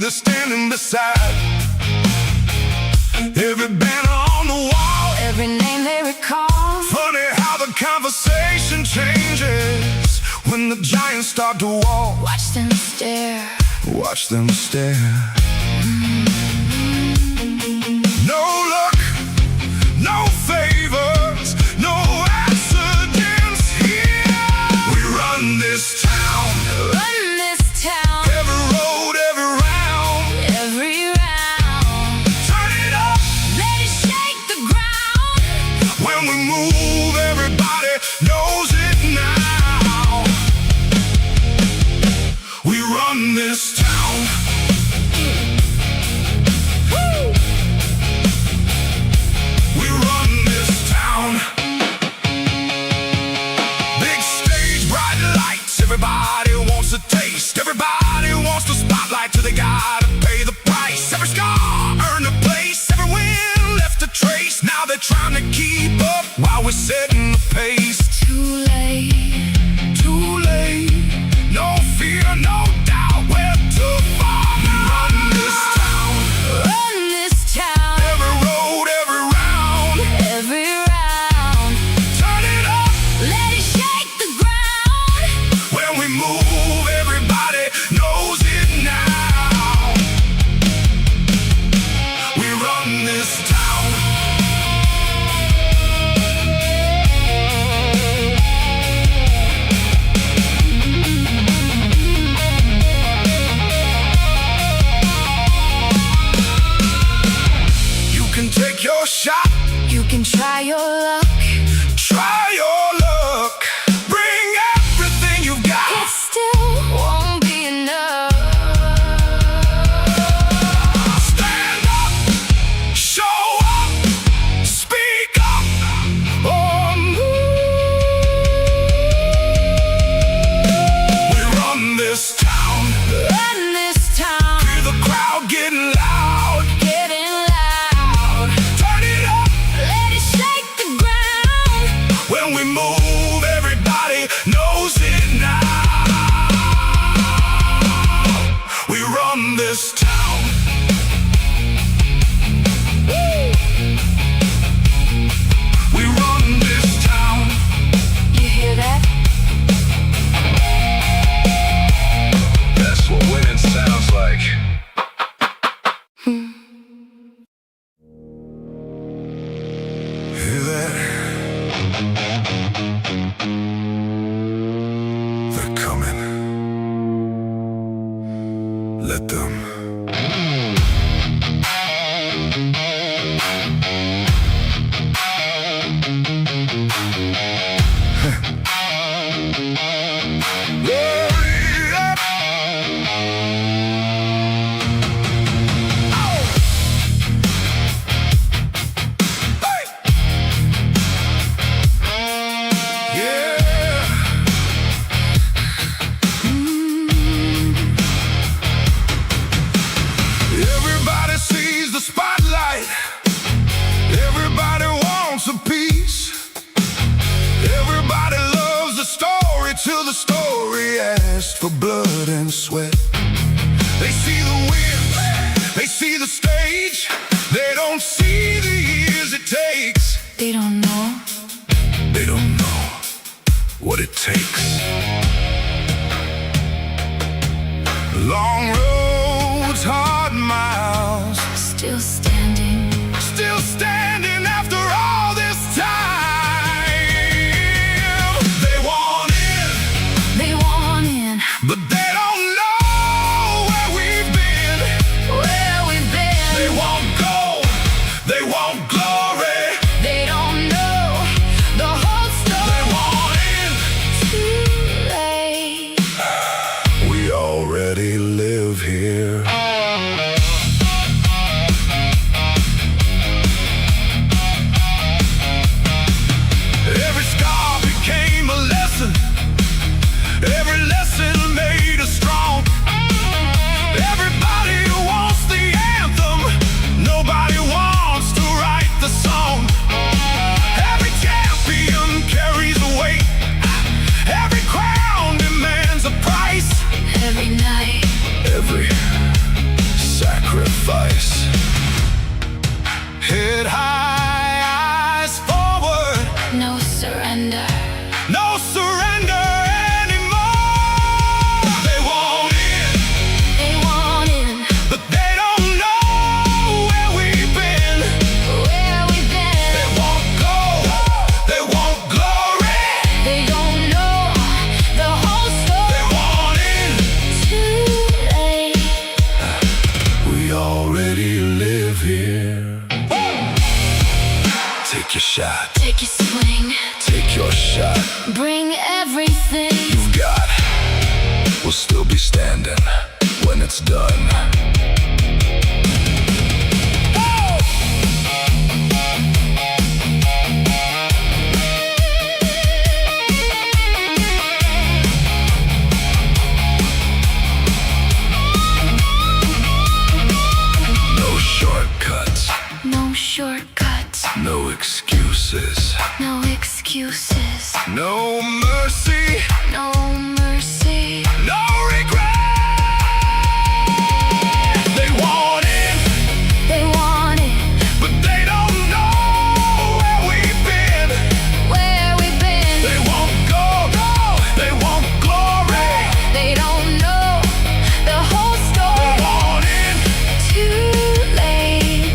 they're standing beside. Every banner on the wall, every name they recall. Funny how the conversation changes when the giants start to walk. Watch them stare. Watch them stare. No luck, no favors, no accidents here. We run this town. Run this town. Every road, every round. Every round. Turn it up. Let it shake the ground. When we move, everybody knows it now. We run this town. We run this town. Big stage, bright lights. Everybody wants a taste. Everybody wants the spotlight till they gotta pay the price. Every scar earned a place. Every win left a trace. Now they're trying to keep up while we're setting the pace. Too late. Too late. No fear, no doubt. We're too far. We run this town. Run this town. Every road, every round. Every round. Turn it up. Let it shake the ground. When we move, everybody knows it now. We run this town. You can take your shot. You can try your luck. Try your luck. Bring everything you've got. It still won't be enough. Stand up, show up, speak up, or move. We run this town. Run this town. Hear the crowd getting loud. Getting loud. Turn it up. Let it shake the ground. When we move, everybody knows it now. We run this town. We run this town. You hear that? That's what winning sounds like. Hear that? They're coming. Let them. Glory up. Oh. Hey. Yeah. Everybody sees the spotlight. Everybody wants a piece. Everybody loves the story till the story asks for blood and sweat. They see the wins, they see the stage. They don't see the years it takes. They don't know. They don't know what it takes. Long roads, hard miles. Still standing. Still standing after all this time. They want in, They want in. but they don't know where we've been. Where we've been. They want gold, they want glory. They don't know the whole story. They want in. Too late. We already live here. your shot. Take your swing. Take your shot. Bring everything You've got. We'll still be standing when it's done. No shortcuts. No shortcuts. No excuses. No excuses. No mercy. No mercy. No regret. They want it, They want it. but they don't know where we've been. Where we've been. They want gold, they want glory. They don't know the whole They story. want it. Too late.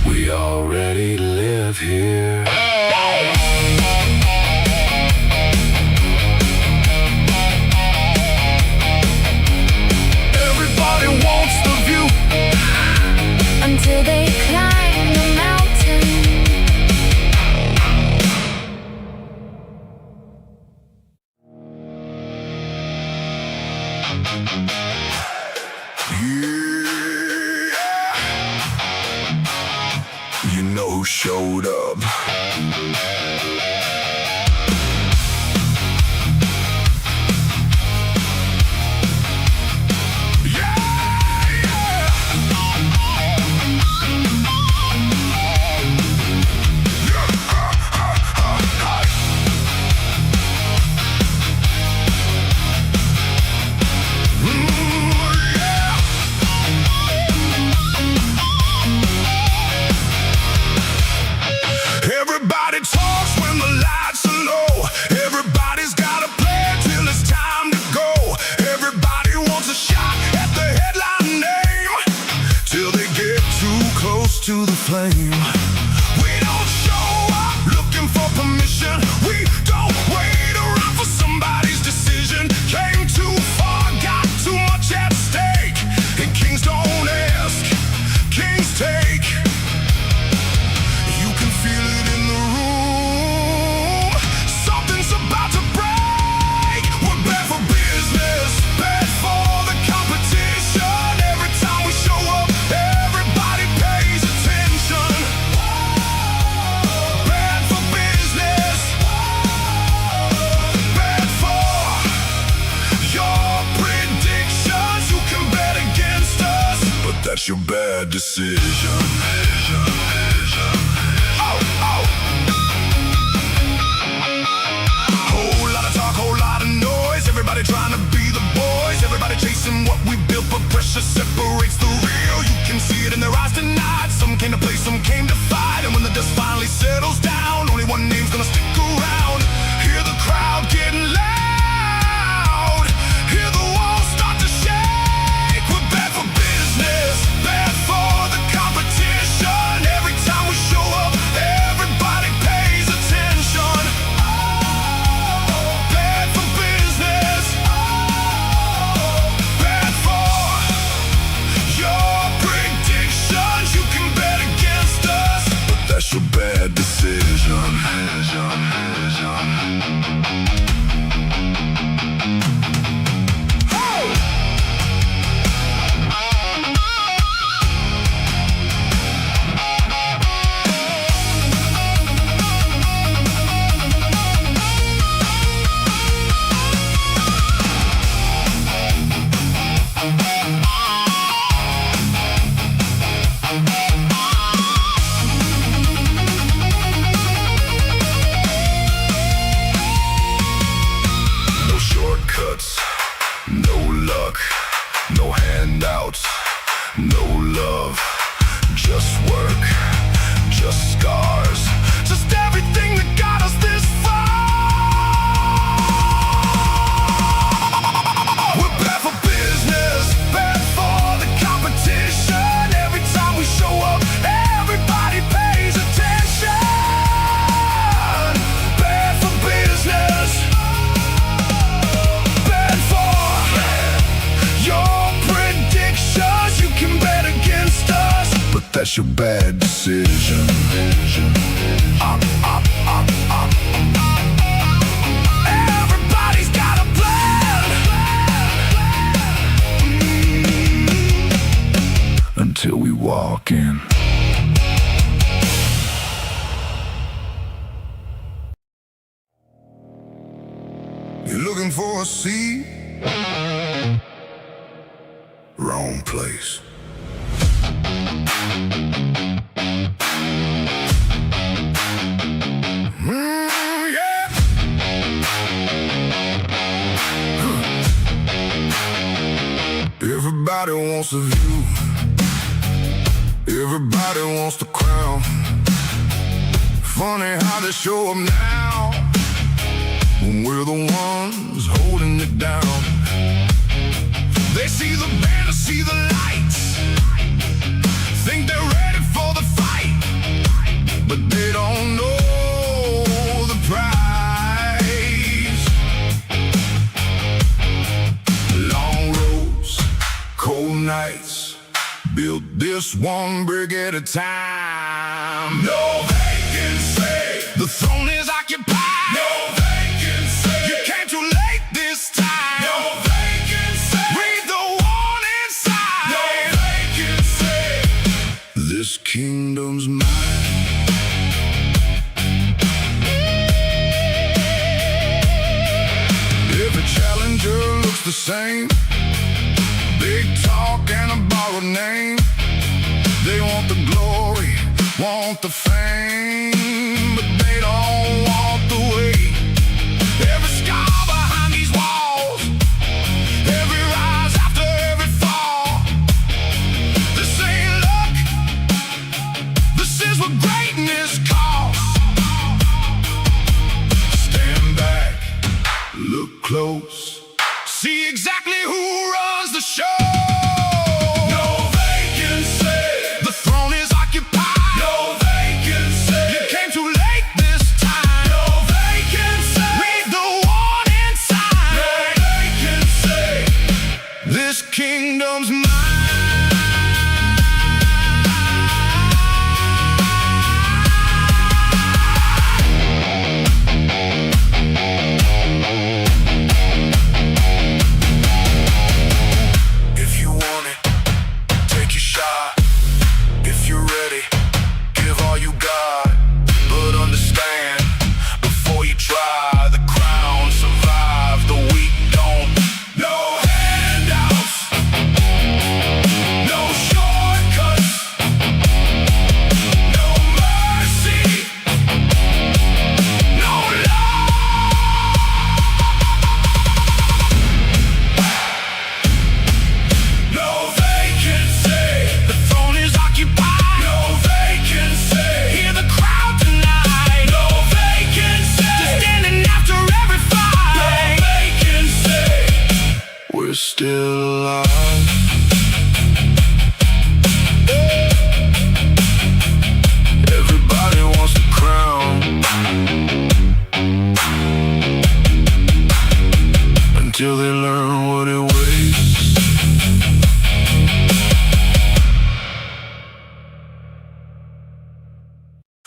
We already live here. Everybody wants the view. Until they climb the mountain. Yeah. You know who showed up. Everybody talks when the lights are low. Everybody's got a plan till it's time to go. Everybody wants a shot at the headline name till they get too close to the flame. We don't show up looking for permission. We don't wait around for somebody's decision. Came too far, got too much at stake. And kings don't ask, kings take. You can feel it in the room. Something's about to break. We're bad for business, bad for the competition. Every time we show up, everybody pays attention. Bad for business, bad for your predictions. You can bet against us, but that's your bad decision. Oh, oh. Whole lot of talk, whole lot of noise. Everybody trying to be the boys. Everybody chasing what we built, but pressure separates the real. You can see it in their eyes tonight. Some came to play, some came to fight. And when the dust finally settles down, only one name's gonna stick around. Hear the crowd getting loud. Hear the walls start to shake. We're bad for business, bad for the competition. Every time we show up, everybody pays attention. Bad for business, bad for your predictions. You can bet against us, but that's your bad decision. No shortcuts, no luck, no handouts, no love, just work, just scars, just everything that got us this far. We're bad for business, bad for the competition. Every time we show up, everybody pays attention. Bad for business, bad for your predictions. You can bet against us, but that's your bad decision. decision. Up, up, up, up. Everybody's got a plan. Until we walk in. You're looking for a seat? Wrong place. Yeah. Everybody wants a view. Everybody wants the crown. Funny how they show up now when we're the ones holding it down. They see the banner, see the lights, think they're ready for the fight, but they don't know the price. Long roads, cold nights, build this one brick at a time. No vacancy, the throne is occupied. No vacancy, you came too late this time. No vacancy, read the warning sign. No vacancy, this kingdom's mine. Every challenger looks the same. Big talk and a borrowed name. They want the glory, want the fame, but they don't want the weight. Every scar behind these walls, every rise after every fall. This ain't luck, this is what greatness costs. Stand back, look close, see exactly who runs the show. Kingdom's mine. If you want it, take your shot. If you're ready, give all you got. But understand, before you try, the crown survive, the weak don't. No handouts, no shortcuts, no mercy, no love. No vacancy, the throne is occupied. No vacancy, hear the crowd tonight. No vacancy, just standing after every fight. No vacancy, we're still alive. Everybody wants the crown until they learn what it weighs.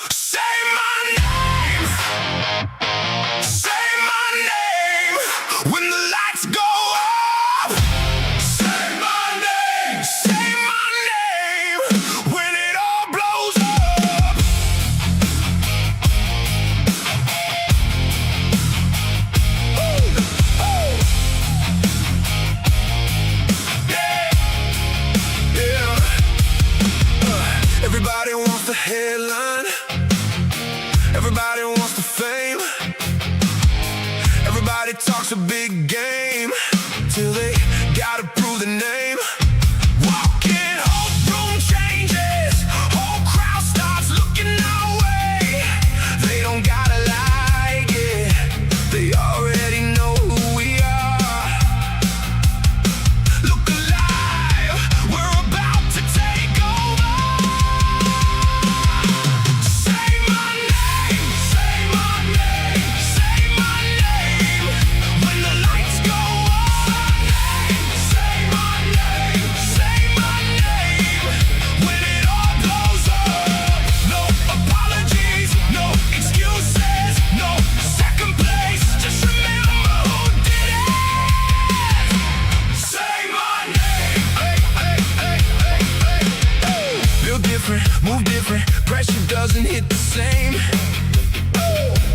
Say my name, say my name when the lights go up. Say my name when it all blows up. Yeah. Everybody wants the headline. Everybody wants the fame. Everybody talks a big game till they gotta prove the name. Walk in, hope room changes, whole crowd starts looking our way. They don't gotta like it, they already know who we are. Look alive, we're about to take over. Say my name, say my name, say my name when the lights go move different, pressure doesn't hit the same.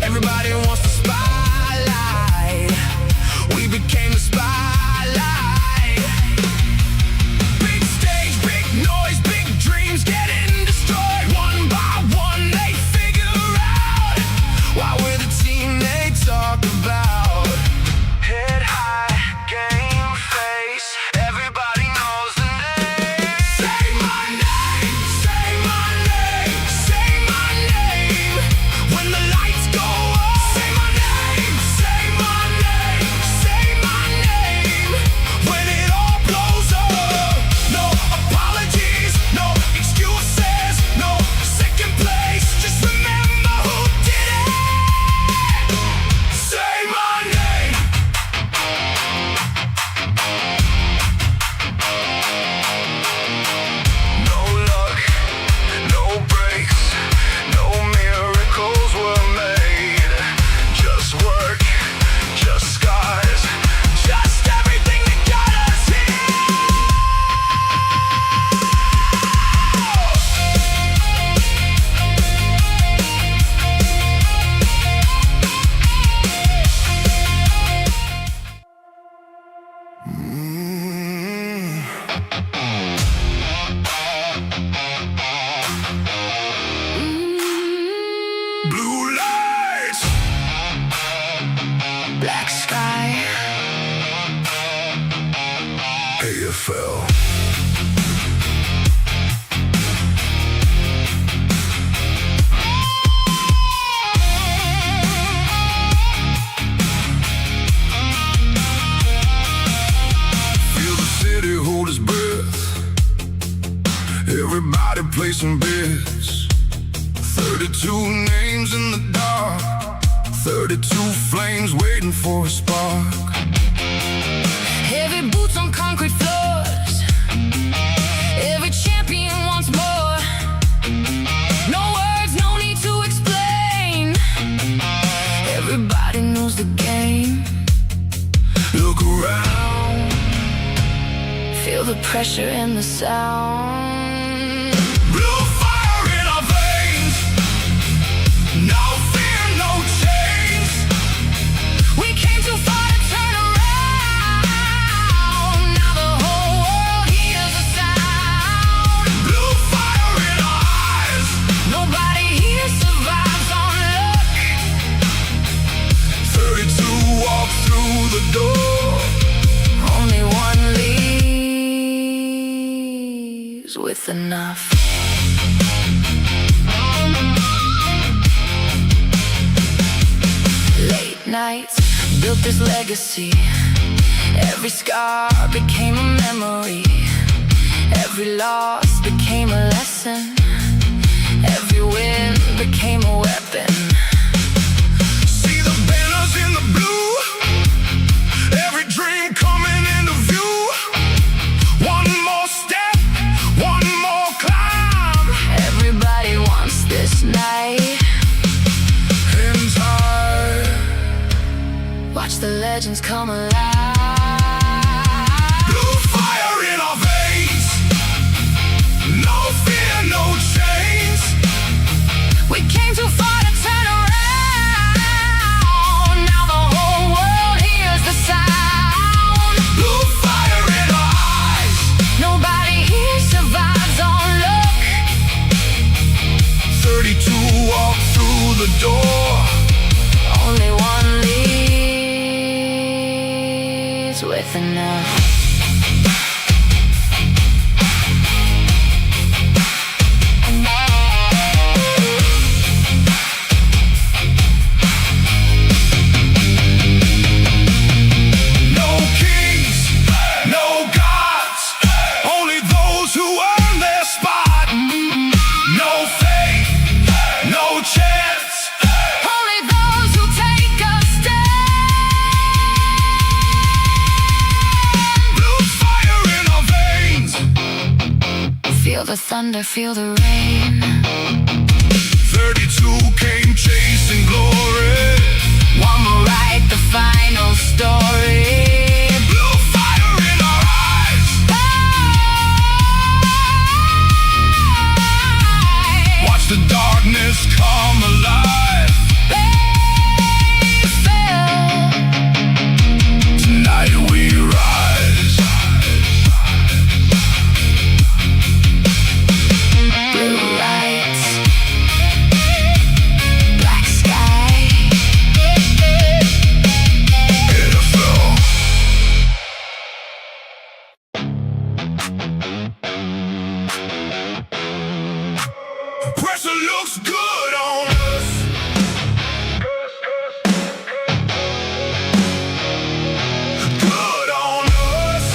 Everybody wants the spotlight. We became the spotlight. Big stage, big noise, big dreams getting destroyed. One by one they figure out why we're the team they talk about. Head high, game face, everybody knows the name. Say my name, say my name, say my name. When the lights go up, say my name, say my name, say my name. When it all blows up, no apologies, no excuses, no second place. Just remember who did it. Say my name. No luck, no breaks, no miracles were made. Just work, just scars, just everything that got us Blue lights, Black sky. AFL. Feel the city hold its breath. Everybody placing bets. 32 names in the dark. 32 flames waiting for a spark. Heavy boots on concrete floors. Every champion wants more. No words, no need to explain. Everybody knows the game. Look around. Feel the pressure and the sound. Blue fire in our veins. No fear, no chains. We came too far to turn around. Now the whole world hears the sound. Blue fire in our eyes. Nobody here survives on luck. 32 walk through the door. Only one leaves with enough. Late nights built this legacy. Every scar became a memory. Every loss became a lesson. Every win became a weapon. See the banners in the blue. Every dream coming into view. One more step, one more climb. Everybody wants this night. Hands high. Watch the legends come alive. Blue fire in our veins. No fear, no chains. We came too far to turn around. Now the whole world hears the sound. Blue fire in our eyes. Nobody here survives on luck. 32 walk through the door. Only one leaves with enough. No kings, no gods. Only those who earn their spot. No faith, no chance. Only those who take a stand. Blue fire in our veins. Feel the thunder, feel the rain. 32 came chasing glory. One will write the final story. Blue fire in our eyes. looks good on us. Good on us.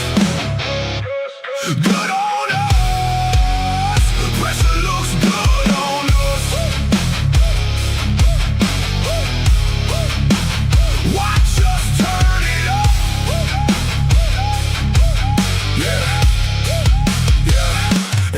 Good on us. Pressure looks good on us. Watch us turn it up. Yeah.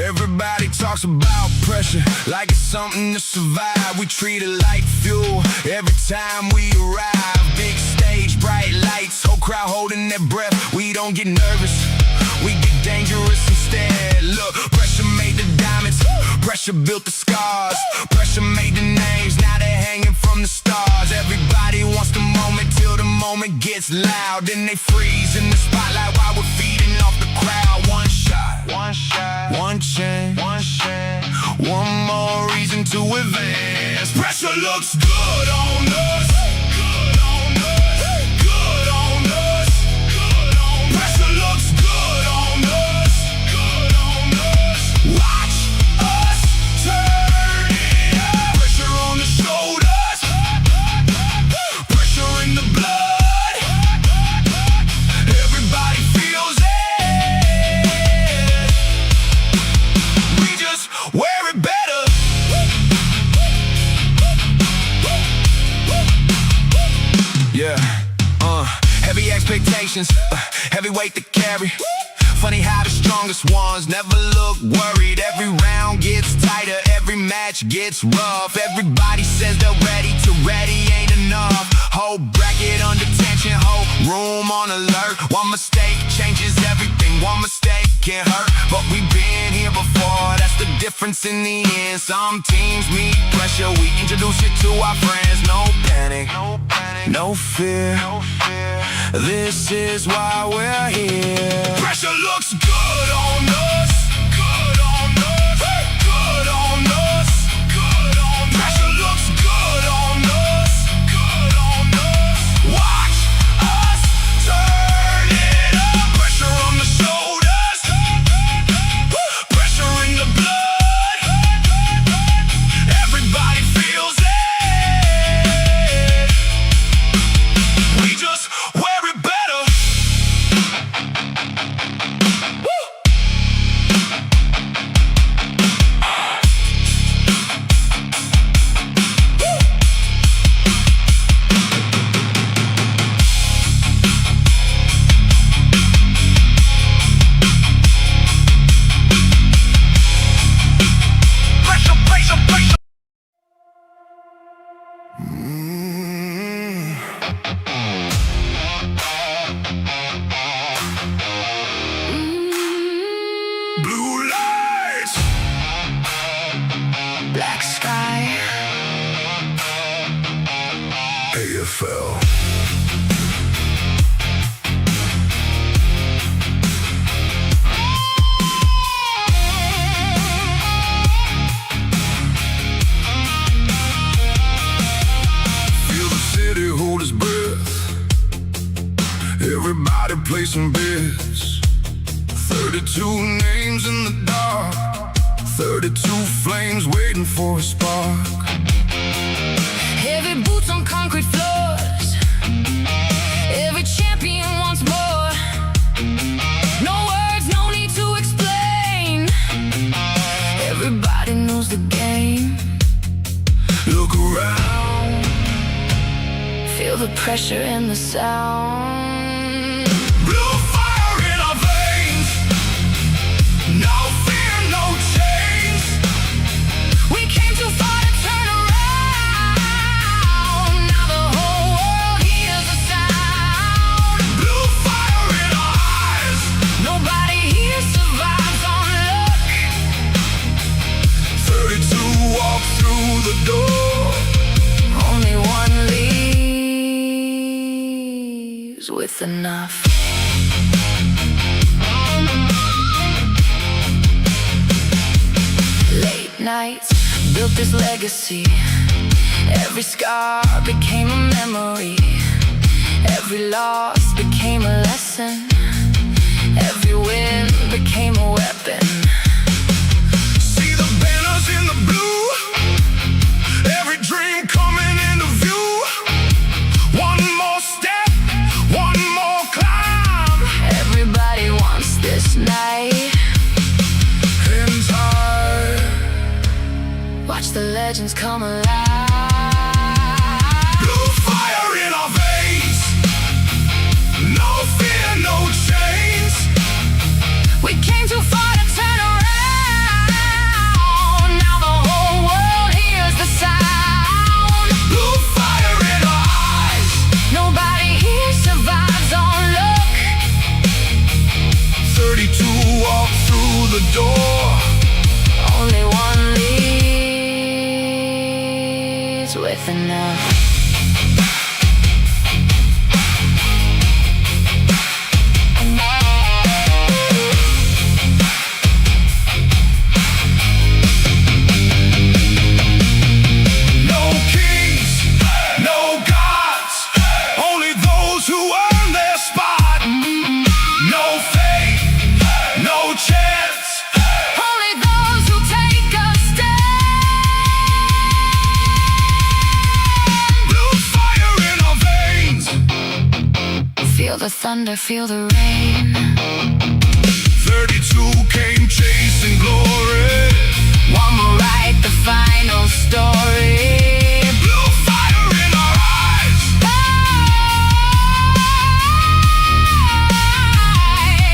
Everybody talks about pressure like it's something to survive. We treat it like fuel every time we arrive. Big stage, bright lights, whole crowd holding their breath. We don't get nervous, we get dangerous instead. Look, pressure made the diamonds, pressure built the scars. Pressure made the names, now they're hanging from the stars. Everybody wants the moment till the moment gets loud. Then they freeze in the spotlight while we're feeding off the crowd. One shot, one chance, one more reason to advance. Pressure looks good on us. Good on us. Good on us. Good on us. Pressure looks good on us. Good on us. Watch us turn it up. Pressure on the shoulders. Pressure in the blood. Everybody feels it. We just wear it better. Yeah, heavy expectations, heavy weight to carry. Funny how the strongest ones never look worried. Every round gets tighter, every match gets rough. Everybody says they're ready till ready ain't enough. Whole bracket under tension, whole room on alert. One mistake changes everything, one mistake can hurt. But we've been here before, that's the difference in the end. Some teams meet pressure, we introduce it to our friends. No panic, no fear. This is why we're here. Pressure looks good on us. Good on us. Good on us. Good on us. Pressure looks good on us. Good on us. Watch us turn it up. Pressure on the shoulders. Pressure in the blood. Everybody feels it. We just wear it better. Blue lights, Black sky, AFL. Feel the city hold its breath. Everybody placing bets. 32 names in the dark, 32 flames waiting for a spark. heavy boots on concrete floors. Every champion wants more. No words, no need to explain. Everybody knows the game. Look around, Feel the pressure in the sound. blue fire in our veins. No fear, no change. We came too far to turn around. Now the whole world hears the sound. Blue fire in our eyes. Nobody here survives on luck. 32 walk through the door. Only one leaves with enough. Late nights built this legacy. Every scar became a memory. Every loss became a lesson. Every win became a weapon. See the banners in the blue. legends come alive. Blue fire in our veins, no fear, no chains. We came too far to turn around. Now the whole world hears the sound. Blue fire in our eyes, Nobody here survives on luck. 32 walk through the door. Only one leaves with enough. No kings, no gods, only those who earn their spot. No faith, no chance. Only those who take a stand. Blue fire in our veins, Feel the thunder, feel the rain. 32 came chasing glory. One will write the final story. Blue fire in our eyes,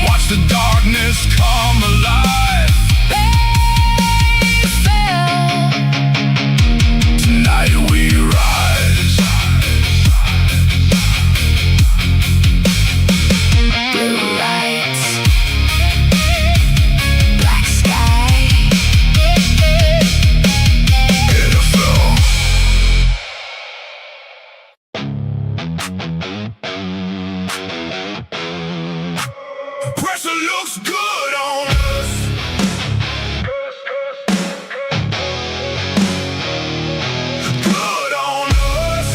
watch the darkness come alive. They fell. Tonight we rise. Blue lights, black sky. AFL. Pressure looks good on us. Good on us.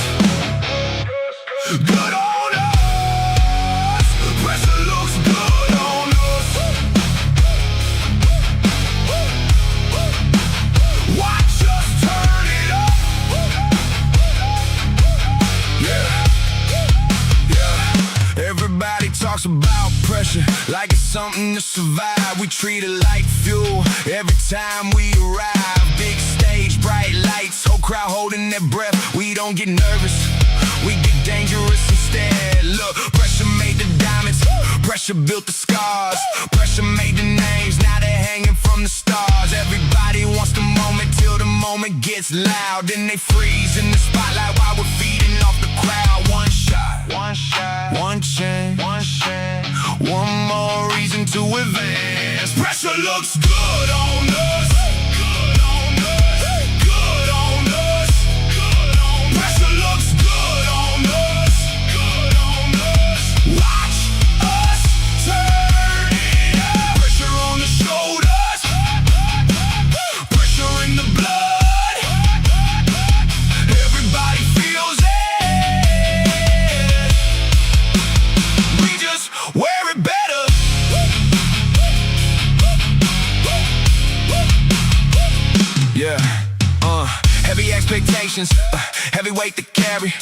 Good on us. Pressure looks good on us. Watch us turn it up. Yeah. Yeah. Everybody talks about pressure like it's something to survive. We treat it like fuel every time we arrive. Big stage, bright lights, whole crowd holding their breath. We don't get nervous, we get dangerous instead. Look, pressure made the diamonds, pressure built the scars. Pressure made the names, now they're hanging from the stars. Everybody wants the moment till the moment gets loud. Then they freeze in the spotlight while we're feeding off the crowd. One shot, one shot, one chance, one chance. One more reason to advance. Pressure looks good on us. Good on us. Good on us. Good on us. Pressure looks good on us. Good on us. Watch us turn it up. Pressure on the shoulders. Pressure in the blood. Everybody feels it. We just wear it better. Yeah, heavy expectations, heavy weight to carry.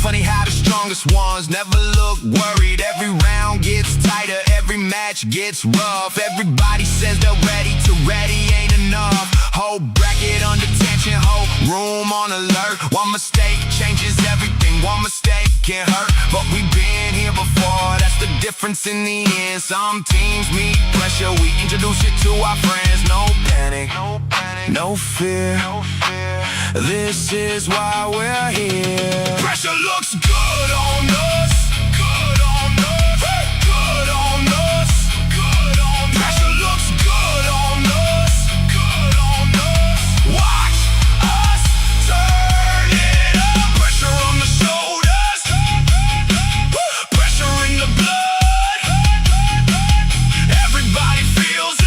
Funny how the strongest ones never look worried. Every round gets tighter, every match gets rough. Everybody says they're ready, to ready ain't enough. Whole bracket under tension, whole room on alert. One mistake changes everything, one mistake can hurt. But we've been here before, that's the difference in the end. Some teams meet pressure, we introduce you to our friends. No panic, no panic, no fear, no fear. This is why we're here. Pressure looks good on us. Good on us. Good on us. Good on us. Pressure looks good on us. Good on us. Watch us turn it up. Pressure on the shoulders. Pressure in the blood. Everybody feels it.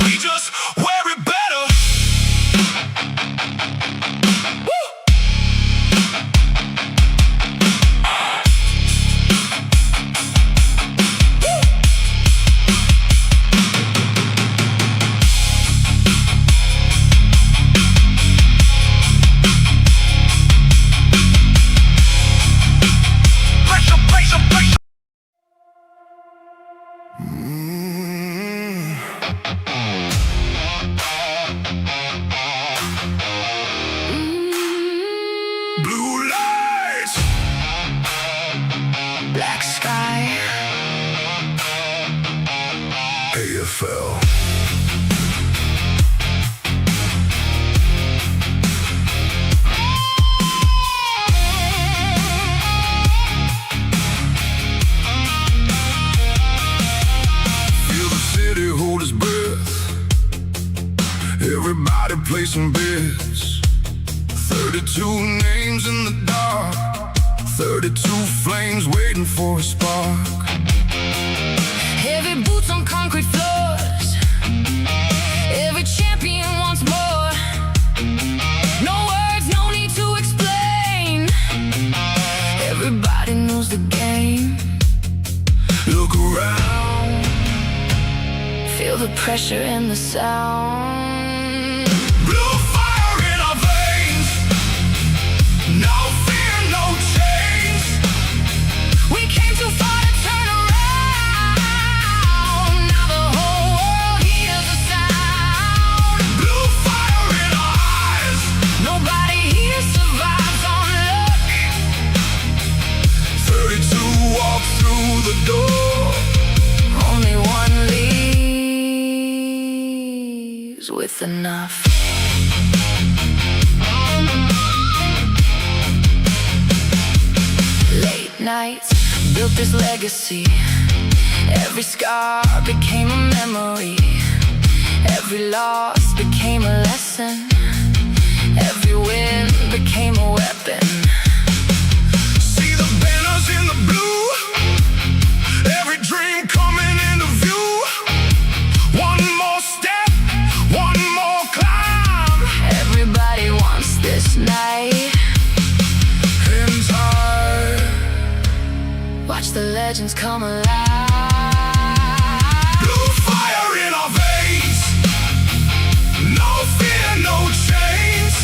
We just wear it better. Woo! Everybody play some bits. 32 names in the dark, 32 flames waiting for a spark. Heavy boots on concrete floors. Every champion wants more. No words, no need to explain. Everybody knows the game. Look around, Feel the pressure in the sound. blue fire in our veins. No fear, no change. We came too far to turn around. Now the whole world hears the sound. Blue fire in our eyes. Nobody here survives on luck. 32 walk through the door. Only one leaves with enough. Late nights built this legacy. Every scar became a memory. Every loss became a lesson. Every win became a weapon. See the banners in the blue. Every dream coming into view. One more step, one more climb. Everybody wants this night. Hands high. Watch the legends come alive. Blue fire in our veins. No fear, no chains.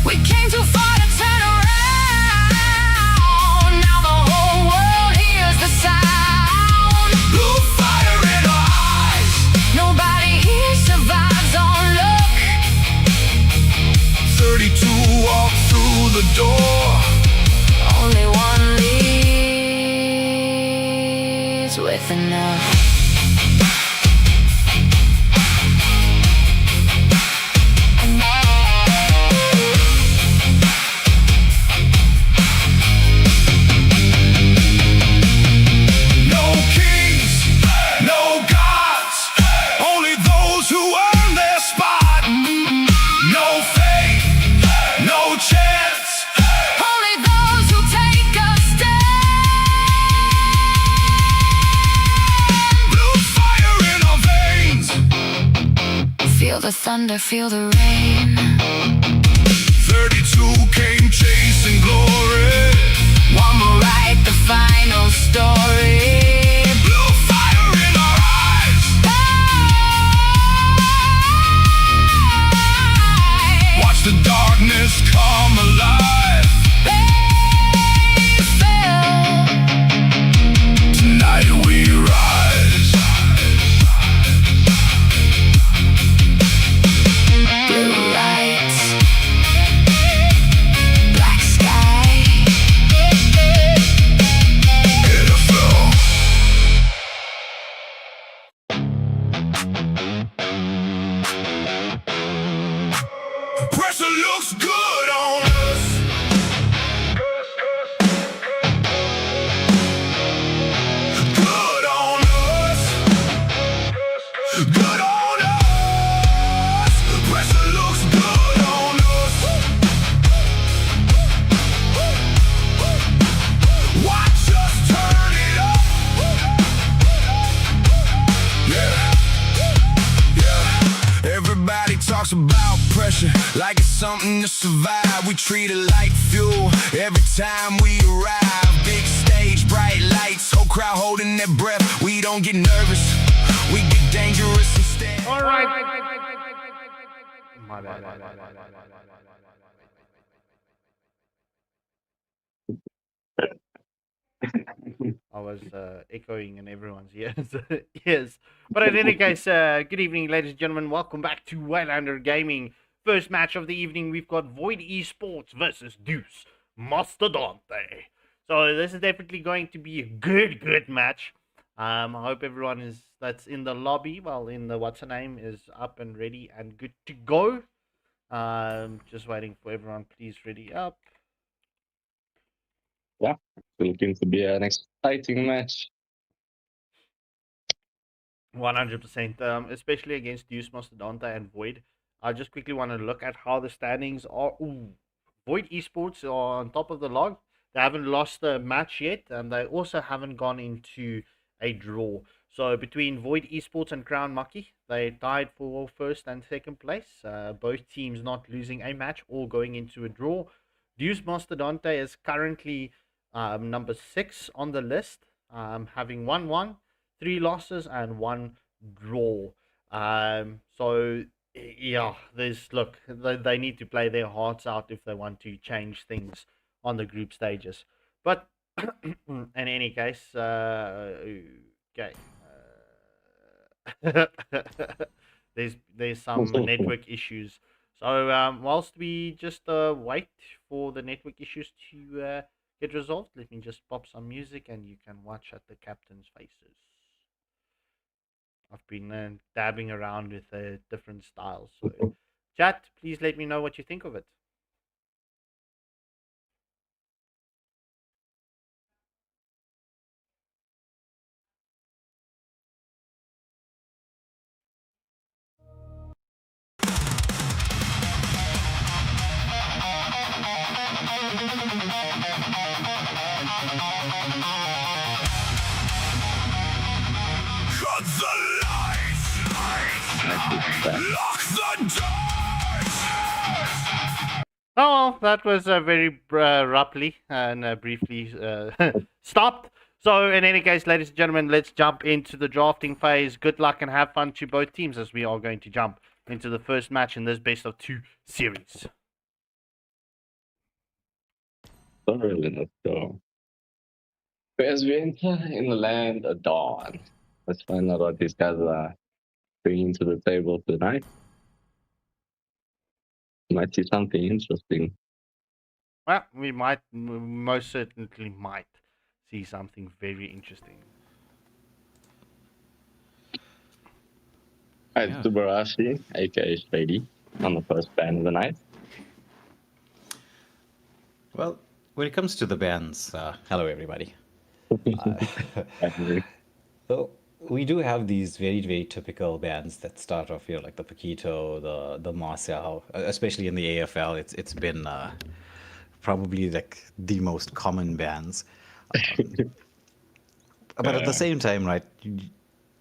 We came too far to turn around. Now the whole world hears the sound. Blue fire in our eyes. Nobody here survives on luck. 32 walk through the door. Only one leaves with enough. No kings, no gods. Only those who earn their spot. No faith, no chance. Only those who take a stand. Blue fire in our veins. Feel the thunder, feel the rain. 32 came chasing glory. One more write the final story. Blue fire in our eyes. Watch the darkness come alive. Tonight we rise. Blue lights, black sky. AFL. Pressure looks good on us. Good on us. Good on us. Pressure looks good on us. Watch us turn it up. Yeah. Yeah. Everybody talks about pressure like it's something to survive. We treat it like fuel every time we arrive. Big stage, bright lights, whole crowd holding their breath. We don't get nervous, we get dangerous instead. All right. My bad. I was echoing in everyone's ears. Yes. But in any case, good evening, ladies and gentlemen. Welcome back to Waylander Gaming. First match of the evening, we've got Void eSports versus Deus Mastodonte. So this is definitely going to be a good match. I hope everyone that's in the lobby, in the what's her name, is up and ready and good to go. Just waiting for everyone. Please ready up. Yeah, it's looking to be an exciting match. 100%. Especially against Deus Mastodonte and Void. I just quickly want to look at how the standings are. Ooh, Void eSports are on top of the log. They haven't lost the match yet, and they also haven't gone into a draw. So between Void eSports and Crown Maki, they tied for first and second place. Both teams not losing a match or going into a draw. Deus Mastodonte is currently number 6 on the list, having 1-1, 3 losses, and 1 draw. So yeah, they need to play their hearts out if they want to change things on the group stages. But in any case, okay. There's some network issues. So whilst we just wait for the network issues to get resolved, let me just pop some music and you can watch at the captain's faces. I've been dabbing around with different styles. So, chat, please let me know what you think of it. Cut the lights, lock the doors. Oh, well, that was very abruptly and briefly stopped. So, in any case, ladies and gentlemen, let's jump into the drafting phase. Good luck and have fun to both teams as we are going to jump into the first match in this best of 2 series. Thoroughly, let's go. As we enter in the land of dawn, let's find out what these guys are bringing to the table tonight. Might see something interesting. Well, we most certainly might see something very interesting. Alright, Yeah. Subarashi, aka Shady, on the first ban of the night. Well, when it comes to the bands, hello everybody. So we do have these very, very typical bands that start off here, like the Paquito, the Marcel, especially in the AFL. It's been probably like the most common bands. But at the same time, right,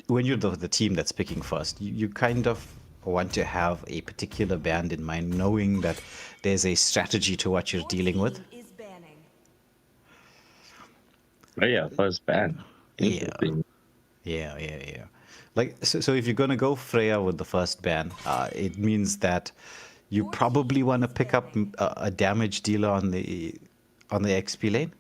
when you're the team that's picking first, you kind of want to have a particular band in mind, knowing that there's a strategy to what you're dealing with. Oh yeah, first ban. Interesting. Yeah. Like, so if you're going to go Freya with the first ban, it means that you probably want to pick up a damage dealer on the XP lane.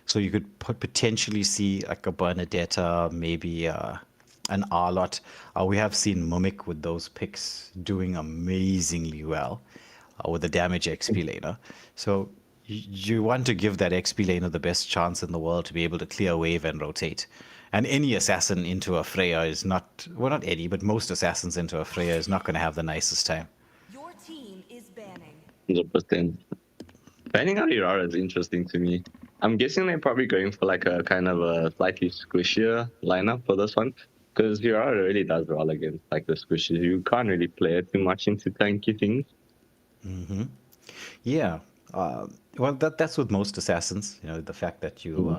So you could potentially see like a Bernadetta, maybe an Arlot. We have seen Mimic with those picks doing amazingly well with the damage XP laner. So you want to give that XP laner the best chance in the world to be able to clear wave and rotate. And any assassin into a Freya is not, well, not any, but most assassins into a Freya is not going to have the nicest time. Your team is banning. 100%. Banning out Irara is interesting to me. I'm guessing they're probably going for like a kind of a slightly squishier lineup for this one. Because Irara really does well against like the squishes. You can't really play it too much into tanky things. Yeah. Well, that's with most assassins. You know, the fact that you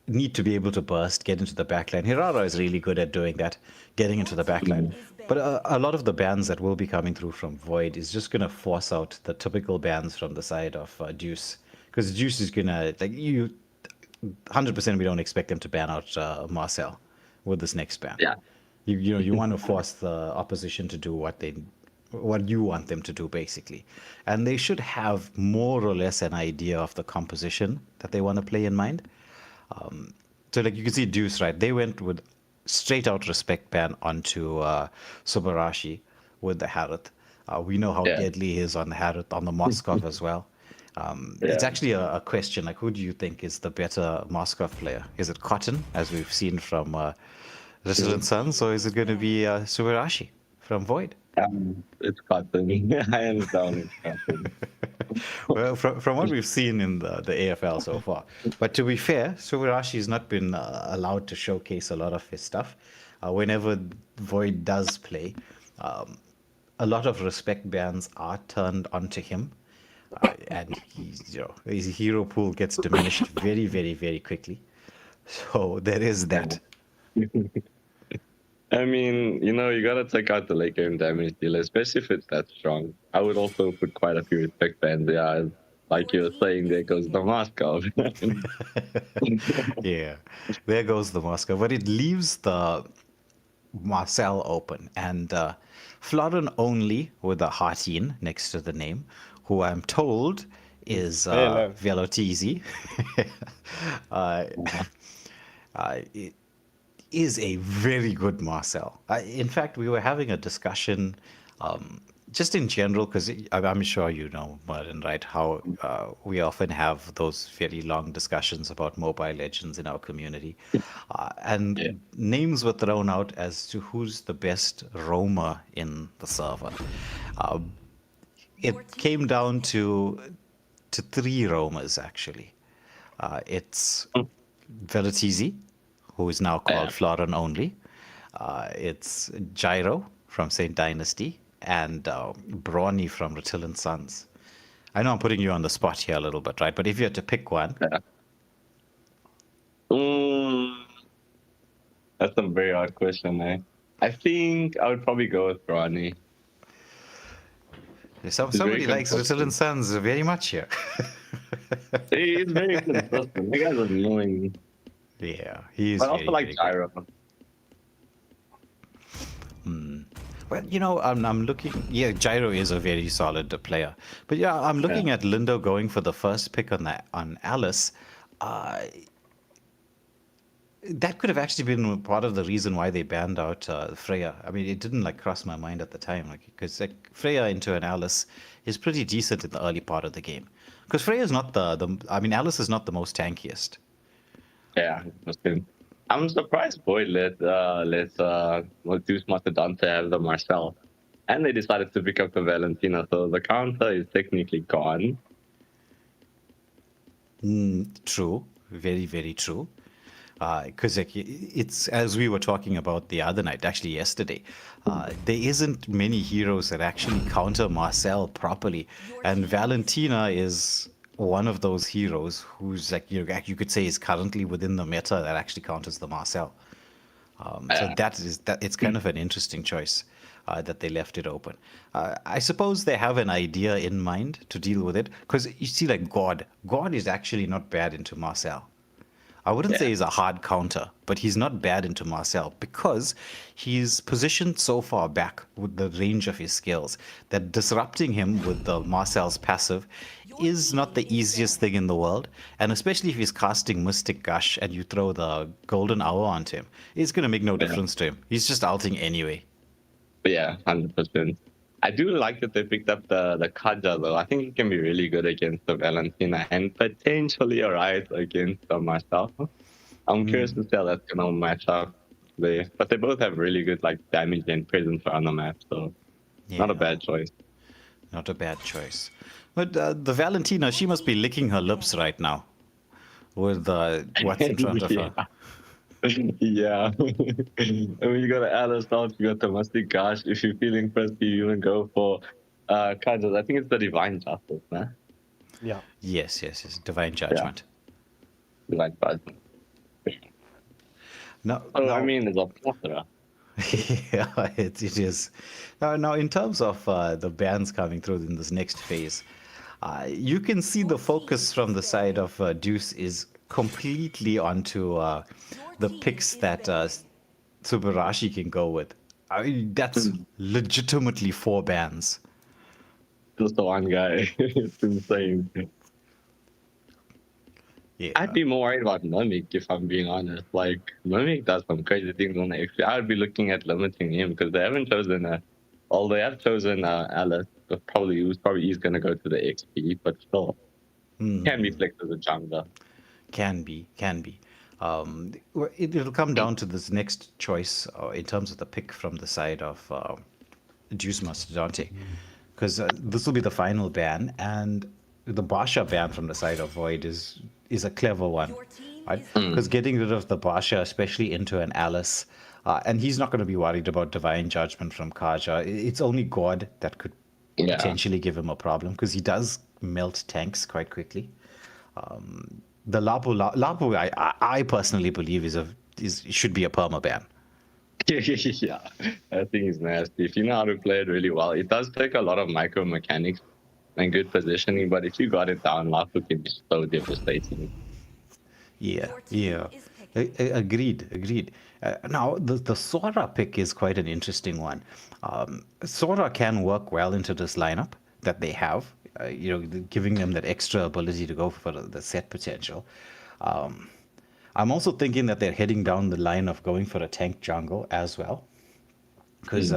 need to be able to burst, get into the backline. Hirara is really good at doing that, getting into the backline. But a lot of the bans that will be coming through from Void is just going to force out the typical bans from the side of Deuce. Because Deuce is going to, like, 100% we don't expect them to ban out Marcel with this next ban. Yeah. You want to force the opposition to do what you want them to do, basically. And they should have more or less an idea of the composition that they want to play in mind. So like you can see Deuce, right? They went with straight out respect ban onto Subarashi with the Harith. We know how deadly he is on the Harith, on the Moskov as well. It's actually a question, like, who do you think is the better Moskov player? Is it Cotton, as we've seen from Resident Suns, or is it going to be Subarashi from Void. It's cotton. I understand it's cotton. Well, from what we've seen in the AFL so far. But to be fair, Subarashi's not been allowed to showcase a lot of his stuff. Whenever Void does play, a lot of respect bans are turned onto him. And his hero pool gets diminished very, very, very quickly. So there is that. I mean, you gotta take out the late game damage dealer, especially if it's that strong. I would also put quite a few respect bands. Yeah, like you were saying, there goes the Moscow. Yeah, there goes the Moscow. But it leaves the Marcel open. And Florin only with a heartine next to the name, who I'm told is Velotizi. It is a very good Marcel. In fact, we were having a discussion just in general, because I'm sure you know, Martin, right, how we often have those very long discussions about Mobile Legends in our community. And names were thrown out as to who's the best roamer in the server. It came down to 3 roamers, actually. It's Velotizi, who is now called Florin only. It's Gyro from St. Dynasty, and Brawny from Retillant Sons. I know I'm putting you on the spot here a little bit, right? But if you had to pick one. That's a very hard question, eh? I think I would probably go with Brawny. Somebody likes Retillant Sons very much here. He's very consistent. The guy's annoying. Yeah, he's. But I also like Gyro. Well, I'm looking. Yeah, Gyro is a very solid player. But yeah, I'm looking at Lindo going for the first pick on Alice. That could have actually been part of the reason why they banned out Freya. I mean, it didn't cross my mind at the time, because Freya into an Alice is pretty decent in the early part of the game. Because Freya is not Alice is not the most tankiest. Yeah, I'm surprised Boyd let Deus Mastodonte have the Marcel. And they decided to pick up the Valentina, so the counter is technically gone. True. Very, very true. Because it's, as we were talking about the other night, actually yesterday, there isn't many heroes that actually counter Marcel properly. And Valentina is one of those heroes who's you could say is currently within the meta that actually counters the Marcel. So it's kind of an interesting choice that they left it open. I suppose they have an idea in mind to deal with it, because you see, God is actually not bad into Marcel. I wouldn't say he's a hard counter, but he's not bad into Marcel because he's positioned so far back with the range of his skills that disrupting him with the Marcel's passive is not the easiest thing in the world. And especially if he's casting Mystic Gush and you throw the Golden Hour onto him, it's going to make no difference to him. He's just ulting anyway. Yeah, 100%. I do like that they picked up the Kaja, though. I think he can be really good against the Valentina and potentially alright against the Marcel. I'm curious to see how that's going to match up. But they both have really good damage and presence on the map, so not a bad choice. Not a bad choice. But the Valentina, she must be licking her lips right now with what's in front of her. Yeah. I mean, you got the Alice out, you got the Mystic Gush. If you're feeling thirsty, you even go for Kajas. I think it's the Divine Justice, man. Yeah. Yes. Divine Judgment. Yeah. Divine Judgment. No, I mean, it's a plethora. Yeah, it is. Now, in terms of the bans coming through in this next phase, you can see the focus from the side of Deus is completely onto the picks that Subarashi can go with. I mean, that's legitimately 4 bans. Just the one guy. It's insane. Yeah. I'd be more worried about Mimic, if I'm being honest. Mimic does some crazy things on the XP. I would be looking at limiting him because they haven't chosen they have chosen Alice, but he's probably going to go to the XP, but still. Can be flicked as a jungler. Can be. It'll come down to this next choice in terms of the pick from the side of Deus Mastodonte, because this will be the final ban, and the Basha ban from the side of Void is a clever one, right? Because getting rid of the Basha, especially into an Alice, and he's not going to be worried about Divine Judgment from Kaja. It's only God that could potentially give him a problem, because he does melt tanks quite quickly. The Lapu, I personally believe should be a perma ban. Yeah, I think it's nasty. If you know how to play it really well, it does take a lot of micro mechanics and good positioning, but if you got it down, Lapu can be so devastating. Yeah. Agreed. Now, the Sora pick is quite an interesting one. Sora can work well into this lineup that they have, giving them that extra ability to go for the set potential. I'm also thinking that they're heading down the line of going for a tank jungle as well, because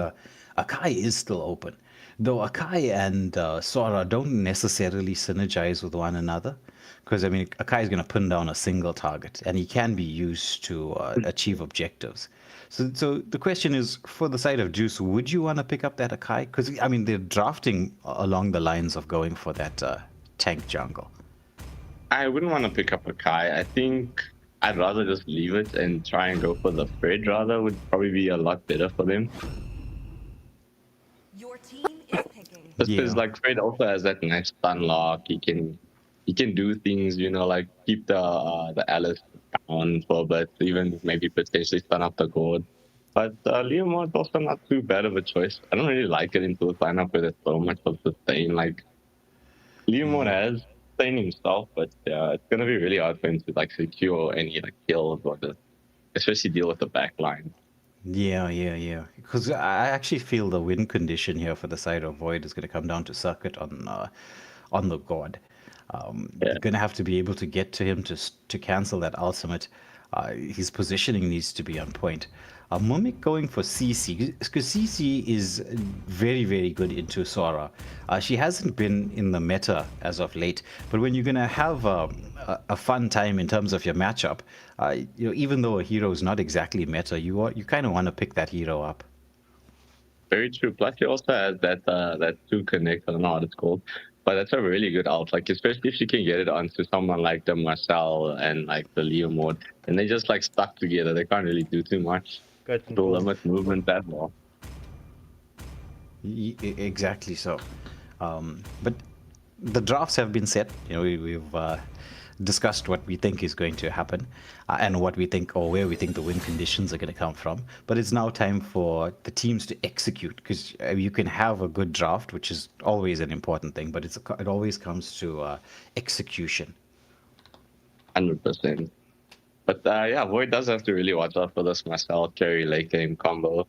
Akai is still open. Though Akai and Sora don't necessarily synergize with one another, because Akai is going to pin down a single target, and he can be used to achieve objectives. So the question is, for the side of Juice, would you want to pick up that Akai? Because they're drafting along the lines of going for that tank jungle. I wouldn't want to pick up Akai. I think I'd rather just leave it and try and go for the Fred rather. Would probably be a lot better for them. Your team is picking. Just because like Fred also has that nice stun lock. He can do things, like keep the Alice down for a bit, even maybe potentially stun up the gourd. But Leomord also not too bad of a choice. I don't really like it into the lineup where there's so much of sustain. Like Leomord has sustain himself, but it's gonna be really hard for him to secure any kills or especially deal with the back line. Yeah. Because I actually feel the win condition here for the side of Void is going to come down to Circuit on the God. You're going to have to be able to get to him to cancel that ultimate. His positioning needs to be on point. Mumik going for CC, because CC is very, very good into Sora. She hasn't been in the meta as of late, but when you're going to have a fun time in terms of your matchup, even though a hero is not exactly meta, you kind of want to pick that hero up. Very true. Plus, he also has that 2 connect. I don't know what it's called, but that's a really good ult. Especially if you can get it onto someone like the Marcel and the Leo mode, and they just stuck together. They can't really do too much to limit movement that well. Exactly so. But the drafts have been set. We've discussed what we think is going to happen and what we think, or where we think the win conditions are going to come from. But it's now time for the teams to execute, because you can have a good draft, which is always an important thing, but it always comes to execution. 100%. But Void does have to really watch out for this Marcel carry late game combo.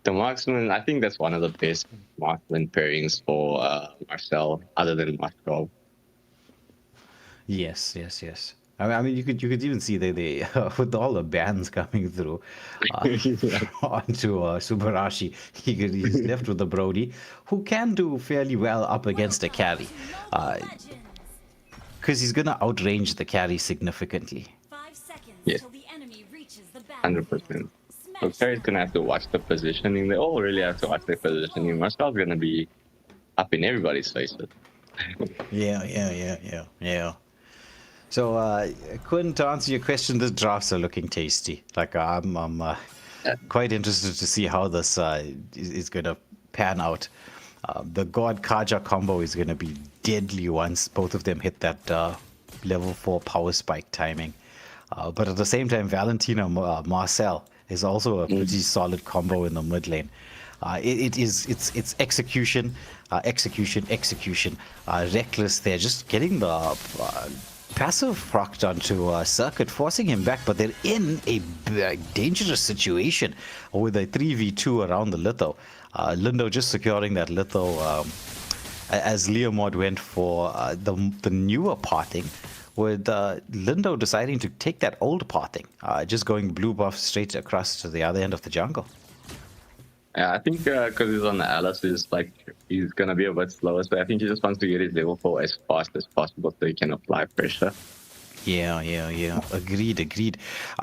The marksman, I think that's one of the best marksman pairings for Marcel, other than Moscow. Yes. You could even see they with all the bans coming through onto Subarashi, he's left with the Brody, who can do fairly well up against a carry, because he's gonna outrange the carry significantly. 5 seconds Yes. till the enemy reaches the 100%. So carry's gonna have to watch the positioning. They all really have to watch their positioning. Marcel's gonna be up in everybody's faces. Yeah. So, Quinn, to answer your question, the drafts are looking tasty. I'm quite interested to see how this is going to pan out. The God Kaja combo is going to be deadly once both of them hit that level 4 power spike timing. But at the same time, Valentina Marcel is also a pretty solid combo in the mid lane. It's execution, reckless. They're just getting the passive procced onto Circuit, forcing him back, but they're in a dangerous situation with a 3v2 around the litho. Lindo just securing that litho as Leomord went for the newer parting, with Lindo deciding to take that old parting, just going blue buff straight across to the other end of the jungle. Yeah, I think because he's on the Alice, he's gonna be a bit slower. So I think he just wants to get his level 4 as fast as possible so he can apply pressure. Yeah. Agreed.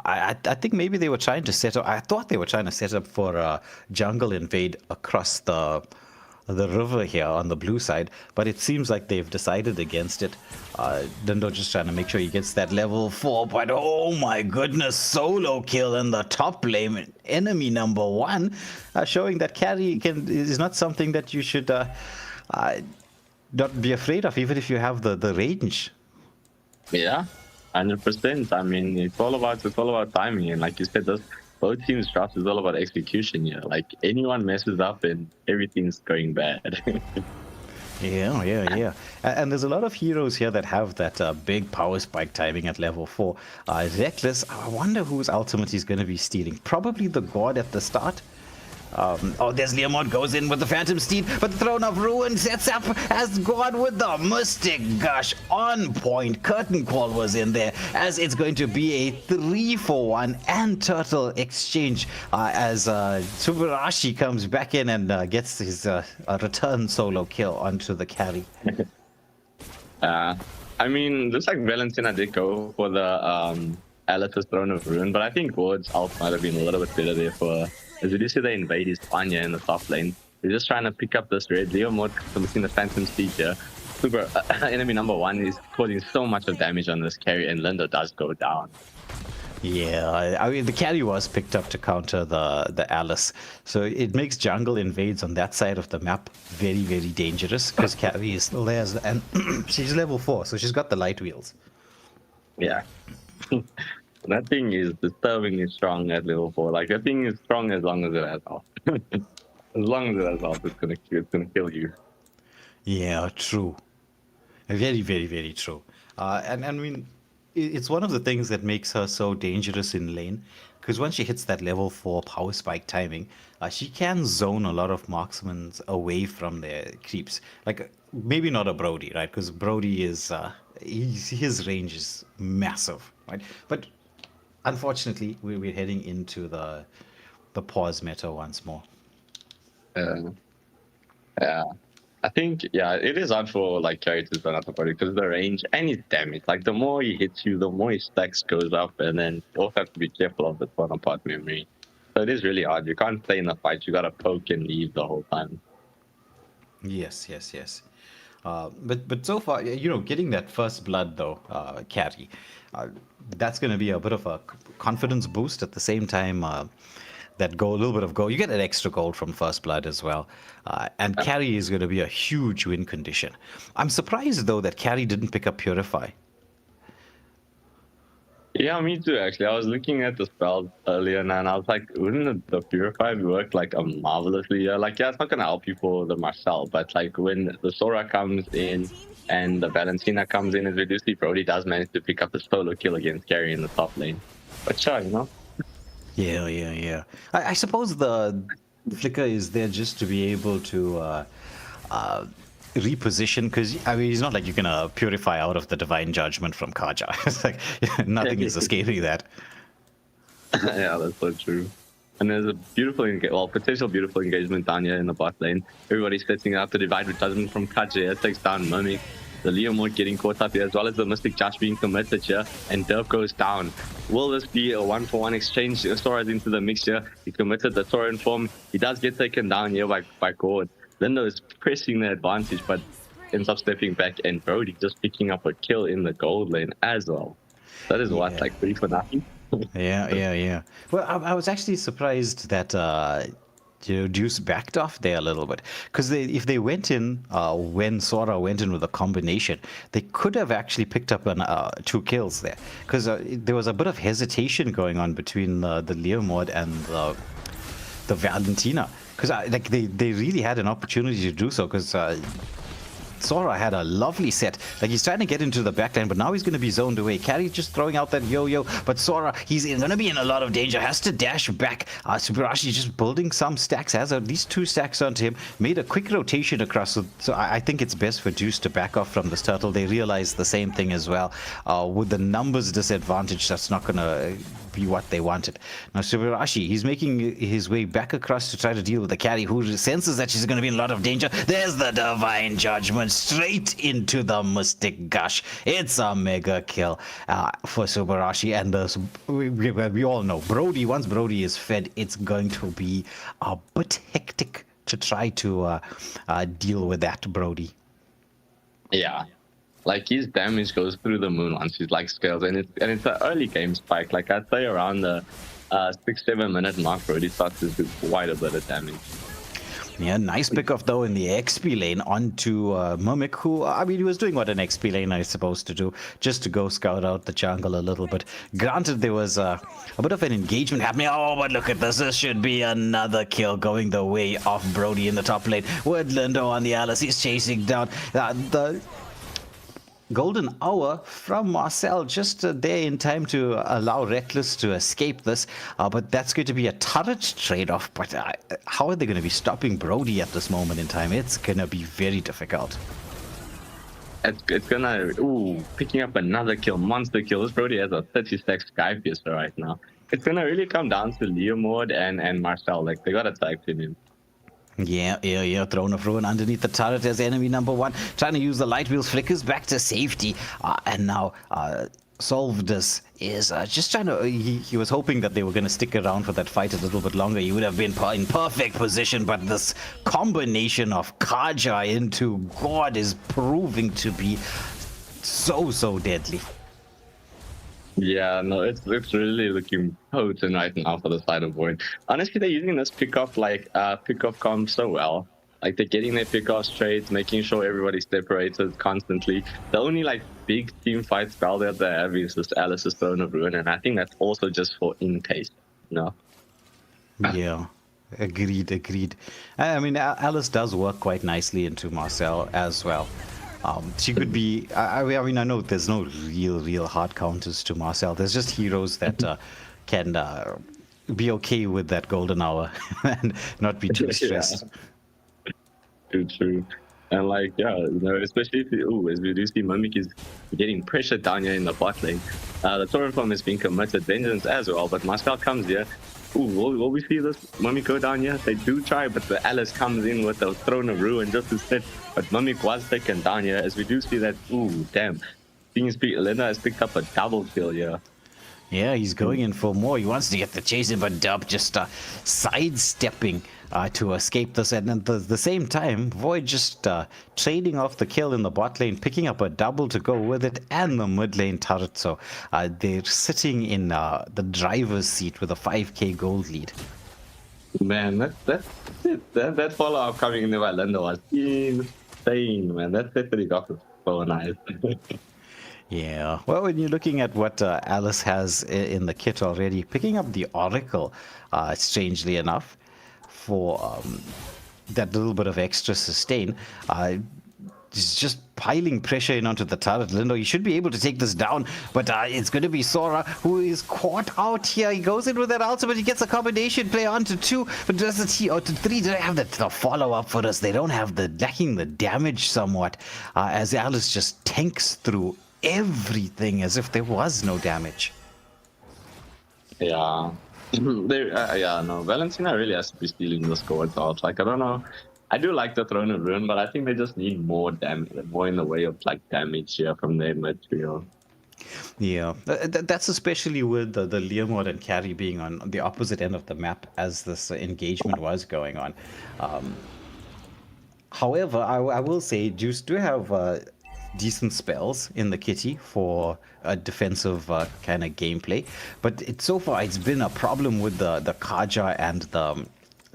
I think maybe they were trying to set up. I thought they were trying to set up for a jungle invade across the river here on the blue side, but it seems like they've decided against it. Dindo just trying to make sure he gets that level 4, but oh my goodness, solo kill in the top lane, enemy number 1, showing that carry is not something that you should not be afraid of, even if you have the range. Yeah, 100%. I mean, it's all about timing, and like you said, both teams' draft is all about execution. Yeah, like anyone messes up and everything's going bad. Yeah. And there's a lot of heroes here that have that big power spike timing at level 4. Reckless, I wonder whose ultimate he's going to be stealing. Probably the God at the start. There's Leomord goes in with the Phantom Steed, but the Throne of Ruin sets up as God with the Mystic Gush on point. Curtain Call was in there, as it's going to be a 3-for-1 and Turtle exchange as Subarashi comes back in and gets his return solo kill onto the carry. I mean, looks like Valentina did go for the Alice's Throne of Ruin, but I think Ward's ult might have been a little bit better there for. As you do see, they invade his Panya in the top lane. They're just trying to pick up this red. Leomord missing the Phantom Steed here. Super enemy number 1 is causing so much of damage on this carry, and Lindo does go down. Yeah, I mean, the carry was picked up to counter the Alice. So it makes jungle invades on that side of the map very, very dangerous, because carry is still there, and she's level 4, so she's got the light wheels. Yeah. That thing is disturbingly strong at level 4. Like, that thing is strong as long as it has health. As long as it has health, it's gonna kill you. Yeah, true. Very, very, very true. And I mean, it's one of the things that makes her so dangerous in lane, because once she hits that level 4 power spike timing, she can zone a lot of marksmen away from their creeps. Like, maybe not a Brody, right? Because Brody is, his range is massive, right? But unfortunately, we're heading into the pause meta once more. Yeah. I think, it is hard for like characters to run up the body because the range and his damage. Like, the more he hits you, the more his stacks goes up, and then you also have to be careful of the bottom part memory. So it is really hard. You can't play in the fight. You gotta poke and leave the whole time. Yes. But so far, getting that first blood though, carry, that's going to be a bit of a confidence boost. At the same time, that gold, a little bit of gold, you get an extra gold from first blood as well. And carry is going to be a huge win condition. I'm surprised though that carry didn't pick up Purify. Yeah, me too, actually. I was looking at the spell earlier and I was like, wouldn't the Purify work like marvelously? Like, it's not going to help you for the Marcel, but like when the Sora comes in and the Valentina comes in, as we do see, Brody does manage to pick up a solo kill against carry in the top lane. But sure, Yeah. I suppose the flicker is there just to be able to reposition, because I mean, it's not like you're gonna purify out of the divine judgment from Kaja. It's like nothing is escaping that. Yeah, that's so true. And there's a potential beautiful engagement down here in the bot lane. Everybody's setting up the divine judgment from Kaja. It takes down Mummy. The Leomord getting caught up here, as well as the Mystic Josh being committed here, and Derp goes down. Will this be a 1-for-1 exchange? Sora's into the mixture. He committed the Soran form. He does get taken down here by Gord. Lindo is pressing the advantage, but ends up stepping back, and Brody just picking up a kill in the gold lane as well. That is what, like 3 for nothing? Yeah. Well, I was actually surprised that Deus backed off there a little bit, because if they went in when Sora went in with a combination, they could have actually picked up 2 kills there, because there was a bit of hesitation going on between the Leomord and the Valentina, because they really had an opportunity to do so, because Sora had a lovely set. Like, he's trying to get into the backline, but now he's going to be zoned away. Carry just throwing out that yo-yo, but Sora, he's going to be in a lot of danger, has to dash back. Subarashi just building some stacks, has at least 2 stacks onto him, made a quick rotation across. So I think it's best for Deus to back off from this turtle. They realize the same thing as well. With the numbers disadvantage, that's not going to be what they wanted. Now Subarashi, he's making his way back across to try to deal with the carry, who senses that she's going to be in a lot of danger. There's the divine judgment straight into the Mystic Gush. It's a mega kill for Subarashi, and we all know Brody. Once Brody is fed, it's going to be a bit hectic to try to deal with that Brody. Yeah. Like his damage goes through the moon once he's like scales, and it's an early game spike. Like I'd say around the 6-7 minute mark, Brody starts to do quite a bit of damage. Yeah, nice pickoff though in the XP lane onto Mimic, who, I mean, he was doing what an XP lane is supposed to do, just to go scout out the jungle a little bit. Granted, there was a bit of an engagement happening. Oh, but look at this. This should be another kill going the way of Brody in the top lane. Waylander on the Alice, he's chasing down the golden hour from Marcel, just there in time to allow Reckless to escape this, but that's going to be a turret trade-off. But how are they going to be stopping Brody at this moment in time? It's going to be very difficult. It's gonna, picking up another kill, monster kill. This Brody has a 30-stack Sky Piercer right now. It's gonna really come down to Leomord and Marcel. Like, they gotta tag team him. Yeah. Throne of Ruin underneath the turret as enemy number one. Trying to use the light wheels, flickers back to safety. And now Solvedus is just trying to... He was hoping that they were going to stick around for that fight a little bit longer. He would have been in perfect position, but this combination of Kaja into God is proving to be so deadly. Yeah, no, it's really looking potent right now for the side of Void. Honestly, they're using this pickoff comp so well. Like, they're getting their pickoff trades, making sure everybody's separated constantly. The only like big team fight spell that they have is this Alice's Throne of Ruin, and I think that's also just for in case, you know. Yeah. Agreed. I mean, Alice does work quite nicely into Marcel as well. She could be... I mean, I know there's no real hard counters to Marcel. There's just heroes that can be okay with that golden hour and not be too stressed. True. And like, yeah, you know, especially as we do see Mimic is getting pressured down here in the bot lane. The torrent farm is being committed, vengeance as well, but Marcel comes here. Will we see this Mimic go down here? They do try, but the Alice comes in with the Throne of Ruin just to sit. But Mimic was taken down here, as we do see that, damn. Linda has picked up a double kill here. Yeah, he's going in for more. He wants to get the chase in, but Dub just sidestepping to escape this. And at the same time, Void just trading off the kill in the bot lane, picking up a double to go with it, and the mid lane turret. So they're sitting in the driver's seat with a 5k gold lead. Man, that follow-up coming in the Waylander was insane, man. That definitely got us so nice. Yeah, well, when you're looking at what Alice has in the kit already, picking up the Oracle, strangely enough, for that little bit of extra sustain, is just piling pressure in onto the turret. Lindo, you should be able to take this down, but it's going to be Sora who is caught out here. He goes in with that ultimate, he gets a combination play onto 2, but does it see, or to 3, do they have the follow-up for us? They don't have lacking the damage somewhat, as Alice just tanks through everything as if there was no damage. Yeah. No, Valentina really has to be stealing the score out. Like, I don't know. I do like the Throne of Ruin, but I think they just need more damage, more in the way of like damage here from their material. Yeah, that's especially with the Leomord and Carry being on the opposite end of the map as this engagement was going on. However, I will say Juice do have decent spells in the kitty for a defensive kind of gameplay, but so far it's been a problem with the Kaja and the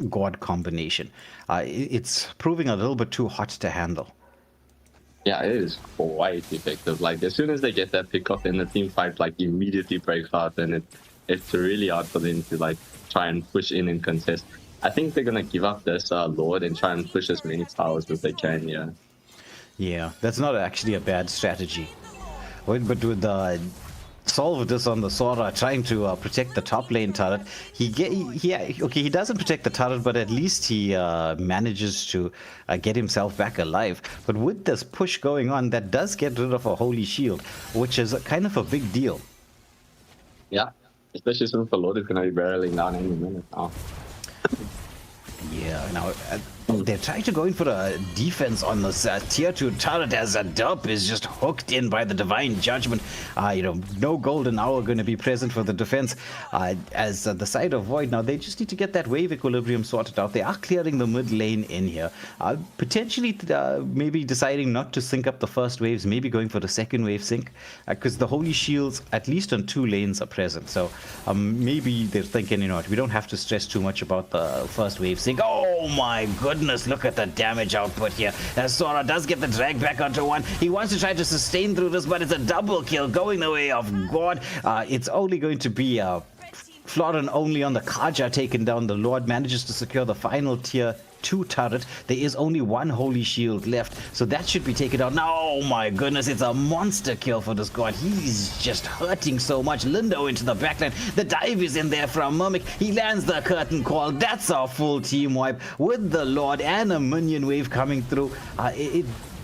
God combination. It's proving a little bit too hot to handle. Yeah, it is quite effective. Like, as soon as they get that pick up in the team fight, like, immediately breaks out, and it's really hard for them to like try and push in and contest. I think they're gonna give up this Lord and try and push as many towers as they can. Yeah, that's not actually a bad strategy. But with the solve this on the Sora trying to protect the top lane turret, he doesn't protect the turret, but at least he manages to get himself back alive. But with this push going on, that does get rid of a holy shield, which is kind of a big deal. Yeah, especially since the Lord is going to be barreling down any minute now. Yeah, now they're trying to go in for a defense on this tier 2 turret as a derp is just hooked in by the divine judgment. No golden hour going to be present for the defense as the side of Void. Now they just need to get that wave equilibrium sorted out. They are clearing the mid lane in here, potentially maybe deciding not to sync up the first waves, maybe going for the second wave sync, because the holy shields at least on 2 lanes are present. So maybe they're thinking, we don't have to stress too much about the first wave sync. Oh my goodness, look at the damage output here. As Sora does get the drag back onto 1. He wants to try to sustain through this, but it's a double kill going the way of God. It's only going to be Florin only on the Kaja taken down. The Lord manages to secure the final tier 2 turret. There is only 1 holy shield left, so that should be taken out. Now, oh my goodness, it's a monster kill for this god. He's just hurting so much. Lindo into the backline. The dive is in there from Murmic. He lands the curtain call. That's our full team wipe with the Lord and a minion wave coming through.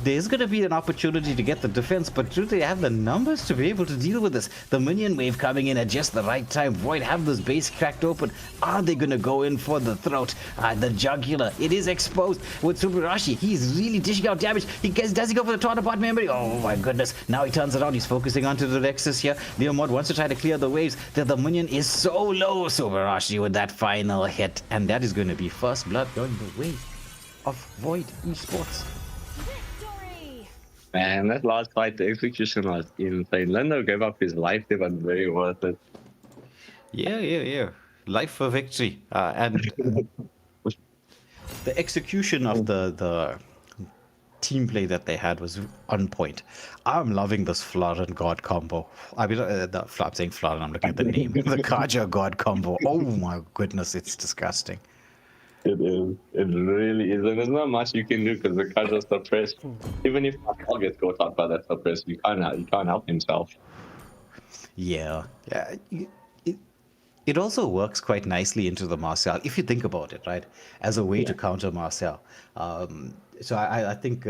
There's going to be an opportunity to get the defense, but do they have the numbers to be able to deal with this? The minion wave coming in at just the right time. Void have this base cracked open. Are they going to go in for the throat? The jugular. It is exposed with Subarashi. He's really dishing out damage. Does he go for the Torn Apart memory? Oh my goodness. Now he turns around. He's focusing onto the Nexus here. Leomod wants to try to clear the waves. The minion is so low. Subarashi with that final hit. And that is going to be first blood going the way of Void eSports. Victory! Man, that last fight, the execution was insane. Lindo gave up his life there, but very worth it. Yeah. Life for victory. And the execution of the team play that they had was on point. I'm loving this Florin God combo. I mean, I'm saying Florin, I'm looking at the name. The Kaja God combo. Oh my goodness, it's disgusting. It is. It really is. And there's not much you can do because the Kaja's suppressed. Even if Markel gets caught up by that suppressed, you can't help himself. Yeah. It also works quite nicely into the Marcel, if you think about it, right? As a way to counter Marcel. So I think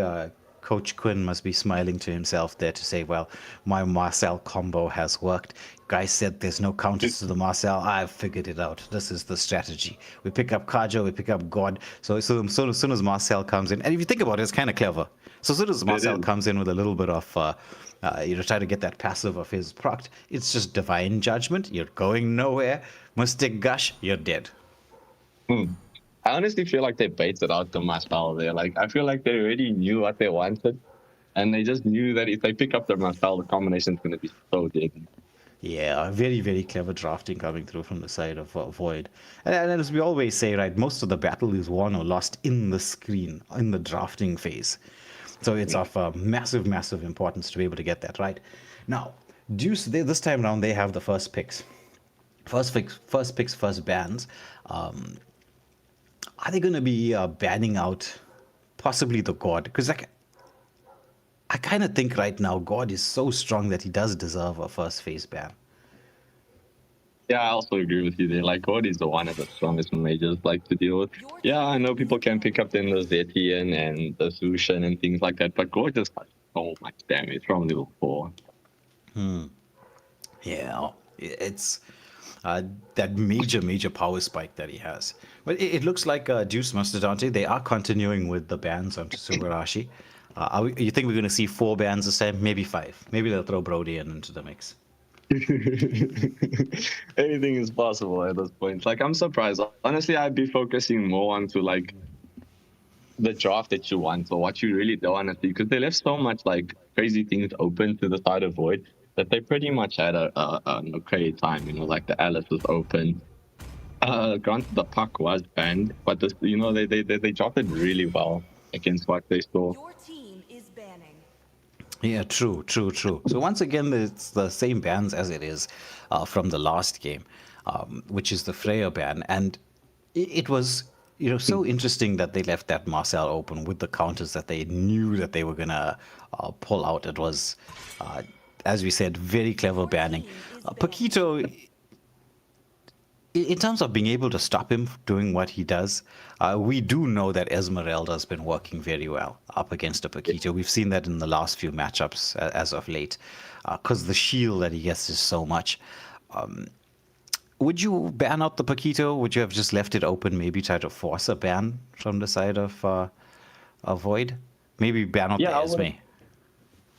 Coach Quinn must be smiling to himself there to say, well, my Marcel combo has worked. Guys said there's no counters to the Marcel. I've figured it out. This is the strategy. We pick up Kaja, we pick up God. So as soon as Marcel comes in, and if you think about it, it's kind of clever. So as soon as Marcel comes in with a little bit of, try to get that passive of his proc, it's just divine judgment. You're going nowhere. Mystic Gush, you're dead. I honestly feel like they baited out the Marcel there. Like, I feel like they already knew what they wanted, and they just knew that if they pick up the Marcel, the combination's going to be so deadly. Yeah, very, very clever drafting coming through from the side of Void. And as we always say, right, most of the battle is won or lost in the screen, in the drafting phase. So it's of massive, massive importance to be able to get that right. Now, Deus, this time around, they have the first picks. First picks, first bans. Are they going to be banning out possibly the God? Because I kind of think right now God is so strong that he does deserve a first phase ban. Yeah, I also agree with you there. Like, God is the one of the strongest mages to deal with. Yeah, I know people can pick up then the Zetian and the Zushin and things like that, but God just has so much damage from level 4. Yeah, it's that major power spike that he has. But it looks like Deus Mastodonte, they are continuing with the bans onto Subarashi. You think we're going to see 4 bans this time? Maybe 5. Maybe they'll throw Brody into the mix. Anything is possible at this point. Like, I'm surprised. Honestly, I'd be focusing more onto the draft that you want or what you really don't want to see, because they left so much crazy things open to the side of Void that they pretty much had an okay time. Like the Alice was open. Granted, the puck was banned, but they dropped it really well against what they saw. Your team is banning. Yeah, true. So once again, it's the same bans as it is from the last game, which is the Freya ban. And it was, so interesting that they left that Marcel open with the counters that they knew that they were going to pull out. It was, as we said, very clever banning. Paquito, in terms of being able to stop him doing what he does, we do know that Esmeralda's been working very well up against a Paquito. We've seen that in the last few matchups as of late, because the shield that he gets is so much. Would you ban out the Paquito? Would you have just left it open? Maybe try to force a ban from the side of Void? Maybe ban out Yeah, the I Esme. would.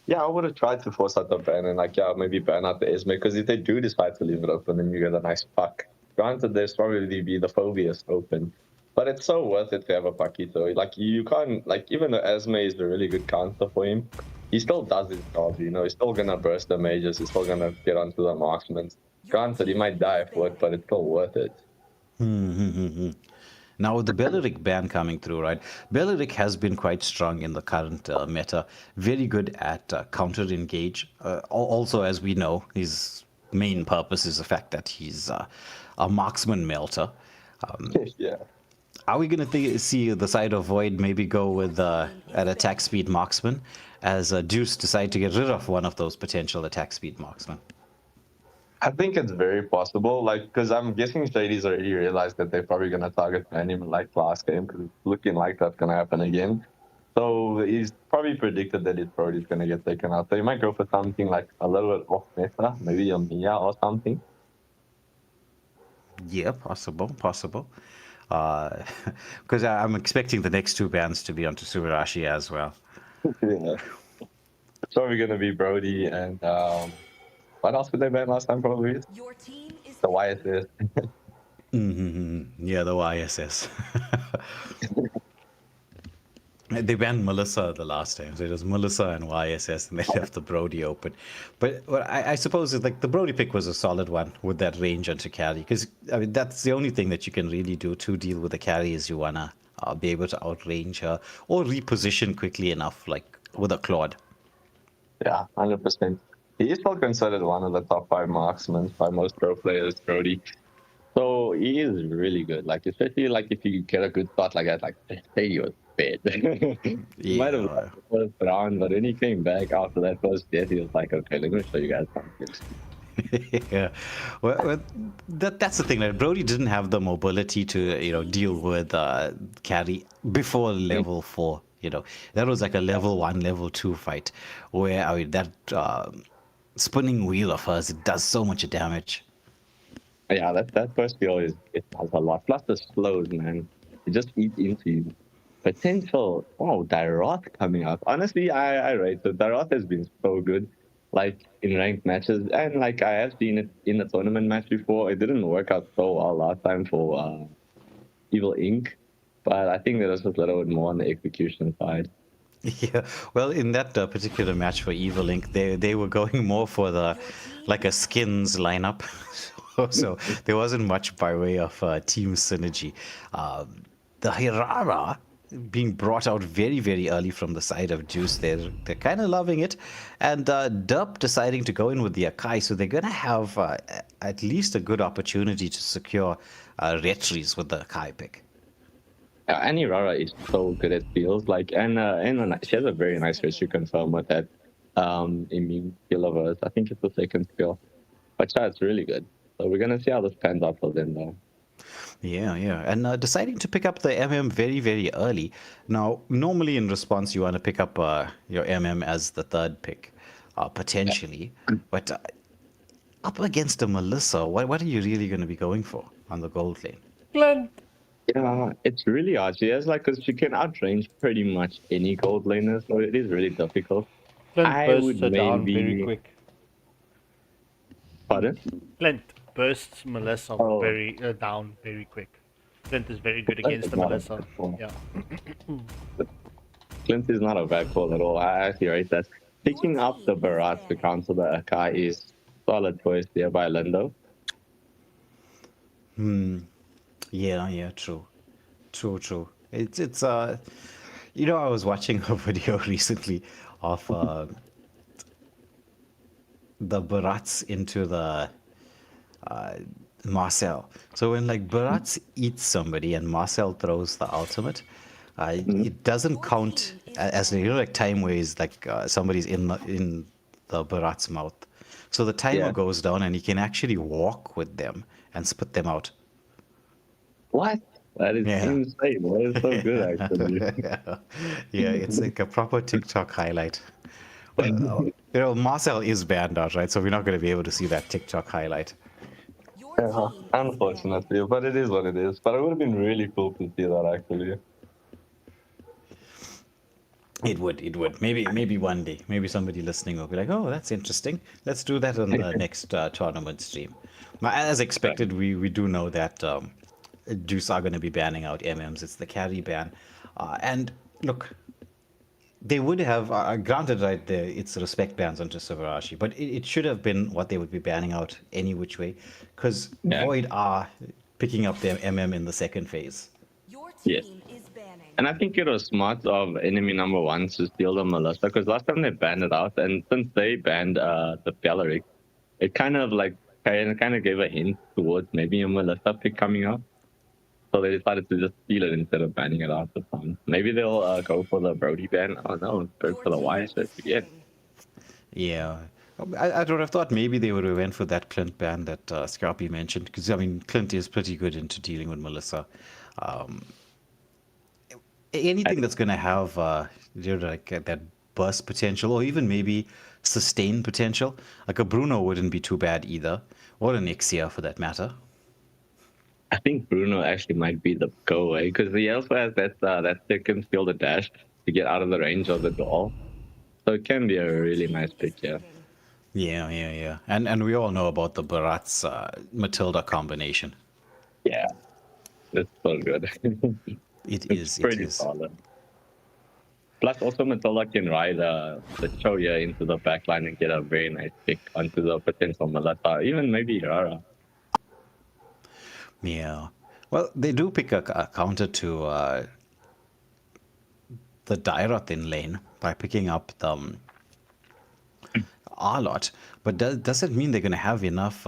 Yeah, I would have tried to force out the ban and like maybe ban out the Esme because if they do decide to leave it open, then you get a nice puck. Granted, there's probably be the Phobias open, but it's so worth it to have a Paquito. Like you can't even though Esme is a really good counter for him, he still does his job. He's still gonna burst the mages. He's still gonna get onto the marksmen. Granted, he might die for it, but it's still worth it. Now, with the Belleric ban coming through, right? Belleric has been quite strong in the current meta. Very good at counter engage. Also, as we know, his main purpose is the fact that he's a marksman melter. Yeah. Are we going to see the side of Void maybe go with an attack speed marksman as Deuce decide to get rid of one of those potential attack speed marksmen? I think it's very possible, because I'm guessing Shady's already realized that they're probably going to target him like last game, because it's looking like that's going to happen again. So he's probably predicted that his Brody's going to get taken out. So he might go for something like a little bit off meta, maybe a Mia or something. Yeah, possible. Because I'm expecting the next two bans to be onto Subarashi as well. Yeah. It's probably going to be Brody and what else did they ban last time? Probably Your team is the YSS. Yeah, the YSS. They banned Melissa the last time, so it was Melissa and YSS, and they left the Brody open. But I suppose like the Brody pick was a solid one with that range onto carry, because I mean that's the only thing that you can really do to deal with the carry is you wanna be able to outrange her or reposition quickly enough, like with a Claude. Yeah, 100%. He is still considered one of the top 5 marksmen by most pro players, Brody. So he is really good. Like especially like if you get a good shot like that, like he was bad. He might have lost the first round, but when he came back after that first death, he was like, okay, let me show you guys something. Yeah, well, that's the thing. Right? Brody didn't have the mobility to deal with carry before level 4. That was like a level 1, level 2 fight, where I mean that spinning wheel of hers, it does so much damage. Yeah, that first skill it does a lot. Plus the slows, man. It just eats into you. Potential. Oh, Daroth coming up. Honestly, I rate it. Daroth has been so good, like in ranked matches, and like I have seen it in a tournament match before. It didn't work out so well last time for Evil Inc. But I think that was just a little bit more on the execution side. Yeah, well, in that particular match for Evil Inc., they were going more for like a skins lineup. So there wasn't much by way of team synergy. The Hirara being brought out very, very early from the side of Juice, they're kind of loving it. And Derp deciding to go in with the Akai, so they're going to have at least a good opportunity to secure retries with the Akai pick. And Irara is so good at feels, like, and she has a very nice retry confirm with that immune skill of hers. I think it's the second skill, but yeah, it's really good. So we're gonna see how this pans out for them, though. Yeah, and deciding to pick up the MM very, very early. Now, normally in response, you want to pick up your MM as the third pick, potentially, but up against a Melissa, what are you really going to be going for on the gold lane? Glenn. Yeah, it's really hard. She has because she can outrange pretty much any gold laner, so it is really difficult. Clint I bursts would her down maybe- very quick. Pardon? Clint bursts Melissa Oh. down very quick. Clint is very good Clint against is the not a Melissa. bad call. Yeah. Clint is not a bad call at all. I actually rate that. Picking up the Barat to counter the Akai is solid choice there by Lindo. Yeah, true. It's I was watching a video recently of the Barats into the Marcel. So when like Barats eats somebody and Marcel throws the ultimate, it doesn't count as like time ways like somebody's in the Barat's mouth. So the timer goes down and you can actually walk with them and spit them out. What? That is insane. That is so good, actually. Yeah, it's like a proper TikTok highlight. Well, Marcel is banned out, right? So we're not going to be able to see that TikTok highlight. Your Your Yeah, team is unfortunately, but it is what it is. But it would have been really cool to see that actually. It would, it would. Maybe one day, maybe somebody listening will be like, "Oh, that's interesting. Let's do that on the next tournament stream." Now, as expected, we do know that Juice are going to be banning out MMs. It's the carry ban, and look, they would have granted right there. It's respect bans onto Subarashi, but it should have been what they would be banning out any which way, because Yeah. Void are picking up their MM in the second phase. Your Yes. team is banning. And I think it was smart of enemy number one to steal the Melissa, because last time they banned it out, and since they banned the Belleric, it kind of like kind of gave a hint towards maybe a Melissa pick coming up. So they decided to just steal it instead of banning it out for fun. Maybe they'll go for the Brody ban. Oh no, go Your for the team Y is shirt again. banning. Yeah. I would have thought maybe they would have went for that Clint ban that Scarpy mentioned, because, I mean, Clint is pretty good into dealing with Melissa. Anything that's going to have like that burst potential, or even maybe sustain potential, like a Bruno wouldn't be too bad either, or an Ixia for that matter. I think Bruno actually might be the go away because he also has that second skill, the dash, to get out of the range of the doll. So it can be a really nice pick, yeah. Yeah. And we all know about the Barat's Matilda combination. Yeah, it's so good. It It's is. pretty solid. Plus, also Matilda can ride the Choya into the backline and get a very nice pick onto the potential Melata, even maybe Rara. Yeah. Well, they do pick a counter to the Dairoth in lane by picking up the Arlot, but does it mean they're going to have enough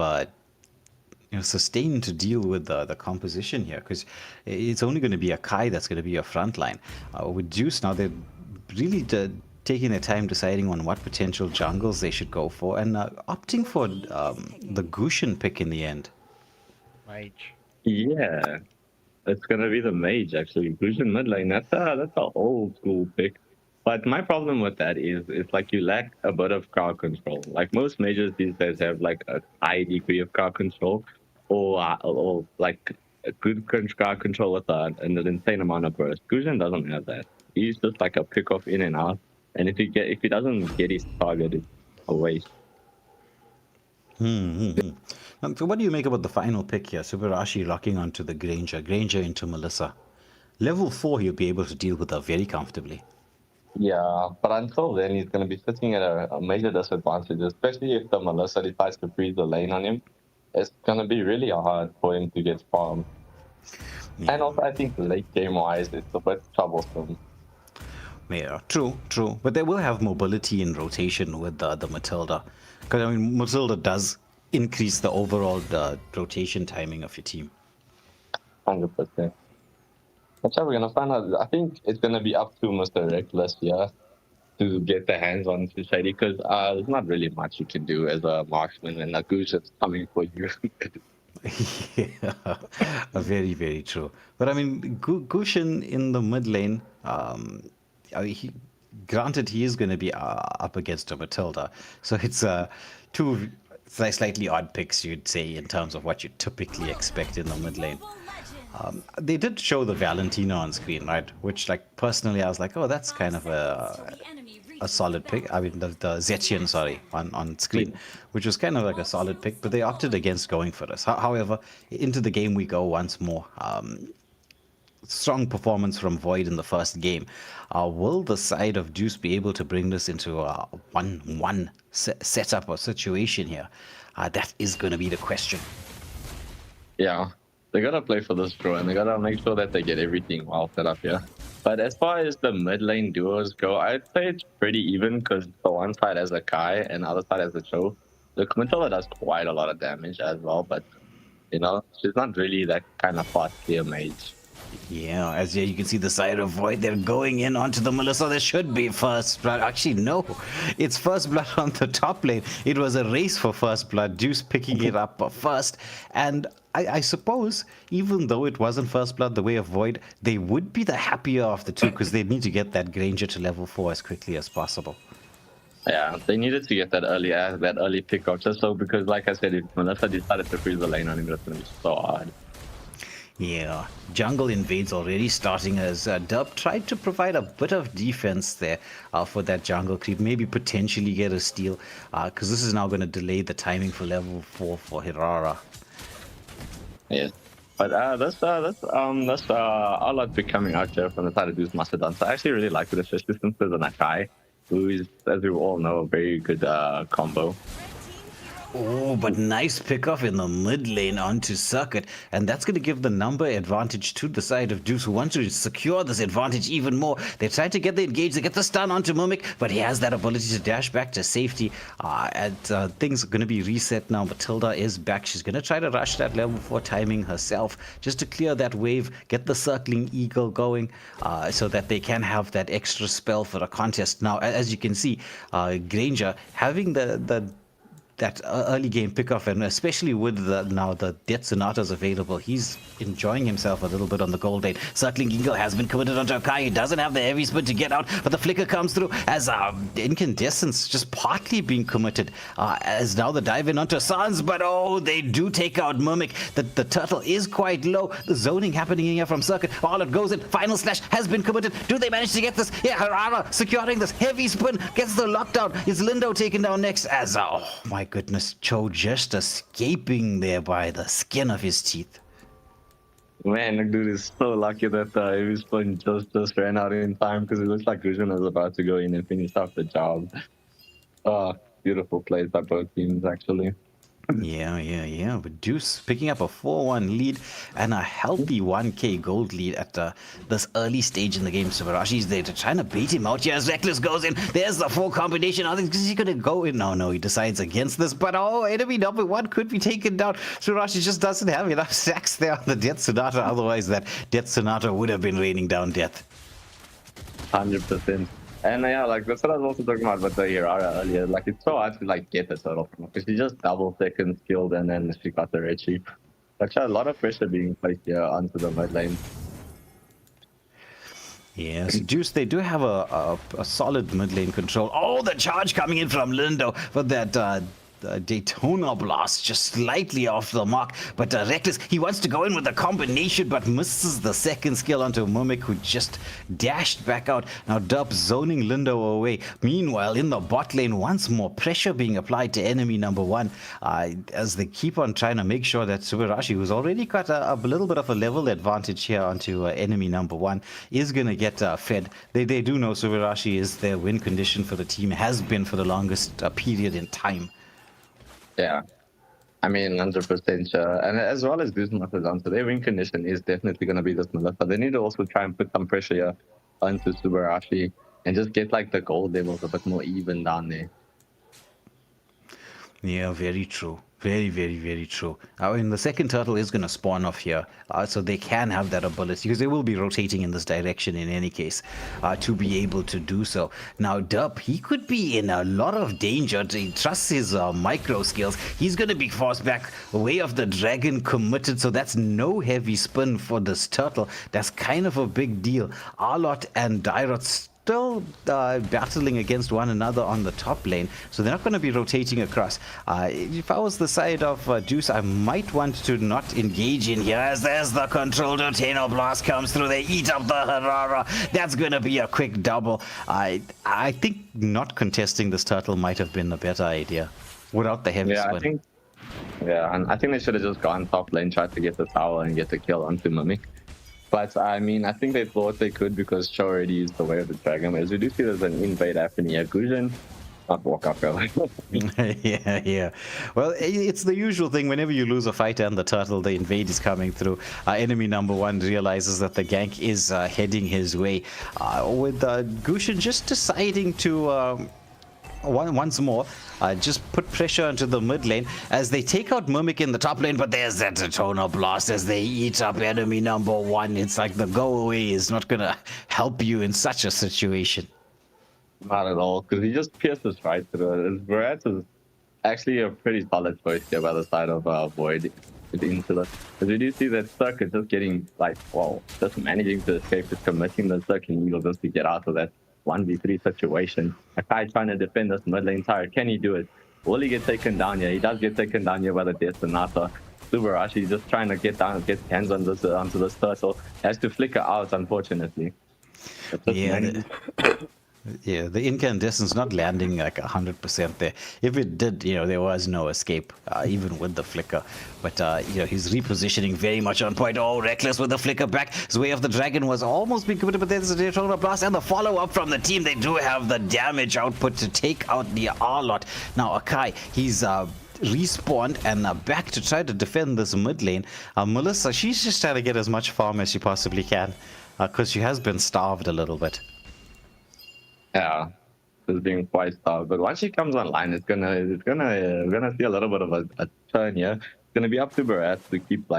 sustain to deal with the composition here? Because it's only going to be a Kai that's going to be a front line. With Juice now, they're really taking their time deciding on what potential jungles they should go for, and opting for the Gushin pick in the end. Mage. Yeah, it's gonna be the mage actually. Fusion mid lane. That's a old school pick. But my problem with that is it's like you lack a bit of crowd control. Like most mages these days have like a high degree of crowd control, or like a good crowd control with an insane amount of burst. Fusion doesn't have that. He's just like a pick off in and out. And if he doesn't get his target, it's a waste. So what do you make about the final pick here? Subarashi locking onto the Granger into Melissa. Level 4 he'll be able to deal with her very comfortably. Yeah, but until then, he's going to be sitting at a major disadvantage, especially if the Melissa decides to freeze the lane on him. It's going to be really hard for him to get farmed. Yeah. And also, I think late game-wise, it's a bit troublesome. Yeah, true. But they will have mobility in rotation with the Matilda. Because, I mean, Matilda does increase the overall rotation timing of your team. 100%. That's how we're going to find out. I think it's going to be up to Mr. Reckless here to get the hands on to Shady, because there's not really much you can do as a marksman, and a goose is coming for you. Yeah, very, very true. But I mean, Gushin in the mid lane, granted he is going to be up against a Matilda, so it's two slightly odd picks, you'd say, in terms of what you typically expect in the mid lane. They did show the Valentina on screen, right? Which, like, personally, I was like, oh, that's kind of a solid pick. I mean, the Zetchian, sorry, on screen, which was kind of like a solid pick, but they opted against going for this. However, into the game we go once more. Strong performance from Void in the first game. Will the side of Deuce be able to bring this into a 1-1 setup or situation here? That is going to be the question. Yeah, they gotta play for this draw, and they gotta make sure that they get everything well set up here. But as far as the mid lane duos go, I'd say it's pretty even, because the one side has a Kai and the other side has a Cho. The Matilda does quite a lot of damage as well, but you know, she's not really that kind of fast clear mage. Yeah, as you can see the side of Void, they're going in onto the Melissa. There should be first blood. Actually, no. It's first blood on the top lane. It was a race for first blood. Juice picking it up first. And I suppose, even though it wasn't first blood the way of Void, they would be the happier of the two, because they need to get that Granger to level 4 as quickly as possible. Yeah, they needed to get that early pickup, just so because, like I said, if Melissa decided to freeze the lane on him, that's gonna be so hard. Yeah, jungle invades already starting as Dub tried to provide a bit of defense there for that jungle creep, maybe potentially get a steal, because this is now going to delay the timing for level 4 for Hirara. Yes. But that's a lot becoming out there from the side of Deus Mastodonte. So I actually really like it, especially since there's an Akai, who is, as we all know, a very good combo. Oh, but nice pickoff in the mid lane onto Circuit, and that's going to give the number advantage to the side of Deuce, who want to secure this advantage even more. They try to get the engage, they get the stun onto Mimic, but he has that ability to dash back to safety, and things are going to be reset now. Matilda is back. She's going to try to rush that level 4 timing herself, just to clear that wave, get the circling eagle going, so that they can have that extra spell for a contest. Now, as you can see, Granger having that early game pickoff, and especially with now the Death Sonatas available, he's enjoying himself a little bit on the gold lane. Circling Eagle has been committed onto Akai. He doesn't have the heavy spin to get out, but the flicker comes through as Incandescence just partly being committed, as now the dive in onto Sans, but oh, they do take out Mimic. The turtle is quite low. The zoning happening here from Circuit. All it goes in. Final slash has been committed. Do they manage to get this? Yeah, Harara securing this heavy spin, gets the lockdown. Is Lindo taken down next as, oh my goodness, Cho just escaping there by the skin of his teeth. Man, the dude is so lucky that heavy spin just ran out in time, because it looks like Vision was about to go in and finish off the job. Oh, beautiful plays by both teams, actually. Yeah. But Deuce picking up a 4-1 lead and a healthy 1k gold lead at this early stage in the game. Subarashi's there to trying to bait him out here as Reckless goes in. There's the 4 combination. I think he's going to go in. No, he decides against this. But oh, enemy number 1 could be taken down. Subarashi just doesn't have enough stacks there on the Death Sonata. Otherwise, that Death Sonata would have been raining down death. 100%. And yeah, like that's what I was also talking about with the Hirara earlier. Like it's so hard to like get the turtle from her, because she just double second skilled and then she got the red sheep. Like a lot of pressure being placed here onto the mid lane. Yes, Juice, they do have a solid mid lane control. Oh, the charge coming in from Lindo for that Daytona Blast, just slightly off the mark. But Reckless, he wants to go in with a combination, but misses the second skill onto Mimic, who just dashed back out. Now Dub zoning Lindo away. Meanwhile, in the bot lane, once more pressure being applied to enemy number 1, as they keep on trying to make sure that Subarashi, who's already got a little bit of a level advantage here onto enemy number 1, is going to get fed. They do know Subarashi is their win condition for the team, has been for the longest period in time. Yeah, I mean, 100% sure. And as well as Deus Mastodonte, so their win condition is definitely going to be this Melissa. They need to also try and put some pressure here onto Subarashi and just get like the gold levels a bit more even down there. Yeah, very true. Very, very, very true. I mean, the second turtle is going to spawn off here, so they can have that ability, because they will be rotating in this direction in any case, to be able to do so. Now, Dub, he could be in a lot of danger. He trusts his micro skills. He's going to be forced back away of the dragon committed, so that's no heavy spin for this turtle. That's kind of a big deal. Arlot and Dyrot still battling against one another on the top lane, so they're not going to be rotating across. If I was the side of Deuce, I might want to not engage in here, as there's the controlled Daytona Blast comes through. They eat up the Harara. That's going to be a quick double. I think not contesting this turtle might have been a better idea without the heavy spin. I think they should have just gone top lane, tried to get the tower and get the kill onto Mimic. But I mean, I think they thought they could, because Cho already used the way of the dragon. As we do see, there's an invade happening here. Gusion, not walk up, really. Yeah. Well, it's the usual thing. Whenever you lose a fight and the turtle, the invade is coming through. Enemy number 1 realizes that the gank is heading his way. With Gushin just deciding to once more just put pressure into the mid lane as they take out Mimic in the top lane, but there's that Daytona Blast as they eat up enemy number 1. It's like the go away is not gonna help you in such a situation. Not at all, because he just pierces right through it. Barrett is actually a pretty solid choice here by the side of Void with Insular. As we do see that Circuit just getting, like, well, just managing to escape, just committing the Circling Eagle just to get out of that 1v3 situation. Akai trying to defend this mid lane turret. Can he do it? Will he get taken down here? He does get taken down here by the Destinata. Subarashi just trying to get hands on this onto this turtle. Has to flicker out, unfortunately. Yeah, the incandescent's not landing like 100% there. If it did, there was no escape, even with the flicker. But, his repositioning very much on point. Oh, reckless with the flicker back. His Way of the Dragon was almost being committed, but there's the Daytona Blast and the follow-up from the team. They do have the damage output to take out the R-Lot. Now, Akai, he's respawned and back to try to defend this mid lane. Melissa, she's just trying to get as much farm as she possibly can, because she has been starved a little bit. Yeah, it's being quite tough. But once she comes online, we're gonna see a little bit of a turn here. It's gonna be up to Barat to keep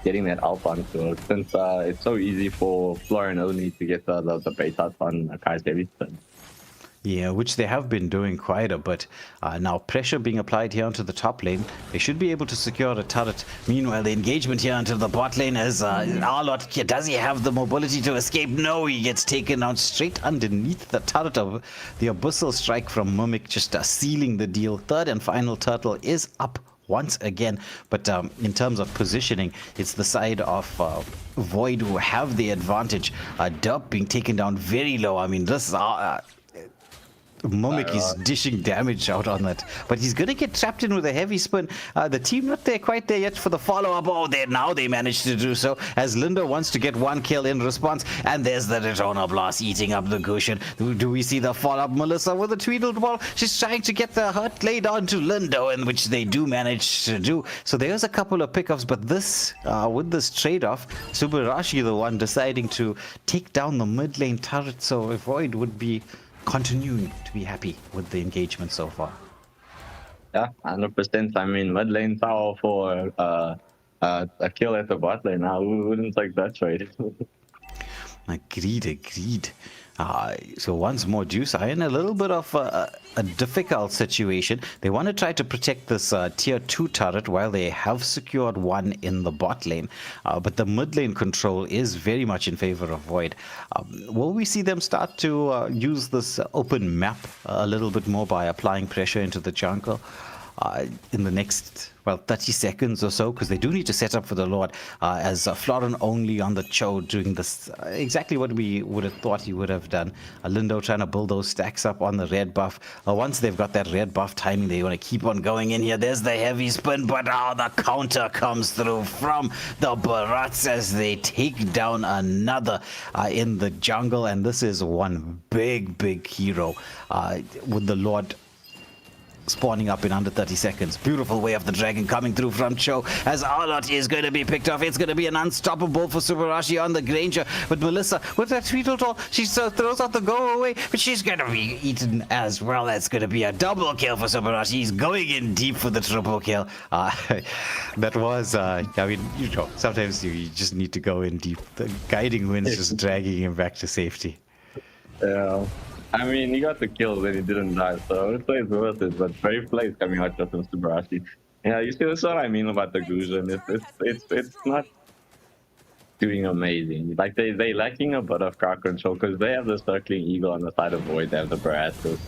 getting that alpha onto her, since it's so easy for Florian only to get the beta on Akai's heavy spin. Yeah, which they have been doing quite a bit. Now pressure being applied here onto the top lane. They should be able to secure a turret. Meanwhile, the engagement here onto the bot lane as Arlott, does he have the mobility to escape? No, he gets taken out straight underneath the turret of the Abyssal Strike from Mimic, just sealing the deal. Third and final turtle is up once again, but in terms of positioning, it's the side of Void who have the advantage. Derp being taken down very low. I mean, this is Mimic is dishing damage out on that, but he's gonna get trapped in with a heavy spin. The team not quite there yet for the follow-up. Oh, now they managed to do so, as Lindo wants to get one kill in response, and there's the Daytona Blast eating up the Gusion. Do we see the follow-up? Melissa with a Tweedled Ball. She's trying to get the hurt laid on to Lindo, in which they do manage to do. So there's a couple of pickups, but this, with this trade-off, Subarashi the one deciding to take down the mid lane turret, so Void would be continuing to be happy with the engagement so far. Yeah, 100%. I mean, mid lane tower for a kill at the bot lane. Now, who wouldn't like that trade? Agreed. So once more, Juice are in a little bit of a difficult situation. They want to try to protect this tier 2 turret while they have secured one in the bot lane. But the mid lane control is very much in favor of Void. Will we see them start to use this open map a little bit more by applying pressure into the jungle in the next 30 seconds or so, because they do need to set up for the Lord, as Florin only on the Cho doing this exactly what we would have thought he would have done. Lindo trying to build those stacks up on the red buff. Once they've got that red buff timing, they want to keep on going in here. There's the heavy spin, but the counter comes through from the Barats as they take down another in the jungle, and this is one big hero with the Lord spawning up in under 30 seconds. Beautiful Way of the Dragon coming through from Cho, as Arlott is going to be picked off. It's going to be an unstoppable for Subarashi on the Granger, but Melissa with that Tweedledee, she throws out the go away, but she's going to be eaten as well. That's going to be a double kill for Subarashi. He's going in deep for the triple kill. That was, I mean, sometimes you just need to go in deep. The guiding wind's just dragging him back to safety. Yeah. I mean, he got the kills and he didn't die, so it's worth it. But brave plays coming out just from Subarashi. Yeah, you see, that's what I mean about the Gusion. It's not doing amazing. Like they lacking a bit of crowd control, because they have the circling eagle on the side of Void. They have the Brass with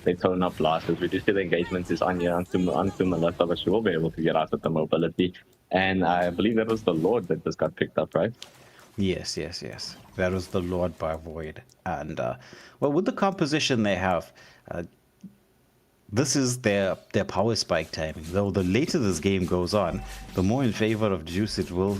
they tone up blasters. We do see the engagement is on here onto Melissa, but she will be able to get out with the mobility. And I believe that was the Lord that just got picked up, right? Yes. That was the Lord by Void. And, with the composition they have, this is their power spike timing. Though the later this game goes on, the more in favor of Juice it will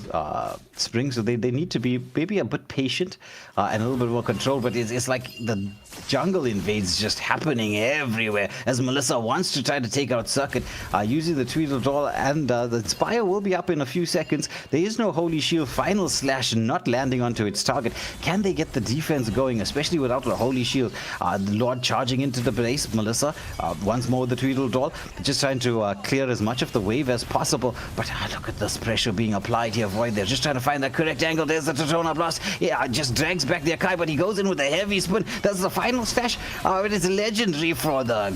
spring. So they need to be maybe a bit patient and a little bit more control. But it's like the jungle invades just happening everywhere, as Melissa wants to try to take out Circuit using the Tweedledee, and the Spire will be up in a few seconds. There is no Holy Shield. Final Slash not landing onto its target. Can they get the defense going, especially without the Holy Shield? The Lord charging into the base. Melissa once more with the Tweedledee, just trying to clear as much of the wave as possible. But look at this pressure being applied here. Void, they're just trying to find that correct angle. There's the Daytona Blast. Yeah, just drags back the Akai, but he goes in with a heavy spin. That's the final stash. It is legendary for the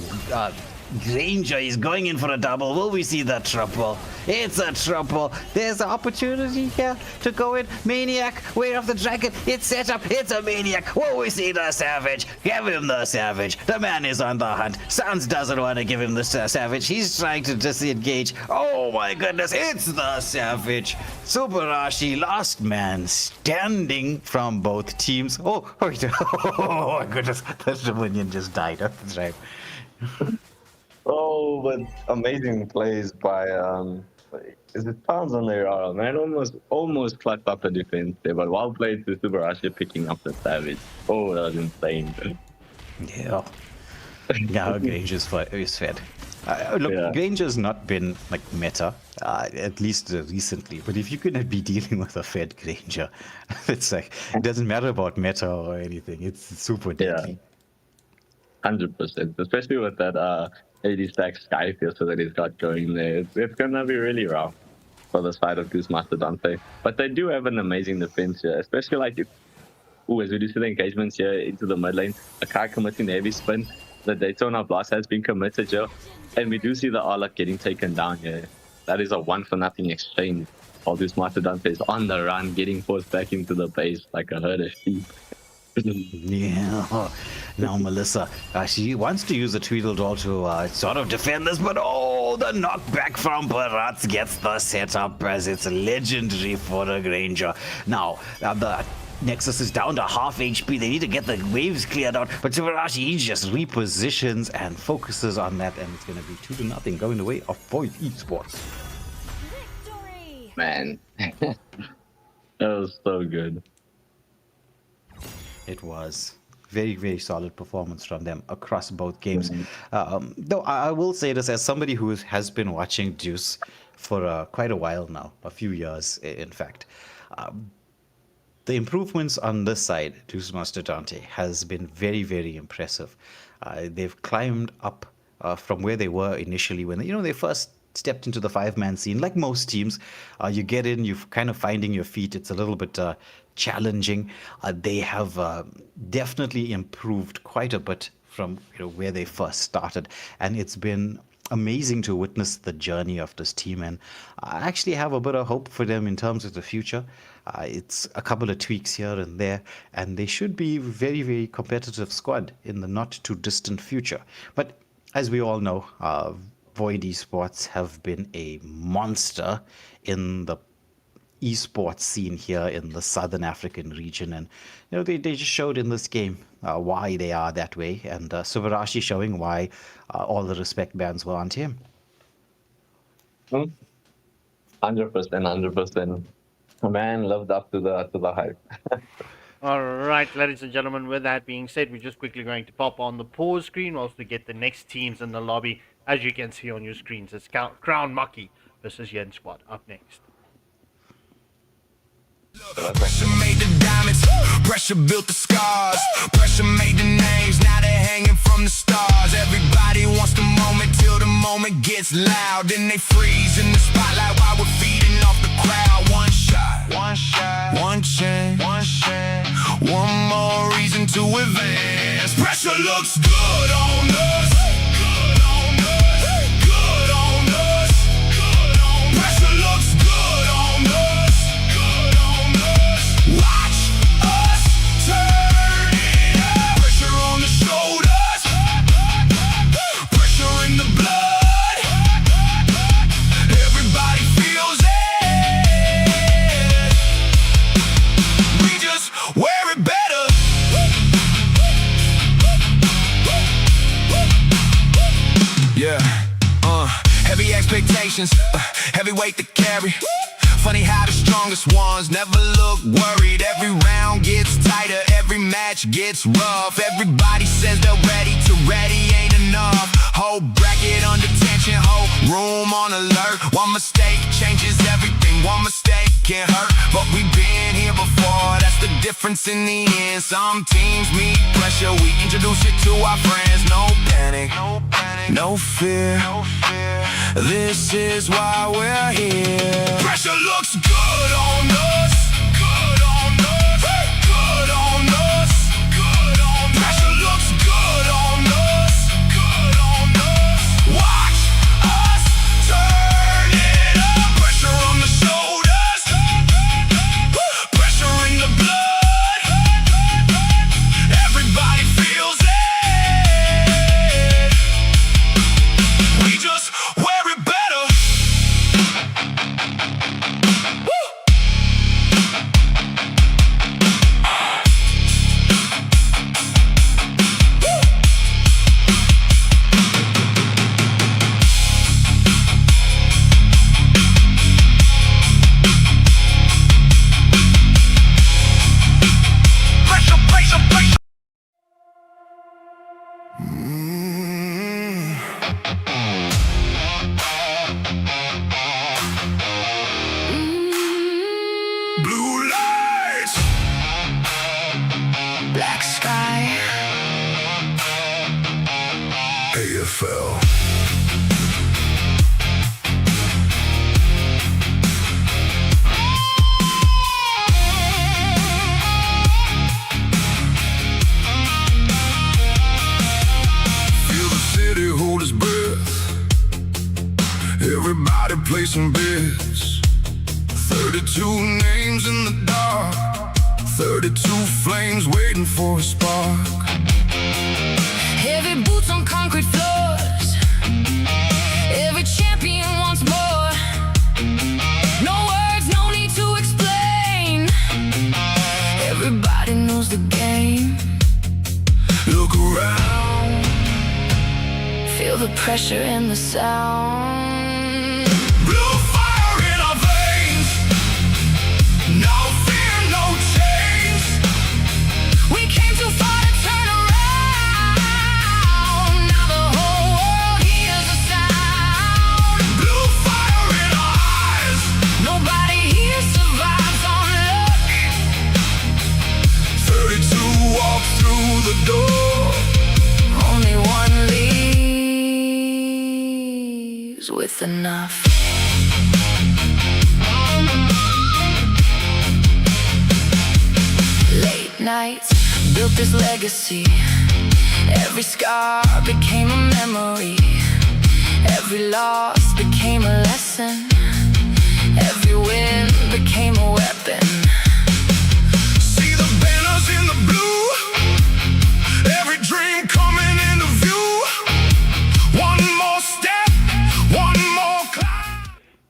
Granger is going in for a double. Will we see the triple? It's a triple. There's an opportunity here to go in. Maniac, Way of the Dragon. It's set up. It's a Maniac. Will we see the Savage? Give him the Savage. The man is on the hunt. Sans doesn't want to give him the Savage. He's trying to disengage. Oh my goodness. It's the Savage. Subarashi, last man standing from both teams. Oh, wait. Oh my goodness. The minion just died. That's right. Oh, but amazing plays by is it Pounds on their arm? Man, almost clutched up the defense there, but well played to Subarashi picking up the Savage. Oh, that was insane. Yeah. Yeah, Granger's is fed. Look, Yeah. Granger's not been like meta, at least recently. But if you're gonna be dealing with a fed Granger, it's like it doesn't matter about meta or anything. It's super deadly. 100%, especially with that 80 stack Skyfiercer that he's got going there. It's gonna be really rough for the side of Deus Mastodonte. But they do have an amazing defense here, especially like as we do see the engagements here into the mid lane, a Kai committing the heavy spin, the Daytona Blast has been committed here, and we do see the Arlok getting taken down here. That is a 1-for-0 exchange. While Deus Mastodonte is on the run, getting forced back into the base like a herd of sheep. Yeah. Now Melissa, she wants to use the Tweedledee to sort of defend this, but oh, the knockback from Barats gets the setup as it's legendary for a Granger. Now, the Nexus is down to half HP. They need to get the waves cleared out, but Subarashi just repositions and focuses on that, and it's going to be 2-0 going the way of Void eSports. Victory! Man, that was so good. It was very, very solid performance from them across both games. Though I will say this as somebody who has been watching Deus for quite a while now, a few years in fact. The improvements on this side, Deus Mastodonte, has been very, very impressive. They've climbed up from where they were initially when they first stepped into the 5-man scene. Like most teams, you get in, you're kind of finding your feet. It's a little bit challenging. They have definitely improved quite a bit from where they first started, and it's been amazing to witness the journey of this team, and I actually have a bit of hope for them in terms of the future. It's a couple of tweaks here and there, and they should be very, very competitive squad in the not too distant future. But as we all know, Void eSports have been a monster in the esports scene here in the Southern African region, and they just showed in this game why they are that way, and Subarashi showing why all the respect bands were onto him. 100%. A man lived up to the hype. All right, ladies and gentlemen, with that being said, we're just quickly going to pop on the pause screen whilst we get the next teams in the lobby. As you can see on your screens, it's Crown Maki versus Yen Squad up next. Pressure made the diamonds, pressure built the scars, pressure made the names, now they're hanging from the stars. Everybody wants the moment till the moment gets loud, then they freeze in the spotlight while we're feeding off the crowd. One shot, one chance, one more reason to advance. Pressure looks good on us. Pressure looks good on us. Watch us turn it up. Pressure on the shoulders, pressure in the blood. Everybody feels it. We just wear it better. Yeah, heavy expectations, heavy weight to carry. Funny how the strongest ones never look worried. Every round gets tighter, every match gets rough. Everybody says they're ready ain't enough. Whole bracket under tension, whole room on alert. One mistake changes everything, one mistake can hurt. But we've been here before, that's the difference in the end. Some teams meet pressure, we introduce it to our friends. No panic, no fear. This is why we're here. Pressure looks good on us. Good on us. Good on us. Good on us. Pressure looks good on us. Good on us. AFL. Feel the city hold its breath. Everybody placing bets. 32 names in the dark. 32 flames waiting for a spark. Heavy boots on concrete floors. Every champion wants more. No words, no need to explain. Everybody knows the game. Look around. Feel the pressure in the sound. Blue fire in our veins. No fear, no change. We came too far to turn around. Now the whole world hears the sound. Blue fire in our eyes. Nobody here survives on luck. 32 walk through the door. Only one leaves with enough. Late nights built this legacy. Every scar became a memory. Every loss became a lesson. Every win became a weapon. See the banners in the blue. Every dream coming into view. One more step, one more climb.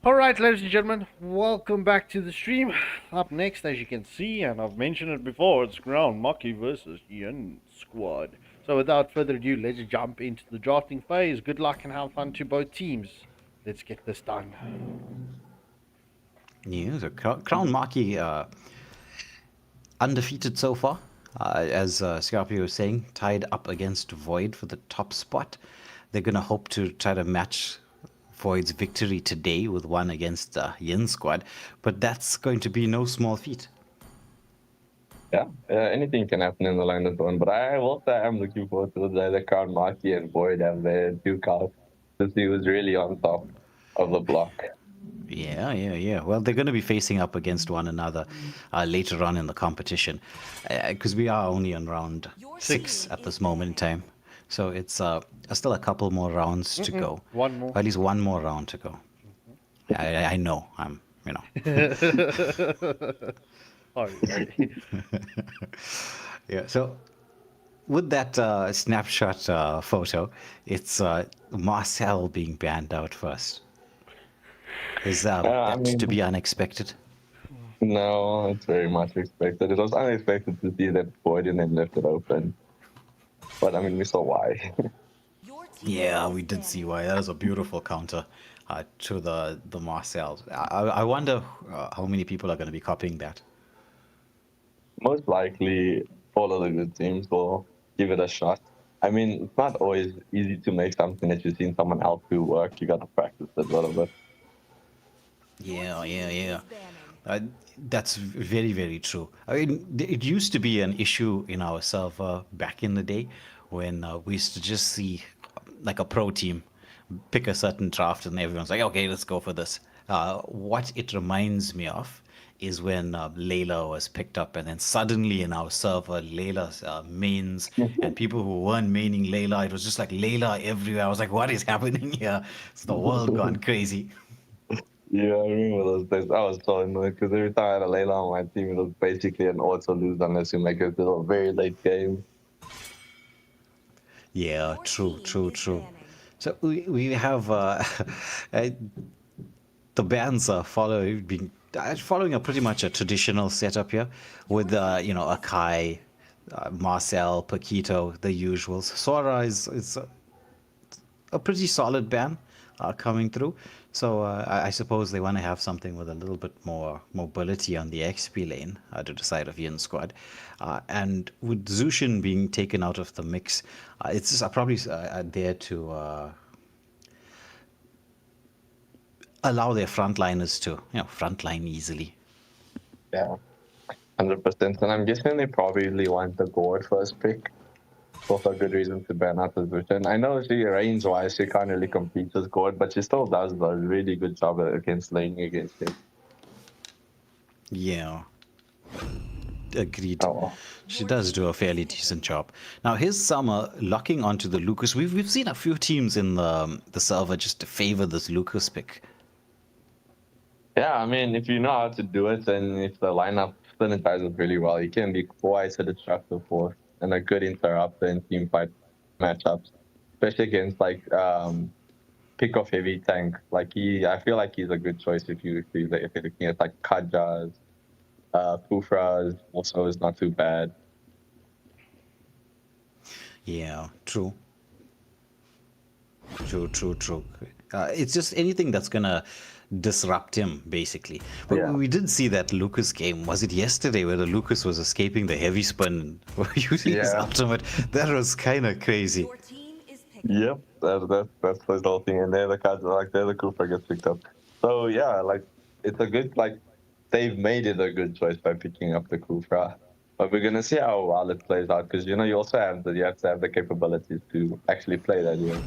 Alright, ladies and gentlemen, welcome back to the stream. Up next, as you can see, and I've mentioned it before, it's Ground Maki versus Ian Squad. So without further ado, let's jump into the drafting phase. Good luck and have fun to both teams. Let's get this done. Yeah, so Crown Maki undefeated so far. As Scarpio was saying, tied up against Void for the top spot. They're going to hope to try to match Void's victory today with one against Yin Squad, but that's going to be no small feat. Yeah, anything can happen in the line of one, but I will say I'm looking forward to the Crown Maki and Void have their duke out to see who's really on top of the block. Yeah. Well, they're going to be facing up against one another later on in the competition, because we are only on round 6 at this moment in time. So it's still a couple more rounds to go. One more. At least one more round to go. I know. Sorry. Yeah. So with that snapshot photo, it's Marcel being banned out first. Is that to be unexpected? No, it's very much expected. It was unexpected to see that Void and then left it open. But I mean, we saw why. Yeah, we did see why. That was a beautiful counter to the Marcel. I wonder how many people are going to be copying that. Most likely, all of the good teams will give it a shot. I mean, it's not always easy to make something that you've seen someone else do work. You got to practice it a little bit. Yeah. That's very, very true. I mean, it used to be an issue in our server back in the day when we used to just see like a pro team pick a certain draft and everyone's like, okay, let's go for this. What it reminds me of is when Layla was picked up and then suddenly in our server, Layla's mains and people who weren't maining Layla, it was just like Layla everywhere. I was like, what is happening here? It's the world gone crazy. Yeah, I remember those days. I was so annoyed because every time I had a Layla on my team, it was basically an auto lose unless you make it to a very late game. Yeah, true. So we have the bands are following a pretty much a traditional setup here with Akai, Marcel, Paquito, the usuals. Sora is a pretty solid ban coming through. So I suppose they want to have something with a little bit more mobility on the XP lane to the side of Yin Squad. And with Zushin being taken out of the mix, it's just probably there to allow their frontliners to frontline easily. Yeah, 100%. And I'm guessing they probably want the Gourd first pick. also a good reason to ban out his vision. I know she range-wise, she can't really compete with God, but she still does a really good job against laning against him. Yeah. Agreed. Oh, well. She does do a fairly decent job. Now, his summer locking onto the Lucas. We've seen a few teams in the server just to favor this Lucas pick. Yeah, I mean, if you know how to do it, and if the lineup synergizes really well, you can be quite a destructive force and a good interrupter in team fight matchups, especially against like pick off heavy tank. Like I feel like he's a good choice if you're looking at like Kajas, Kufras also is not too bad. Yeah, true. True. It's just anything that's gonna disrupt him, basically. But Yeah. we did see that Lucas game. Was it yesterday where the Lucas was escaping the heavy spin using his Yeah. ultimate? That was kind of crazy. Your team is picked. Yep, that's the whole thing. And there the Kaja, like there the Kufra gets picked up. So yeah, like it's a good they've made it a good choice by picking up the Kufra. But we're gonna see how well it plays out because you have to have the capabilities to actually play that game.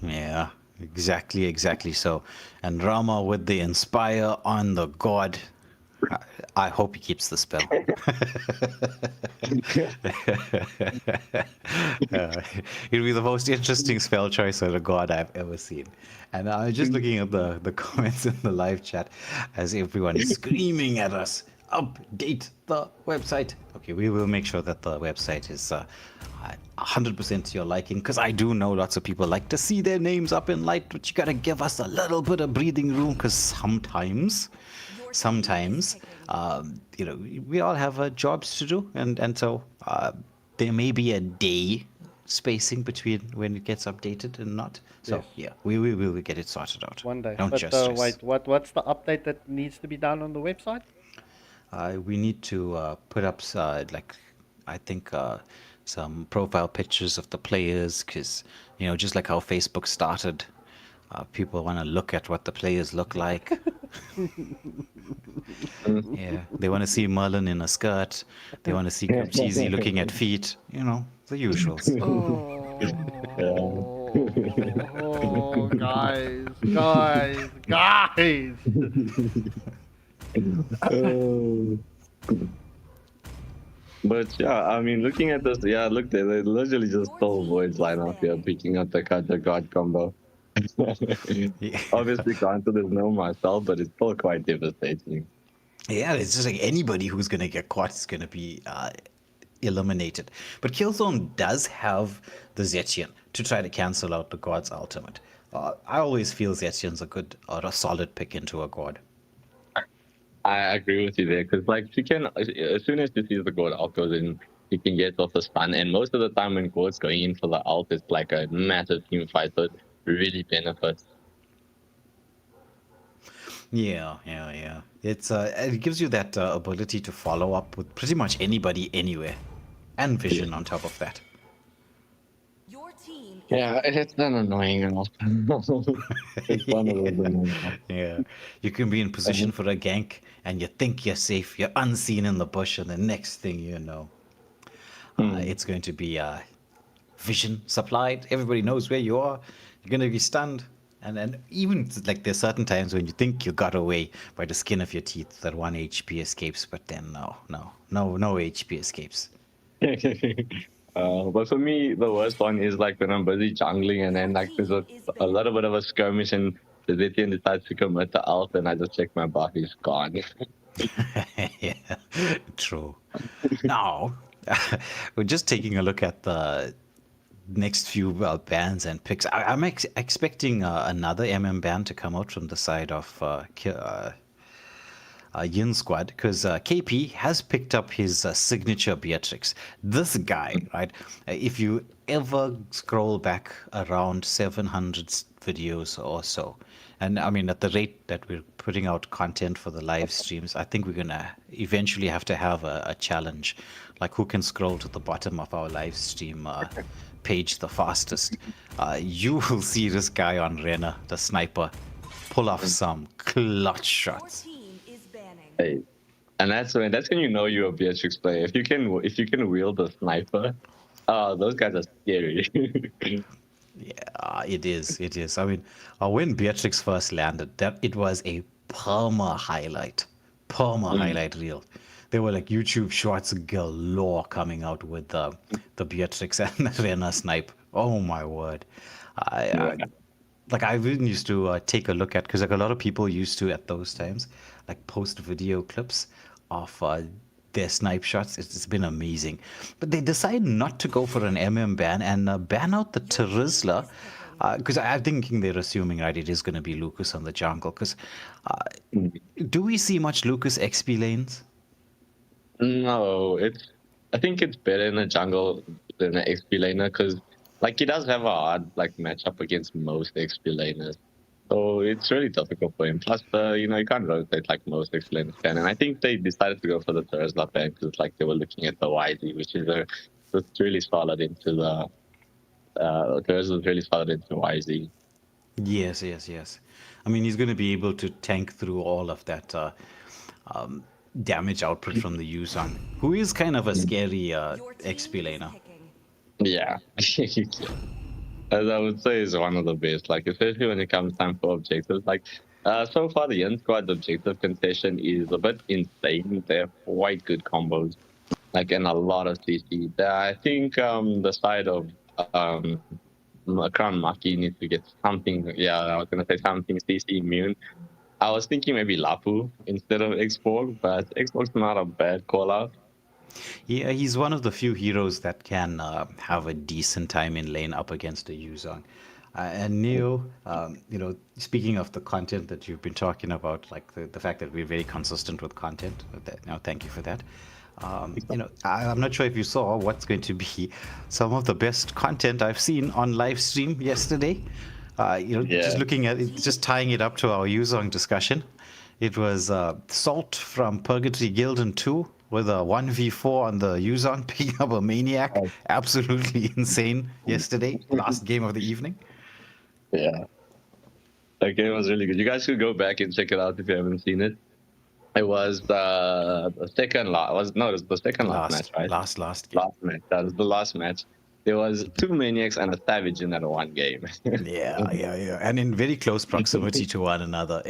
Yeah, exactly so. And Rama with the Inspire on the God. I hope he keeps the spell. It'll be the most interesting spell choice of a God I've ever seen. And I was just looking at the comments in the live chat as everyone is screaming at us. Update the website. Okay, we will make sure that the website is 100% to your liking, because I do know lots of people like to see their names up in light, but you gotta give us a little bit of breathing room, because sometimes we all have jobs to do, and so there may be a day spacing between when it gets updated and not. So Yes. yeah, we will get it sorted out. One day. Don't But just stress. wait, what's the update that needs to be done on the website? We need to put up I think some profile pictures of the players, because just like how Facebook started, people want to look at what the players look like. Yeah, they want to see Merlin in a skirt. They want to see Cheesy looking at feet. The usuals. Oh, guys. But yeah, I mean, looking at this, yeah, look, they literally just stole Void's lineup here, picking up the Kaja God combo. Yeah. Obviously, granted, there's no myself, but it's still quite devastating. Yeah, it's just like anybody who's going to get caught is going to be eliminated. But Killzone does have the Zetchian to try to cancel out the God's ultimate. I always feel Zetchian's a good or a solid pick into a God. I agree with you there, because like she can, as soon as she sees the God ult goes in, he can get off the stun, and most of the time when God's going in for the ult, it's like a massive team fight, so it really benefits. Yeah. It gives you that ability to follow up with pretty much anybody anywhere, and vision on top of that. Your team Yeah, it's been annoying enough. It's one of those annoying ones. Yeah, you can be in position for a gank, and you think you're safe. You're unseen in the bush, and the next thing you know, it's going to be vision supplied. Everybody knows where you are. You're going to be stunned. And even like there's certain times when you think you got away by the skin of your teeth, that 1 HP escapes, but then no HP escapes. But for me, the worst one is like when I'm busy jungling and then like there's a little bit of a skirmish and the Zethian decides to commit the ult and I just check my buff, he's gone. Yeah, true. Now, we're just taking a look at the next few bans and picks. I'm expecting another ban to come out from the side of Yin Squad, because KP has picked up his signature Beatrix. This guy, right? If you ever scroll back around 700 videos or so, and I mean, at the rate that we're putting out content for the live streams, I think we're gonna eventually have to have a challenge, like who can scroll to the bottom of our live stream page the fastest. You will see this guy on Renner, the sniper, pull off some clutch shots. Your team is banning. Hey, and that's when you know you're a Beatrix player. If you can wield a sniper, Oh, those guys are scary. Yeah, it is. It is. I mean, when Beatrix first landed, that it was a perma highlight reel. There were like YouTube shorts galore coming out with the Beatrix and the Rena snipe. Oh my word! I Yeah. like I even used to take a look at, because like a lot of people used to at those times like post video clips of their snipe shots. It's been amazing, but they decide not to go for an ban and ban out the Terizla, because I'm thinking they're assuming, right, it is going to be Lucas on the jungle, because do we see much Lucas XP lanes? No, I think it's better in the jungle than an XP laner because, like, he does have a hard like matchup against most XP laners. So it's really difficult for him. Plus, you can't rotate like most XP laners can. And I think they decided to go for the Terizla ban because, like, they were looking at the YZ, which is it's really solid into the Terizla is really solid into YZ. Yes, yes, yes. I mean, he's going to be able to tank through all of that um, damage output from the Yuzhan, who is kind of a scary Your team XP is laner. picking. Yeah. As I would say, is one of the best. Like, especially when it comes time for objectives. Like, so far the N squad objective concession is a bit insane. They have quite good combos, like, and a lot of CC. I think the side of Crown Maki needs to get something. Yeah, I was gonna say something CC immune. I was thinking maybe Lapu instead of X4, but X4's not a bad call out. Yeah, he's one of the few heroes that can have a decent time in lane up against a Yuzong. And Neo, speaking of the content that you've been talking about, like the fact that we're very consistent with content, thank you for that. I'm not sure if you saw what's going to be some of the best content I've seen on live stream yesterday. Just looking at it, just tying it up to our Yuzong discussion. It was Salt from PurgatoryGuildDn 2 with a 1v4 on the Yuzon, picking up a Maniac. Absolutely insane yesterday, last game of the evening. Yeah. That game was really good. You guys should go back and check it out if you haven't seen it. It was the second last. It was the second last match, right? Last game. Last match. That was the last match. There was 2 maniacs and a savage in that one game. Yeah. And in very close proximity to one another.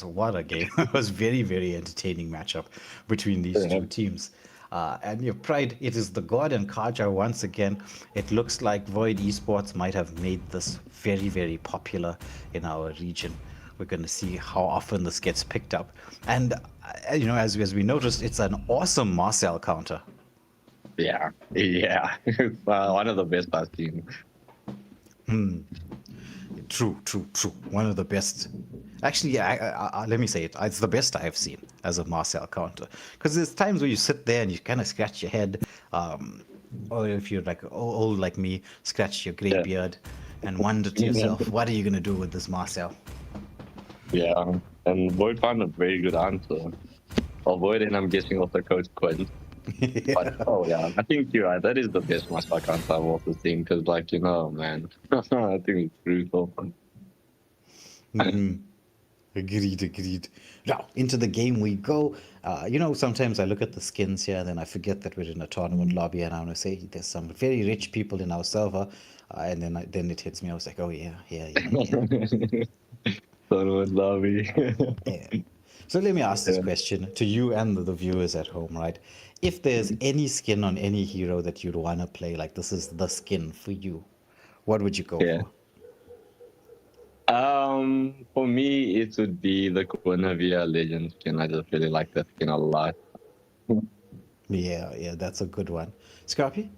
What a game. It was very, very entertaining matchup between these two teams. And your Pride, it is the God and Kaja once again. It looks like Void eSports might have made this very, very popular in our region. We're going to see how often this gets picked up. And, as we noticed, it's an awesome Marcel counter. Yeah. It's one of the best I've seen. True. One of the best. Actually, let me say it. It's the best I've seen as a Marcel counter. Because there's times where you sit there and you kind of scratch your head, or if you're like old like me, scratch your grey beard and wonder to yourself, what are you going to do with this Marcel? Yeah. And Void found a very good answer. Well, Void, and I'm guessing also Coach Quinn. But, I think you're right. That is the best Marcel counter I've also seen. Because, man, I think it's brutal. Agreed. Now, into the game we go. Sometimes I look at the skins here and then I forget that we're in a tournament lobby and I want to say there's some very rich people in our server. And then it hits me. I was like, oh, yeah. Tournament lobby. Yeah. So let me ask this question to you and the viewers at home, right? If there's any skin on any hero that you'd want to play, like this is the skin for you, what would you go for? For me, it would be the Guinevere Legend skin. I just really like that skin a lot. Yeah, that's a good one. Scarpy?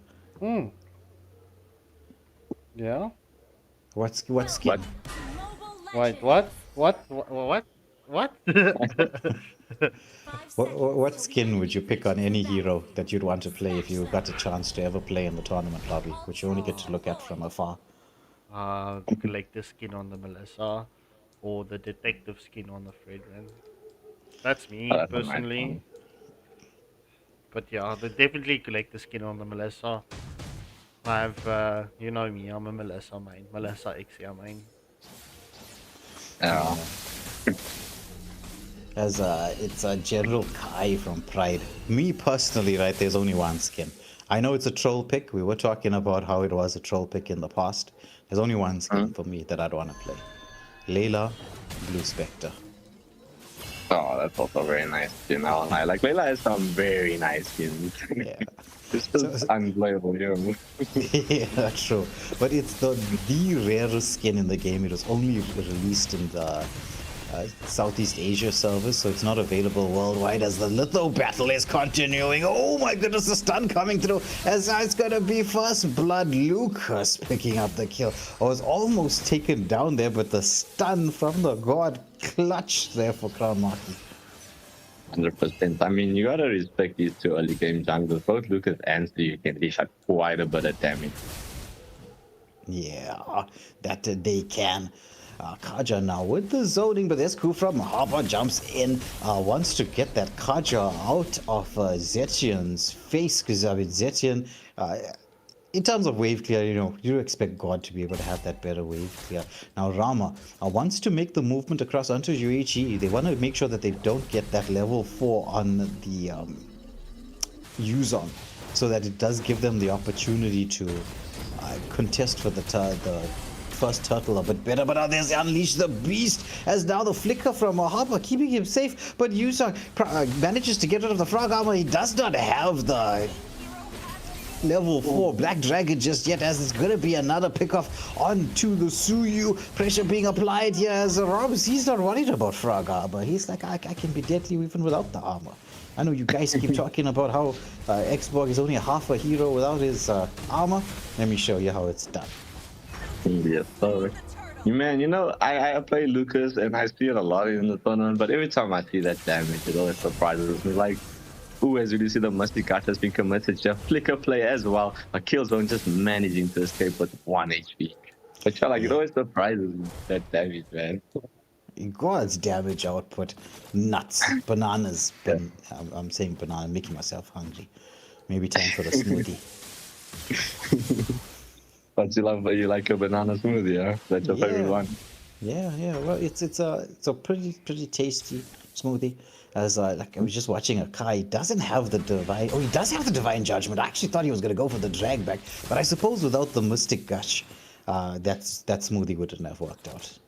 Yeah. What skin? Wait, what? What skin would you pick on any hero that you'd want to play if you got a chance to ever play in the tournament lobby, which you only get to look at from afar? Collect the skin on the Melissa or the detective skin on the Fredrin. That's me personally. But yeah, they definitely collect the skin on the Melissa. I have, you know me, I'm a Melissa main. Melissa XR main. Yeah. It's a General Kai from Pride. Me personally, right, there's only one skin. I know it's a troll pick. We were talking about how it was a troll pick in the past. There's only one skin for me that I'd want to play. Layla, Blue Spectre. Oh, that's also very nice. You know, I like Layla has some very nice skins. Yeah. It's just unplayable, you know. Yeah, true. But it's the rarest skin in the game. It was only released in the Southeast Asia service, so it's not available worldwide as the litho battle is continuing. Oh my goodness, the stun coming through as it's gonna be first blood. Lucas picking up the kill. I was almost taken down there, but the stun from the god clutched there for Crown Maki. 100%. I mean, you gotta respect these two early game junglers. Both Lucas and Steve can dish out quite a bit of damage. Yeah, that they can. Kaja now with the zoning, but there's Ku from Hopper jumps in, wants to get that Kaja out of Zetian's face, because I mean Zetian, in terms of wave clear, you expect God to be able to have that better wave clear. Now Rama wants to make the movement across onto UHE. They want to make sure that they don't get that level 4 on the Yuzong, so that it does give them the opportunity to contest for the first turtle a bit better. But now there's Unleash the Beast, as now the flicker from Mahaba keeping him safe, but Yuzong manages to get rid of the frog armor. He does not have the level 4 Black Dragon just yet, as it's going to be another pickoff onto the Suyu. Pressure being applied here as Robs, he's not worried about frog armor. He's like, I can be deadly even without the armor. I know you guys keep talking about how Xborg is only half a hero without his armor. Let me show you how it's done. Yes, sorry. Man, I play Lucas and I see it a lot in the tournament, but every time I see that damage, it always surprises me. Like, as you see the Mystic Guard has been committed to a flicker play as well. A Killzone just managing to escape with 1 HP. But it always surprises me, that damage, man. God's damage output, nuts, bananas. I'm saying banana, making myself hungry. Maybe time for a smoothie. But you like a banana smoothie, huh? That's your favorite one. Yeah. Well, it's a pretty tasty smoothie. As I was just watching a Kai, doesn't have the divine. Oh, he does have the divine judgment. I actually thought he was gonna go for the drag back, but I suppose without the mystic gush, that smoothie wouldn't have worked out.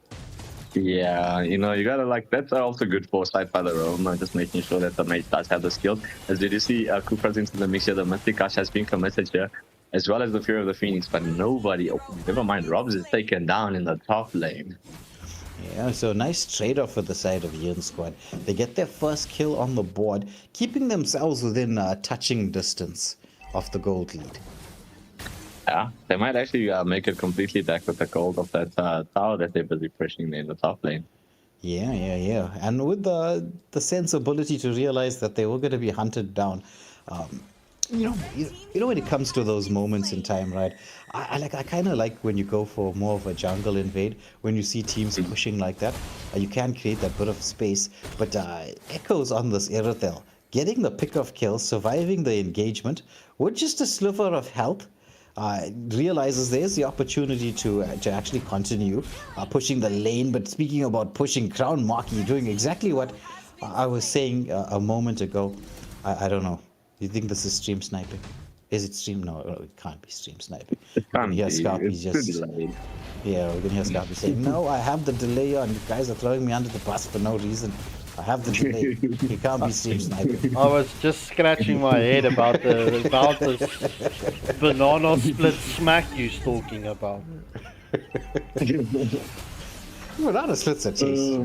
Yeah, you gotta that's also good foresight by the Roma, just making sure that the mate does have the skills. As did you see, Kupra's into the mix here, the Mystic Gush has been committed here, as well as the Fear of the Phoenix, but nobody, never mind, Robs is taken down in the top lane. Yeah, so nice trade-off for the side of Yin Squad. They get their first kill on the board, keeping themselves within touching distance of the gold lead. Yeah, they might actually make it completely back with the gold of that tower that they're busy pushing there in the top lane. Yeah. And with the sensibility to realize that they were going to be hunted down. You know when it comes to those moments in time, right? I kind of like when you go for more of a jungle invade, when you see teams pushing like that. You can create that bit of space, but Echoes on this Irithel, getting the pick of kills, surviving the engagement with just a sliver of health, realizes there's the opportunity to actually continue pushing the lane. But speaking about pushing, Crown Maki doing exactly what I was saying a moment ago. I don't know. Do you think this is stream sniping? Is it stream? No, it can't be stream sniping. It can't hear be. Scarpy's It's too delayed. Yeah, we're gonna hear Scarpy saying, "No, I have the delay on. You guys are throwing me under the bus for no reason. I have the delay. You can't be stream sniping." I was just scratching my head about this banana split smack you talking about. Banana splits are tasty.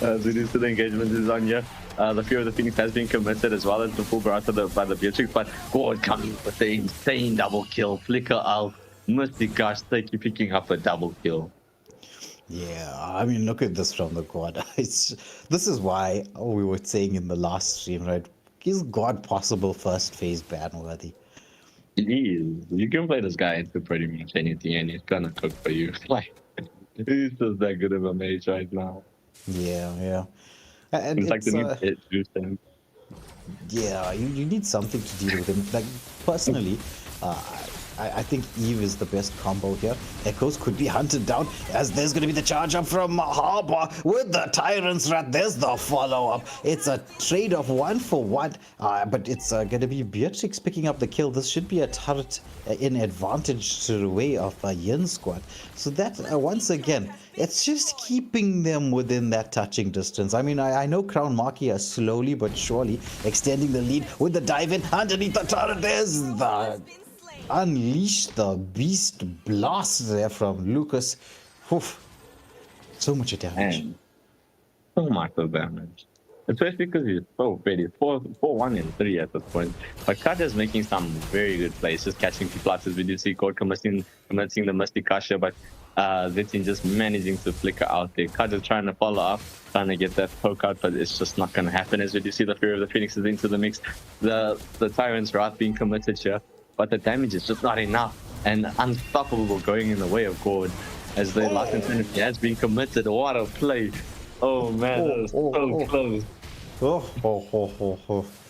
The engagement is on here. The Fear of the Phoenix has been committed, as well as the full barrage by the Beatrix, but God coming with the insane double kill. Flicker out, Mystic Gush picking up a double kill. Yeah, I mean, look at this from the God. This is why we were saying in the last stream, right? Is God possible first phase ban worthy? It is. You can play this guy into pretty much anything, and he's gonna cook for you. He's just that good of a mage right now. Yeah. And it's like the new hit juice him. Yeah, you need something to deal with him. Like, personally, I think Eve is the best combo here. Echoes could be hunted down as there's going to be the charge up from Harbour with the Tyrant's Wrath. There's the follow-up. It's a trade of 1-for-1, but it's going to be Beatrix picking up the kill. This should be a turret in advantage to the way of Yin squad. So that, once again, it's just keeping them within that touching distance. I mean, I know Crown Maki are slowly but surely extending the lead with the dive in underneath the turret. There's the unleash the beast blast there from Lucas. Oof. So much damage. And so much of damage. Especially because he's so fit. He's 4-1 and 3 at this point. But Kaja's making some very good plays, just catching people out as we do see Cord commencing the Mystic Kasha, but Vitin just managing to flicker out there. Kaja's trying to follow up, trying to get that poke out, but it's just not going to happen as we do see the Fury of the Phoenix is into the mix. The Tyrant's Wrath being committed here, but the damage is just not enough. And Unstoppable going in the way of Cord as the last infinity has been committed. What a play. Oh man, that was so close.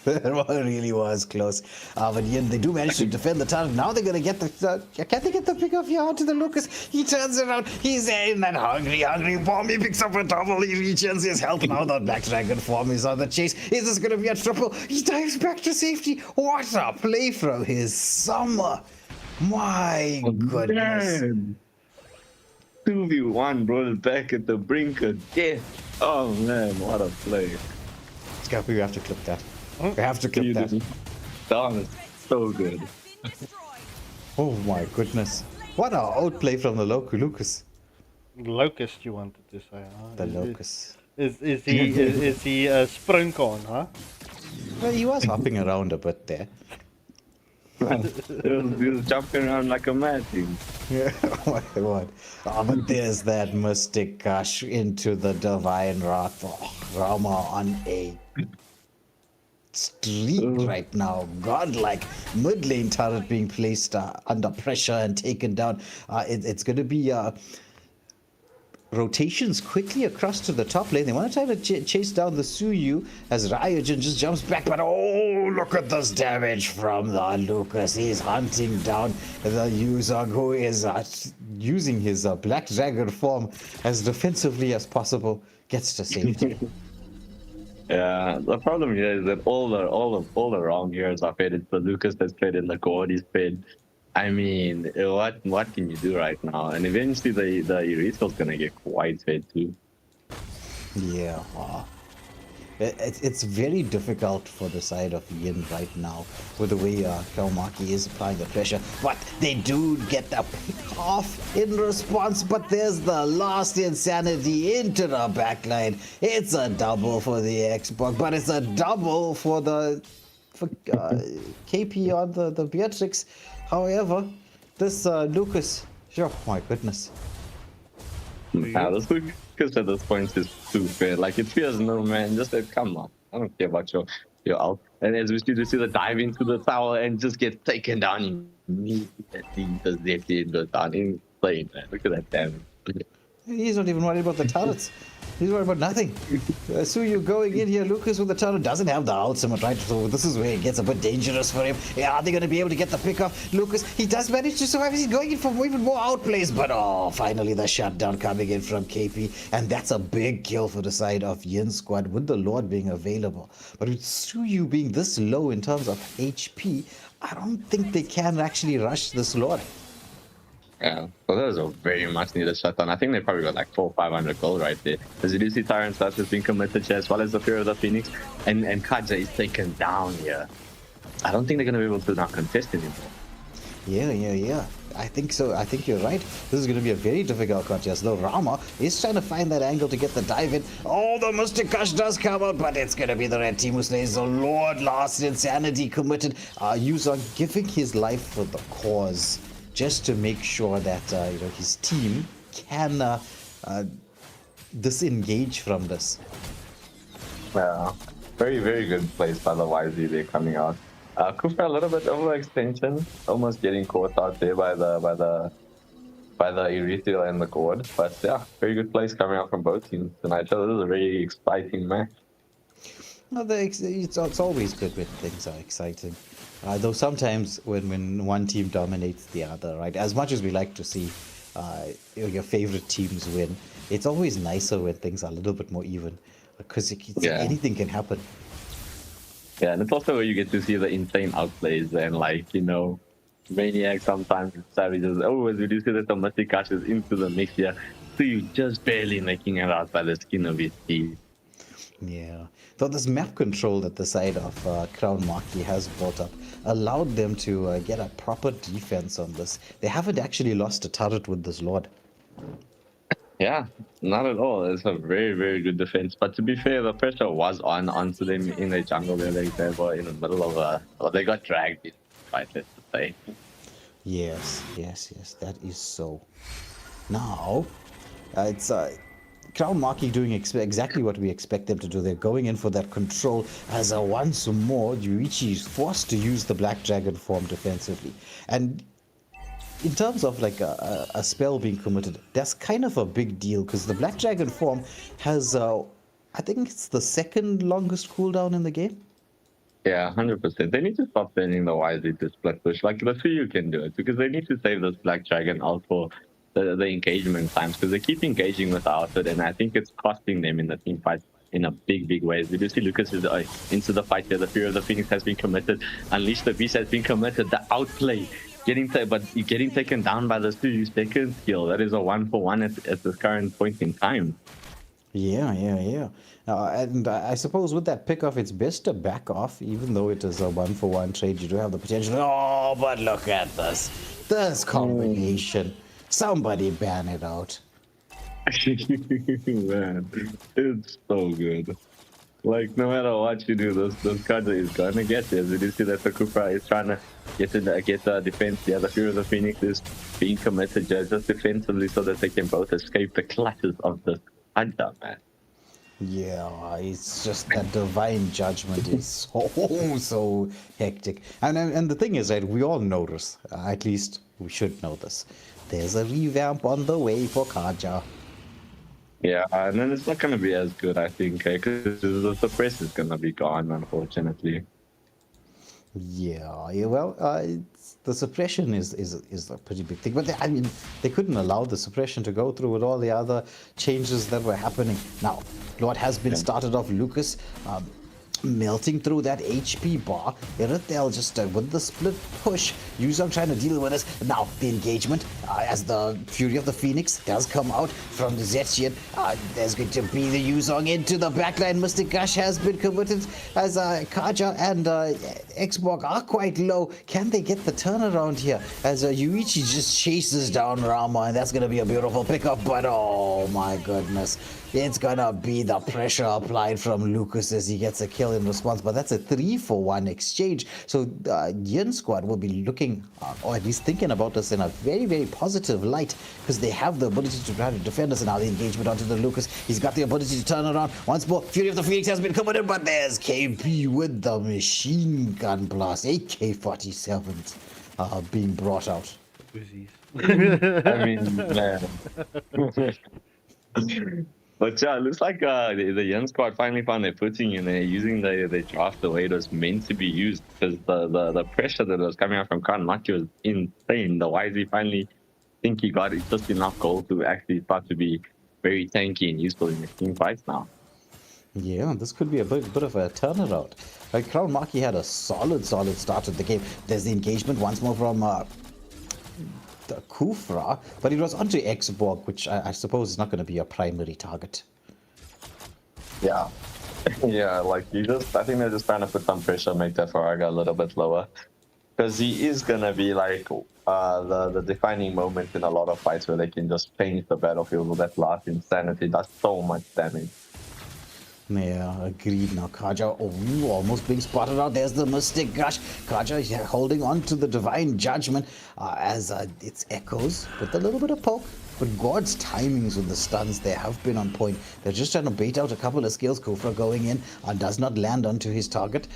That really was close. But Yin, they do manage to defend the turret. Now they're going to get the... Can they get the pick off here onto the Lucas? He turns around. He's in that hungry bomb. He picks up a double. He reaches his health. Now the Black Dragon form is on the chase. Is this going to be a triple? He dives back to safety. What a play from his summer. My goodness. Man. 2v1 brought it back at the brink of death. Oh man, what a play. We have to clip that. We have to clip that. That is so good. Oh my goodness. What a outplay from the Lucas. Locust, you wanted to say, huh? The Locust. Is he a Sprinkorn, huh? Well, he was hopping around a bit there. He was jumping around like a mad thing. Yeah, what? Oh, but there's that Mystic Gush into the Divine Wrath. Oh, Rama on a streak right now. Godlike mid lane turret being placed under pressure and taken down. It's going to be rotations quickly across to the top lane. They want to try to chase down the Suyu as Ryujin just jumps back, but oh, look at this damage from the Lucas. He's hunting down the user who is using his Black Dragon form as defensively as possible. Gets to safety. Yeah, the problem here is that all the wrong heroes are fed. The Lucas that's fed in the God is fed. I mean, what can you do right now? And eventually the Eriskal's gonna get quite fed too. Yeah. It's very difficult for the side of Yin right now with the way Maki is applying the pressure. But they do get the pick off in response. But there's the last insanity into the backline. It's a double for the Xbox, but it's a double for KP on the Beatrix. However, this Lucas, oh my goodness. Yeah, this Lucas at this point is too fair. Like, it fears no man. Just like, come on. I don't care about your ult. And as we see the dive into the tower and just get taken down immediately. The ZT goes down. Insane, man. Look at that damage. He's not even worried about the turrets. He's worried about nothing. Suyu going in here. Lucas with the turret doesn't have the ultimate, right? So this is where it gets a bit dangerous for him. Yeah, are they going to be able to get the pick off? Lucas, he does manage to survive. He's going in for even more outplays. But finally the shutdown coming in from KP. And that's a big kill for the side of Yin squad with the Lord being available. But with Suyu being this low in terms of HP, I don't think they can actually rush this Lord. Yeah, so that was a very much needed shutdown. I think they probably got like 400 or 500 gold right there. As you do see Tyrant's Wrath has been committed here, as well as the Fear of the Phoenix, and Kaja is taken down here. I don't think they're going to be able to now contest anymore. Yeah. I think so. I think you're right. This is going to be a very difficult contest. Though Rama is trying to find that angle to get the dive in. Oh, the Mystic Gush does come out, but it's going to be the red team who slays the Lord. Last insanity committed. Yuza giving his life for the cause, just to make sure that his team can disengage from this. Yeah, very, very good place by the YZ there coming out. Kufa a little bit overextension, almost getting caught out there by the Erithiel and the God. But yeah, very good place coming out from both teams tonight. So this is a very exciting match. Well, it's always good when things are exciting. Though sometimes when one team dominates the other, right? As much as we like to see your favorite teams win, it's always nicer when things are a little bit more even, because Yeah. anything can happen. Yeah, and it's also where you get to see the insane outplays and Maniac sometimes savages. Always we do see that the Mystic Gush is into the mix here. So you just barely making it out by the skin of his teeth. Yeah. Though this map control that the side of Crown Maki has built up allowed them to get a proper defense on this. They haven't actually lost a turret with this Lord. Yeah, not at all. It's a very, very good defense. But to be fair, the pressure was onto them in the jungle there. They were in the middle of they got dragged in the fight, let's just say. Yes, that is so. Now, it's Crown Maki doing exactly what we expect them to do. They're going in for that control as once more Yuichi is forced to use the Black Dragon form defensively. And in terms of like a spell being committed, that's kind of a big deal because the Black Dragon form has, I think it's the second longest cooldown in the game. Yeah, 100%. They need to stop sending the wisely to split push. Like, the few can do it because they need to save this Black Dragon out for the engagement times because they keep engaging without it, and I think it's costing them in the team fight in a big, big way. We do see Lucas is into the fight here. The Fear of the Phoenix has been committed. Unleash the Beast has been committed. The outplay getting taken down by the 2 second skill. That is a 1-for-1 at this current point in time. Yeah. And I suppose with that pickoff, it's best to back off, even though it is a 1-for-1 trade. You do have the potential. Oh, but look at this combination. Somebody ban it out. Man, it's so good. Like, no matter what you do, this card is gonna get there. You see that the Kufra is trying to get the defense. Yeah, the Fear of the Phoenix is being committed just defensively so that they can both escape the clutches of the hunter, man. Yeah, it's just that divine judgment is so hectic. And the thing is, right, we all know this. At least we should know this. There's a revamp on the way for Kaja. Yeah, and then it's not going to be as good, I think, because the suppress is going to be gone, unfortunately. Yeah, well, the suppression is a pretty big thing. But they couldn't allow the suppression to go through with all the other changes that were happening. Now, Lord has been started off. Lucas melting through that HP bar. Irithel just with the split push. Yuzong trying to deal with this. Now, the engagement as the Fury of the Phoenix does come out from the Zetchian. There's going to be the Yuzong into the backline. Mystic Gush has been committed as Kaja and Xborg are quite low. Can they get the turnaround here? As Yuichi just chases down Rama, and that's going to be a beautiful pickup. But oh my goodness. It's gonna be the pressure applied from Lucas as he gets a kill in response, but that's a 3-for-1 exchange. So Yin Squad will be looking, or at least thinking about this in a very, very positive light, because they have the ability to try to defend us. And now the engagement onto the Lucas. He's got the ability to turn around. Once more, Fury of the Phoenix has been committed, but there's KP with the machine gun blast. AK-47s being brought out. I mean, man. But yeah, it looks like the Young Squad finally found their footing and they're using the draft the way it was meant to be used, because the pressure that was coming out from Crown Maki was insane. The YZ finally think he got just enough gold to actually start to be very tanky and useful in the team fights now. Yeah, this could be a bit of a turnaround. Like, Crown Maki had a solid start to the game. There's the engagement once more from the Kufra, but it was onto Xborg, which I suppose is not going to be a primary target. Yeah. Yeah, like I think they're just trying to put some pressure, make that Faraga a little bit lower. Because he is going to be like the defining moment in a lot of fights where they can just change the battlefield with that last insanity. Does so much damage. Yeah, agreed. Now Kaja, almost being spotted out. There's the Mystic Gush. Kaja holding on to the Divine Judgment as it's echoes with a little bit of poke. But God's timings with the stuns there have been on point. They're just trying to bait out a couple of skills. Kufra going in does not land onto his target.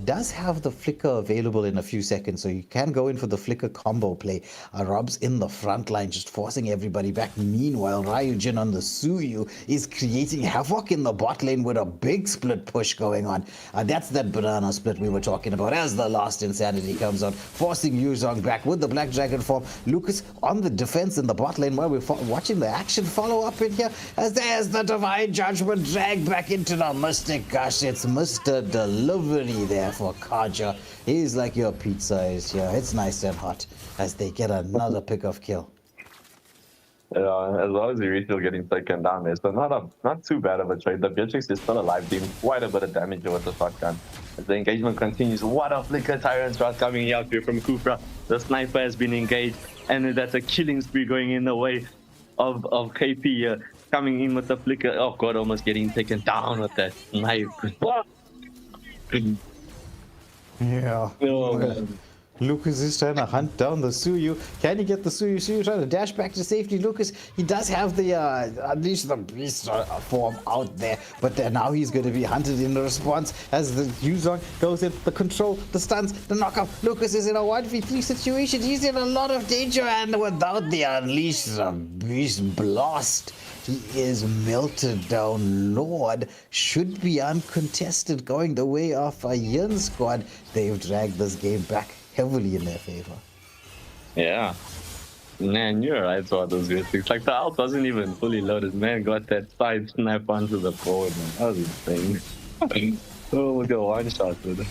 Does have the flicker available in a few seconds, so you can go in for the flicker combo play. Rob's in the front line, just forcing everybody back. Meanwhile, Ryujin on the Suyu is creating havoc in the bot lane with with a big split push going on. That's that banana split we were talking about as the last insanity comes out, forcing Yuzong back with the Black Dragon form. Lucas on the defense in the bot lane while we're watching the action follow up in here as there's the Divine Judgment dragged back into the Mystic Gush. It's Mr. Delivery there for Kaja. He's like your pizza is here. It's nice and hot as they get another pick of kill. As long as you're still getting taken down there, so not too bad of a trade. The Beatrix is still alive, doing quite a bit of damage with the shotgun. As the engagement continues, what a flicker Tyrant Thrust coming out here from Kufra. The sniper has been engaged, and that's a killing spree going in the way of KP here. Coming in with the flicker. Oh god, almost getting taken down with that knife. Yeah. Oh, man. Lucas is trying to hunt down the Suyu. Can he get the Suyu? Suyu trying to dash back to safety. Lucas, he does have the Unleash the Beast form out there, but now he's going to be hunted in response as the Yuzong goes in. The control, the stuns, the knockup. Lucas is in a 1v3 situation. He's in a lot of danger, and without the Unleash the Beast blast, he is melted down. Lord should be uncontested going the way of a Yin squad. They've dragged this game back heavily in their favor. Yeah. Man, you're right about those weird things. Like the ult wasn't even fully loaded. Man got that side snap onto the board, man. That was insane. Oh, look at one shot with it.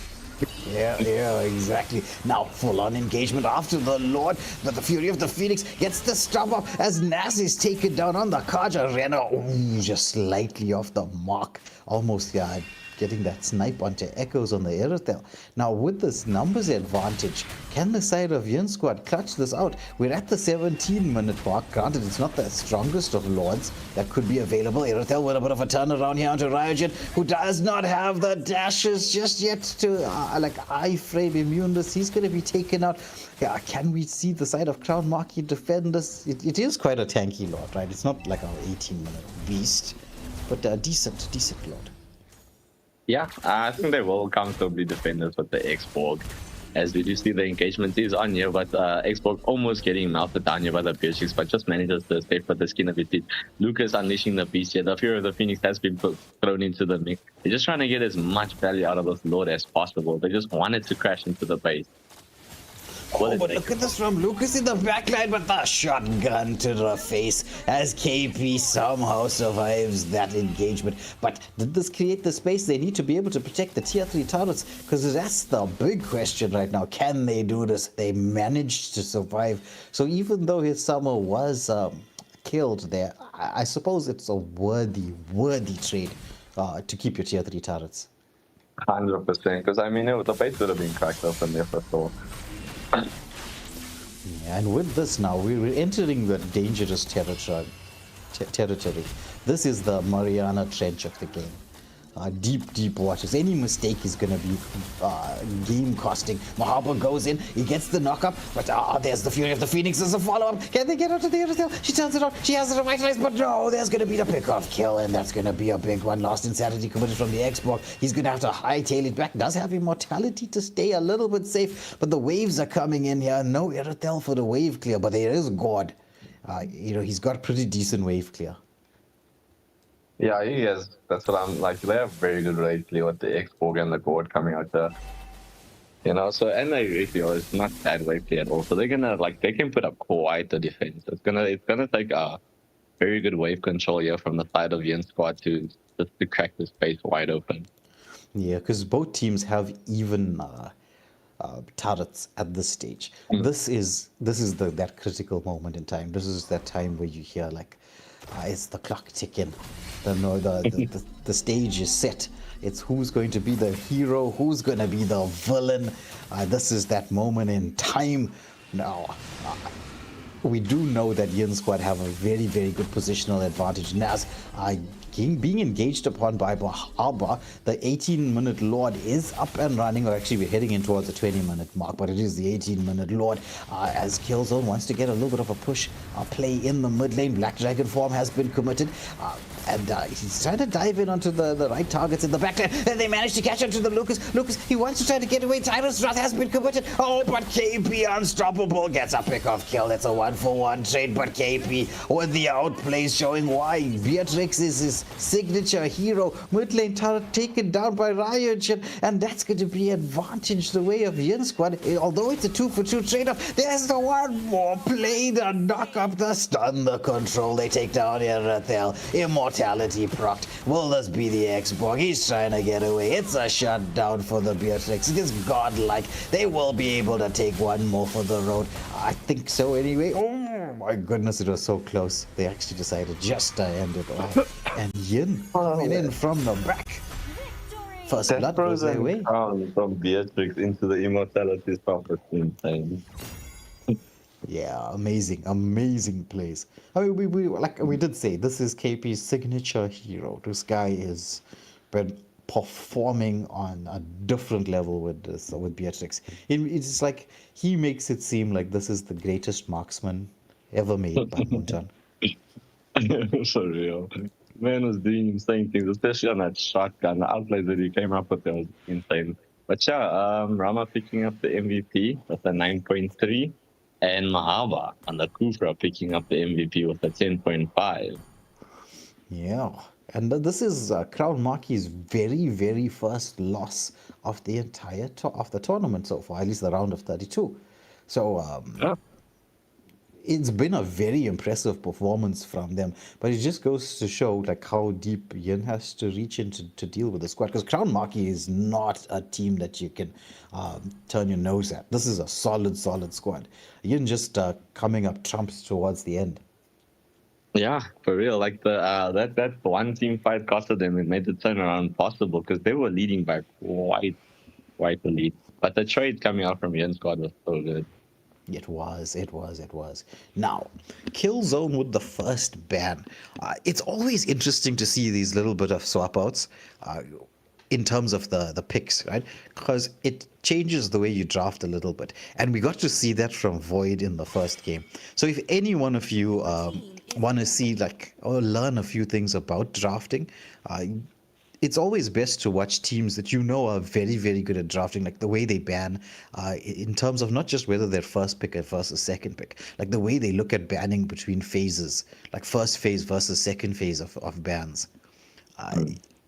Yeah, exactly. Now, full-on engagement after the Lord, but the Fury of the Phoenix gets the stop up as Nas is taken down on the Kaja Renner. Ooh, just slightly off the mark. Almost, getting that snipe onto Echoes on the Irithel. Now, with this numbers advantage, can the side of Yin Squad clutch this out? We're at the 17-minute mark. Granted, it's not the strongest of Lords that could be available. Irithel with a bit of a turnaround here onto Ryojin, who does not have the dashes just yet to, iframe immune this. He's going to be taken out. Yeah, can we see the side of Crown Maki defend this? It is quite a tanky Lord, right? It's not like our 18-minute beast, but a decent Lord. Yeah, I think they will comfortably defend us with the X-Borg. As we do see the engagement is on here, but X-Borg almost getting melted down here by the Beatrix, but just manages to stay for the skin of his teeth. Lucas unleashing the beast here. The Fury of the Phoenix has been thrown into the mix. They're just trying to get as much value out of this Lord as possible. They just wanted to crash into the base. Oh, but look at this from Lucas in the backline, but the shotgun to the face as KP somehow survives that engagement. But did this create the space they need to be able to protect the tier 3 turrets? Because that's the big question right now. Can they do this? They managed to survive. So even though his summer was killed there, I suppose it's a worthy trade to keep your tier 3 turrets. 100%, because I mean, the base would have been cracked open there for sure. Yeah, and with this now, we're entering the dangerous territory. This is the Mariana Trench of the game. Deep waters. Any mistake is going to be game costing. Mahaba goes in, he gets the knockup, but there's the Fury of the Phoenix as a follow-up. Can they get out of the other tail? She turns it on, she has it revitalized, but no, there's going to be the pick-off kill, and that's going to be a big one. Lost Insanity committed from the Xbox. He's going to have to hightail it back. Does have immortality to stay a little bit safe, but the waves are coming in here. No Irithel for the wave clear, but there is God. He's got pretty decent wave clear. Yeah, he has. That's what I'm like. They have very good raid clear with the X-Borg and the Gord coming out there. So and they really it's not bad wave clear at all. So they're gonna they can put up quite a defense. It's gonna take a very good wave control here from the side of Yin Squad to crack the space wide open. Yeah, because both teams have even turrets at this stage. This is that critical moment in time. This is that time where you hear it's the clock ticking. The stage is set. It's who's going to be the hero, who's going to be the villain. This is that moment in time. Now, we do know that Yin Squad have a very, very good positional advantage. Nas being engaged upon by Bahaba, the 18-minute Lord is up and running, or actually we're heading in towards the 20-minute mark, but it is the 18-minute Lord as Killzone wants to get a little bit of a push play in the mid lane. Black Dragon form has been committed, and he's trying to dive in onto the right targets in the back lane, and they managed to catch onto the Lucas. Lucas, he wants to try to get away. Tyrus Wrath has been committed. Oh, but KP unstoppable gets a pick-off kill. It's a 1-for-1 trade, but KP with the outplays showing why Beatrix is Yes, signature hero, mid lane turret taken down by Ryogen, and that's going to be advantage the way of Yin squad. Although it's a 2-for-2 trade-off, there's the one more play, the knock up, the stun, the control. They take down Irathel, immortality procced. Will this be the X-Borg? He's trying to get away. It's a shutdown for the Beatrix. It is godlike. They will be able to take one more for the road. I think so anyway. Oh my goodness, it was so close. They actually decided just to end it off. And Yin coming in from the back. First blood goes their way. From Beatrix into the immortality stuff is insane. Yeah, amazing plays. I mean, we did say this is KP's signature hero. This guy is been performing on a different level with Beatrix. It's like he makes it seem like this is the greatest marksman ever made by Moonton. For real. Man was doing insane things, especially on that shotgun. The outplays that he came up with was insane. But yeah, Rama picking up the MVP with a 9.3, and Mahaba on the Kufra picking up the MVP with a 10.5. Yeah, and this is Crown Maki's very first loss of the entire of the tournament so far, at least the round of 32. So it's been a very impressive performance from them, but it just goes to show like how deep Yin has to reach into to deal with the squad, because Crown Maki is not a team that you can turn your nose at. This is a solid squad. Yin just coming up trumps towards the end. Yeah, for real. Like that one team fight costed them. It made the turnaround possible because they were leading by quite a lead. But the trade coming out from Yin squad was so good. It was. Now, Killzone with the first ban. It's always interesting to see these little bit of swap outs in terms of the picks, right? Because it changes the way you draft a little bit. And we got to see that from Void in the first game. So if any one of you want to see like or learn a few things about drafting, it's always best to watch teams that you know are very good at drafting, like the way they ban in terms of not just whether they're first pick versus second pick, like the way they look at banning between phases, like first phase versus second phase of bans.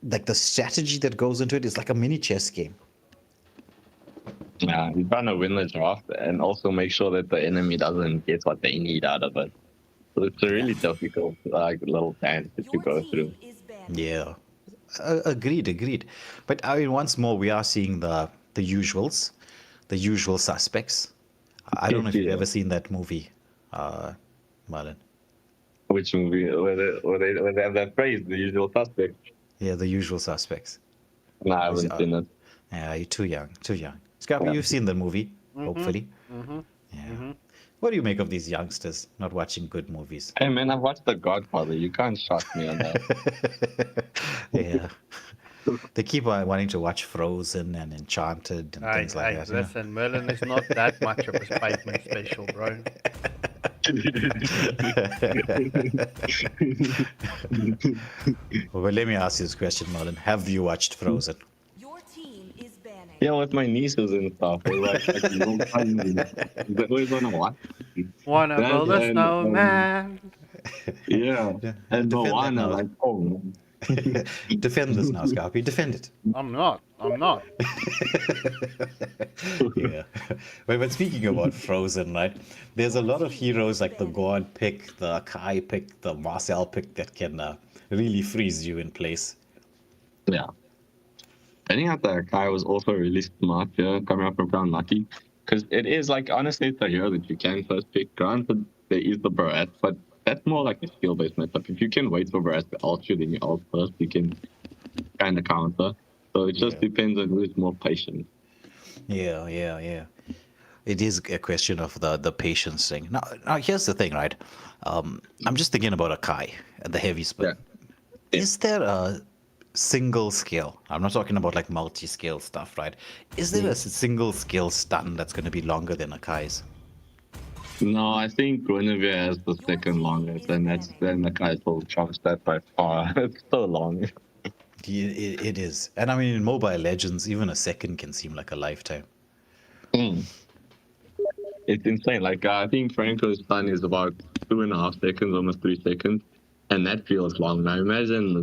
Like the strategy that goes into it is like a mini chess game. Yeah, you're trying to win the draft and also make sure that the enemy doesn't get what they need out of it. So it's a really difficult little dance that you go through. Yeah. Agreed. But I mean, once more, we are seeing the usuals, the usual suspects. I don't know if you've ever seen that movie, Marlon. Which movie? Where they have that phrase, the usual suspect? Yeah, the usual suspects. No, I haven't seen it. Yeah, you're too young. Scarpa, you've seen the movie, hopefully. Yeah. What do you make of these youngsters not watching good movies? Hey man, I've watched The Godfather. You can't shock me on that. Yeah. They keep wanting to watch Frozen and Enchanted and things like that. Listen, Merlin is not that much of a Spider-Man special, bro. Well, let me ask you this question, Merlin. Have you watched Frozen? Your team is banning. Yeah, with my nieces and stuff. They always want to watch. Wanna build a snowman? Yeah, and Moana, like, oh. Defend this now, Scarpy. Defend it. I'm not. Yeah. But speaking about Frozen, right? There's a lot of heroes like the God pick, the Kai pick, the Marcel pick that can really freeze you in place. Yeah. I think that Kai was also really smart here, coming up from Crown Maki. Because it is, like, honestly, it's a hero that you can first pick. Granted, there is the Barret, but that's more like a skill-based matchup. If you can wait for Barret to ult you, then you ult first, you can kind of counter. So it just depends on who's more patient. Yeah. It is a question of the patience thing. Now here's the thing, right? I'm just thinking about a Kai at the heavy spin. Yeah. Is there a single skill? I'm not talking about like multi-skill stuff, right? Is there a single skill stun that's going to be longer than a Kai's? No, I think Guinevere has the second longest, and then the Kai's will trumps that by far. It's so long. It is. And I mean, in Mobile Legends, even a second can seem like a lifetime. It's insane. Like, I think Franco's stun is about 2.5 seconds, almost 3 seconds. And that feels long. Now imagine the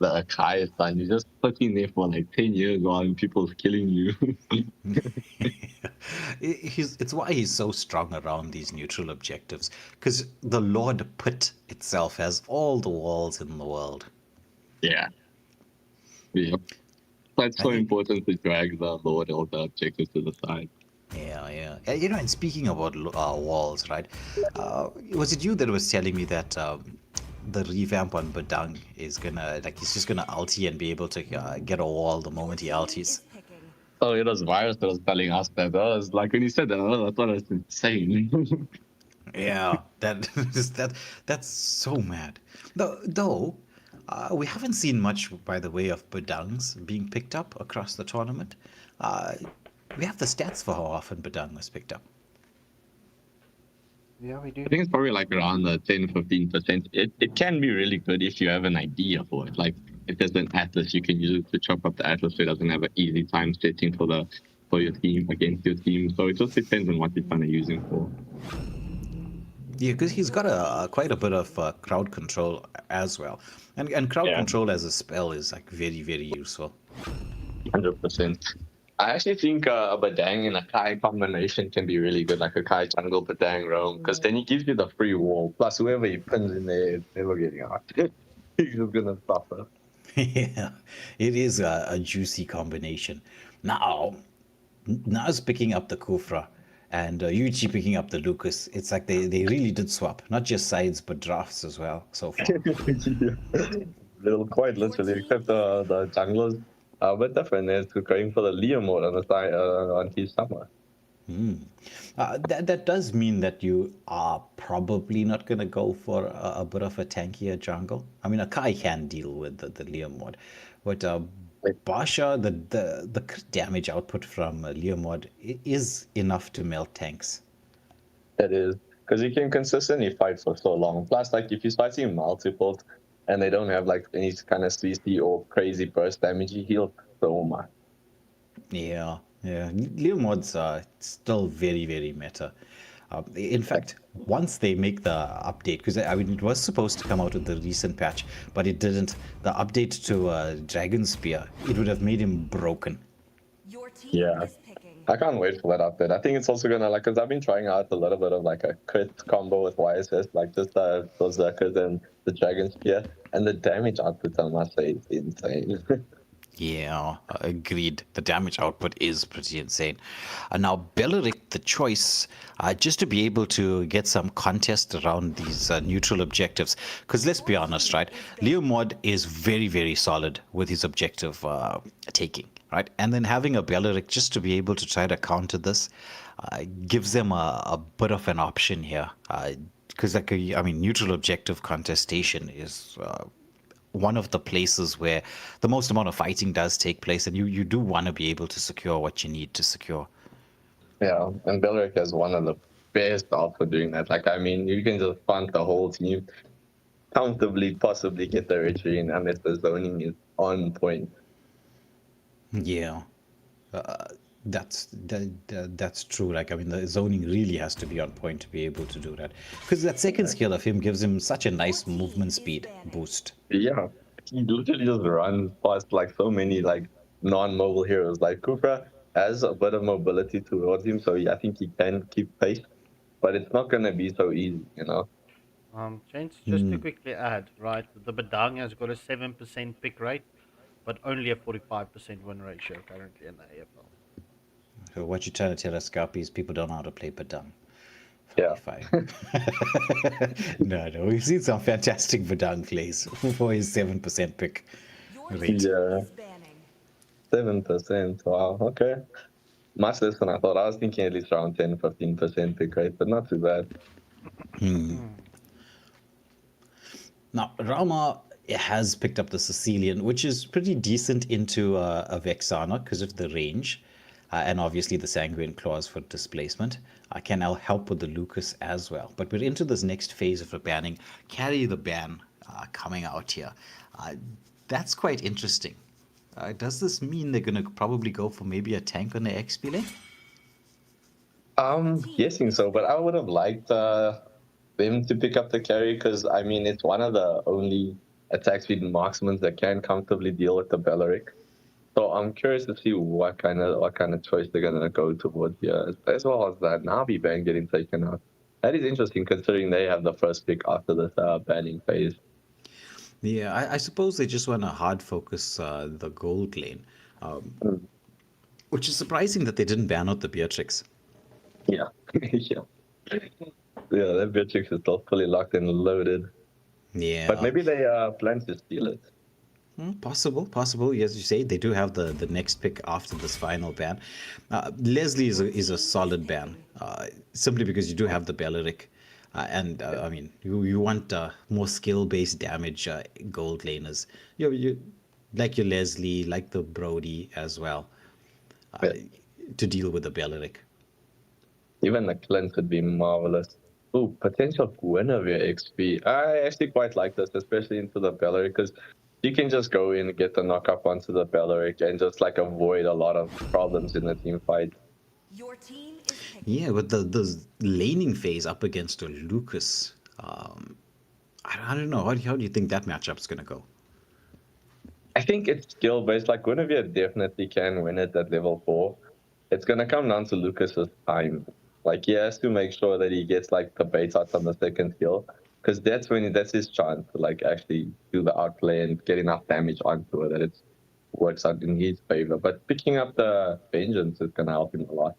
Akai son. You're just sitting there for like 10 years while people's killing you. It's why he's so strong around these neutral objectives, because the Lord Pit itself has all the walls in the world. Yeah. Yeah. That's so important to drag the Lord or the objectives to the side. Yeah. You know, and speaking about walls, right? Was it you that was telling me that the revamp on Badang is gonna, like, he's just gonna ulti and be able to get a wall the moment he Your team ultis? is picking. Oh, it was Virus that was telling us that. That was like when he said that, I thought it was insane. Yeah, that's so mad. Though we haven't seen much by the way of Badangs being picked up across the tournament. Uh, we have the stats for how often Badang was picked up. Yeah, we do. I think it's probably like around the 10-15%. It can be really good if you have an idea for it. Like if there's an atlas, you can use it to chop up the atlas so it doesn't have an easy time setting for your team against your team. So it just depends on what you're trying to use it for. Yeah, because he's got quite a bit of crowd control as well, and crowd Yeah. control as a spell is like very useful. 100%. I actually think a Badang and a Kai combination can be really good, like a Kai jungle Badang roam, because then he gives you the free wall. Plus, whoever he pins in there is never getting out. He's just gonna suffer. Yeah, it is a juicy combination. Now, Nas picking up the Kufra and Yuichi picking up the Lucas. It's like they really did swap, not just sides but drafts as well so far. Little quite literally, except the junglers are a bit different. They're going for the Leo mode on the side on his summer. That does mean that you are probably not going to go for a bit of a tankier jungle. I mean, Akai can deal with the Leo mod, but Basha, the crit damage output from Leo mod is enough to melt tanks. It is because you can consistently fight for so long. Plus, like if you're fighting multiples and they don't have like any kind of CC or crazy burst damage, you heal so much. Yeah. Leo mods are still very meta. In fact, once they make the update, because I mean, it was supposed to come out with the recent patch, but it didn't. The update to Dragon Spear, it would have made him broken. Your team Yeah. is picking. I can't wait for that update. I think it's also gonna like because I've been trying out a little bit of like a crit combo with YSS, like just those Zerkers and the Dragon Spear, and the damage output I must say is insane. Yeah, agreed. The damage output is pretty insane. Now, Belleric, the choice, just to be able to get some contest around these neutral objectives. Because let's be honest, right? Leo Mod is very solid with his objective taking, right? And then having a Belleric just to be able to try to counter this gives them a bit of an option here. Because, like, I mean, neutral objective contestation is one of the places where the most amount of fighting does take place, and you do want to be able to secure what you need to secure. Yeah, and Belleric has one of the best out for doing that. Like, I mean, you can just punt the whole team comfortably, possibly get the retreat in unless the zoning is on point. Yeah, that's true. Like, I mean, the zoning really has to be on point to be able to do that, because that second skill of him gives him such a nice movement speed boost. Yeah, he literally just runs past like so many like non-mobile heroes. Like Kufra has a bit of mobility towards him, so yeah, I think he can keep pace, but it's not gonna be so easy, you know. Gents, just to quickly add, right, the Badang has got a 7% pick rate, but only a 45% win ratio currently in the AFL. So what you're trying to tell us, Scarpy, is people don't know how to play Badang. Yeah. No, we've seen some fantastic Badang plays for his 7% pick Your rate. team Yeah. is banning. 7%. Wow. Okay. Much less than I thought. I was thinking at least around 10-15% pick rate, but not too bad. Now, Rama has picked up the Sicilian, which is pretty decent into a Vexana because of the range. And obviously the Sanguine Claws for displacement. Can now help with the Lucas as well. But we're into this next phase of the banning. Carry the ban coming out here. That's quite interesting. Does this mean they're going to probably go for maybe a tank on the XP lane? I'm guessing so, but I would have liked them to pick up the carry because I mean it's one of the only attack speed marksmen that can comfortably deal with the Belleric. So I'm curious to see what kind of choice they're gonna go towards here, as well as that Navi ban getting taken out. That is interesting considering they have the first pick after this banning phase. Yeah, I suppose they just want to hard focus the gold lane, which is surprising that they didn't ban out the Beatrix. Yeah, yeah, yeah. That Beatrix is still fully locked and loaded. Yeah, But maybe they plan to steal it. possible. Yes, you say they do have the next pick after this final ban. Leslie is a solid ban, simply because you do have the Belleric, and I mean you want more skill based damage gold laners. You like your Leslie, like the Brody as well, Yeah. to deal with the Belleric. Even the Clint would be marvelous. Ooh, potential Guinevere XP. I actually quite like this, especially into the Belleric, because you can just go in and get the knock up onto the Belleric and just like avoid a lot of problems in the team fight. Your team is picking. Yeah, with the laning phase up against a Lucas, I don't know. How do you think that matchup's gonna go? I think it's skill based. Like Guinevere definitely can win it at level 4. It's gonna come down to Lucas's time. Like he has to make sure that he gets like the bait out on the second skill, because that's his chance to like actually do the outplay and get enough damage onto it that it works out in his favor. But picking up the vengeance is gonna help him a lot.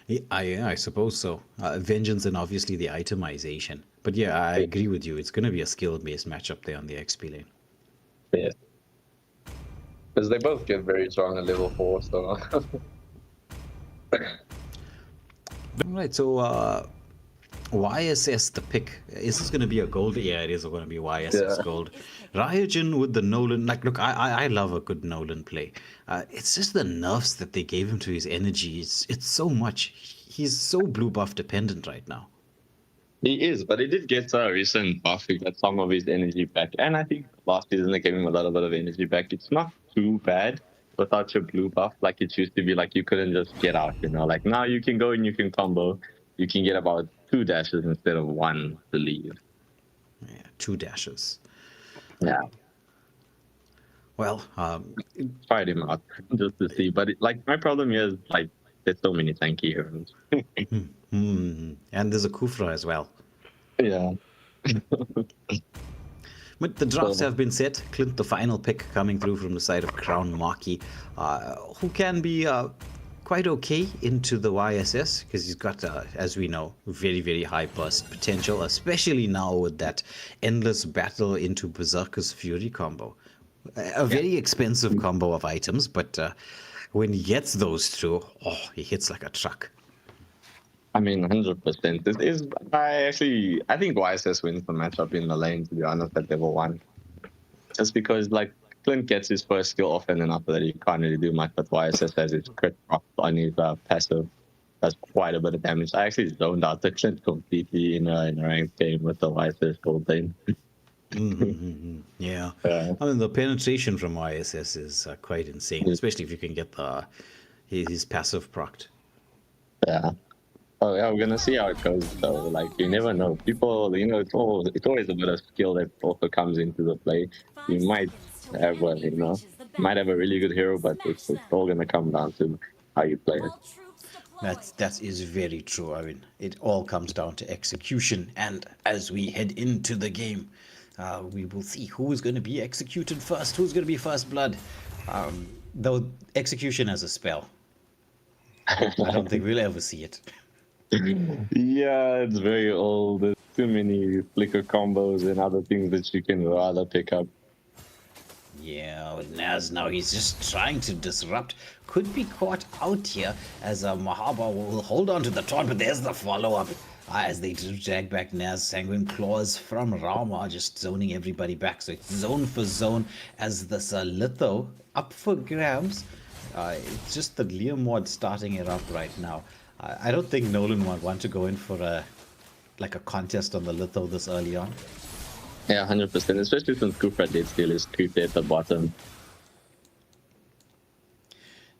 Yeah, I suppose so. Vengeance and obviously the itemization. But yeah, I agree with you. It's gonna be a skill-based matchup there on the XP lane. Yes. Because they both get very strong at level 4, so All right, so YSS the pick. Is this going to be a gold? Yeah, it is going to be YSS Yeah. gold. Ryogen with the Nolan. Like, look, I love a good Nolan play. It's just the nerfs that they gave him to his energy. It's so much. He's so blue buff dependent right now. he is. But he did get a recent buff. He got some of his energy back, and I think last season they gave him a little bit of energy back. It's not too bad without your blue buff. Like it used to be, like you couldn't just get out. You know, like now you can go and you can combo. You can get about 2 dashes instead of 1 to leave. Yeah, 2 dashes. Yeah. Well, Tried him out just to see. But like my problem here is like there's so many tanky heroes. and there's a Kufra as well. Yeah. But the drafts have been set. Clint, the final pick coming through from the side of Crown Maki, who can be quite okay into the YSS because he's got, as we know, very, very high burst potential, especially now with that endless battle into Berserker's Fury combo. A very expensive combo of items, but when he gets those through, he hits like a truck. I mean, 100%. This is, I think YSS wins the matchup in the lane, to be honest, at level 1. Just because, like, Clint gets his first skill off, and then after that, he can't really do much, but YSS has his crit drop on his passive. That's quite a bit of damage. I actually zoned out the Clint completely in a ranked game with the YSS gold lane. Yeah. I mean, the penetration from YSS is quite insane, especially if you can get his passive procced. Yeah. Oh yeah, we're gonna see how it goes though. Like you never know. People, you know, it's always a bit of skill that also comes into the play. You might have might have a really good hero, but it's all gonna come down to how you play it. That is very true. I mean, it all comes down to execution, and as we head into the game, we will see who is going to be executed first, who's going to be first blood. Though execution as a spell, I don't think we'll ever see it. Yeah, it's very old. There's too many flicker combos and other things that you can rather pick up. Yeah, Naz now he's just trying to disrupt. Could be caught out here as Mahaba will hold on to the taunt, but there's the follow-up. As they drag back Naz, Sanguine Claws from Rama, just zoning everybody back. So it's zone for zone as this Litho up for grabs. It's just the Liam mod starting it up right now. I don't think Nolan would want to go in for a contest on the Litho this early on. Yeah, 100%. Especially since Kufra did steal his creep at the bottom.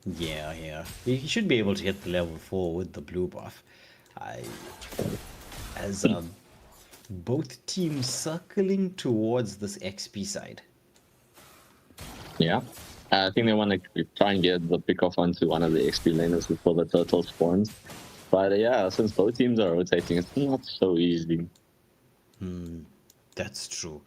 Yeah. He should be able to hit the level 4 with the blue buff. both teams circling towards this XP side. Yeah. I think they want to try and get the pick off onto one of the XP laners before the turtle spawns. But yeah, since both teams are rotating, it's not so easy. That's true.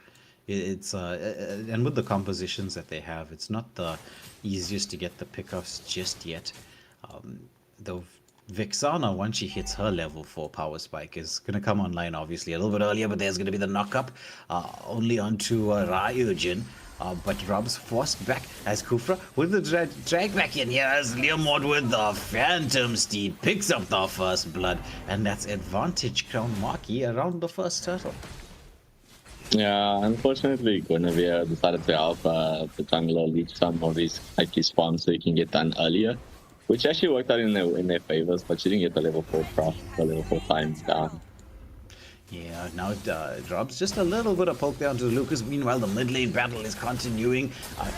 It's and with the compositions that they have, it's not the easiest to get the pickoffs just yet. Though Vexana, once she hits her level 4 power spike, is going to come online obviously a little bit earlier, but there's going to be the knock-up only onto Ryujin. But Rob's forced back as Kufra with the drag back in here as Leomord with the Phantom Steed picks up the first blood, and that's advantage Crown Maki around the first turtle. Yeah, unfortunately, Guinevere decided to help the jungler leech some of his IP spawns so he can get done earlier, which actually worked out in their favors, but she didn't get the level 4 prop, the level 4 times down. Yeah, now it drops just a little bit of poke down to Lucas. Meanwhile, the mid lane battle is continuing.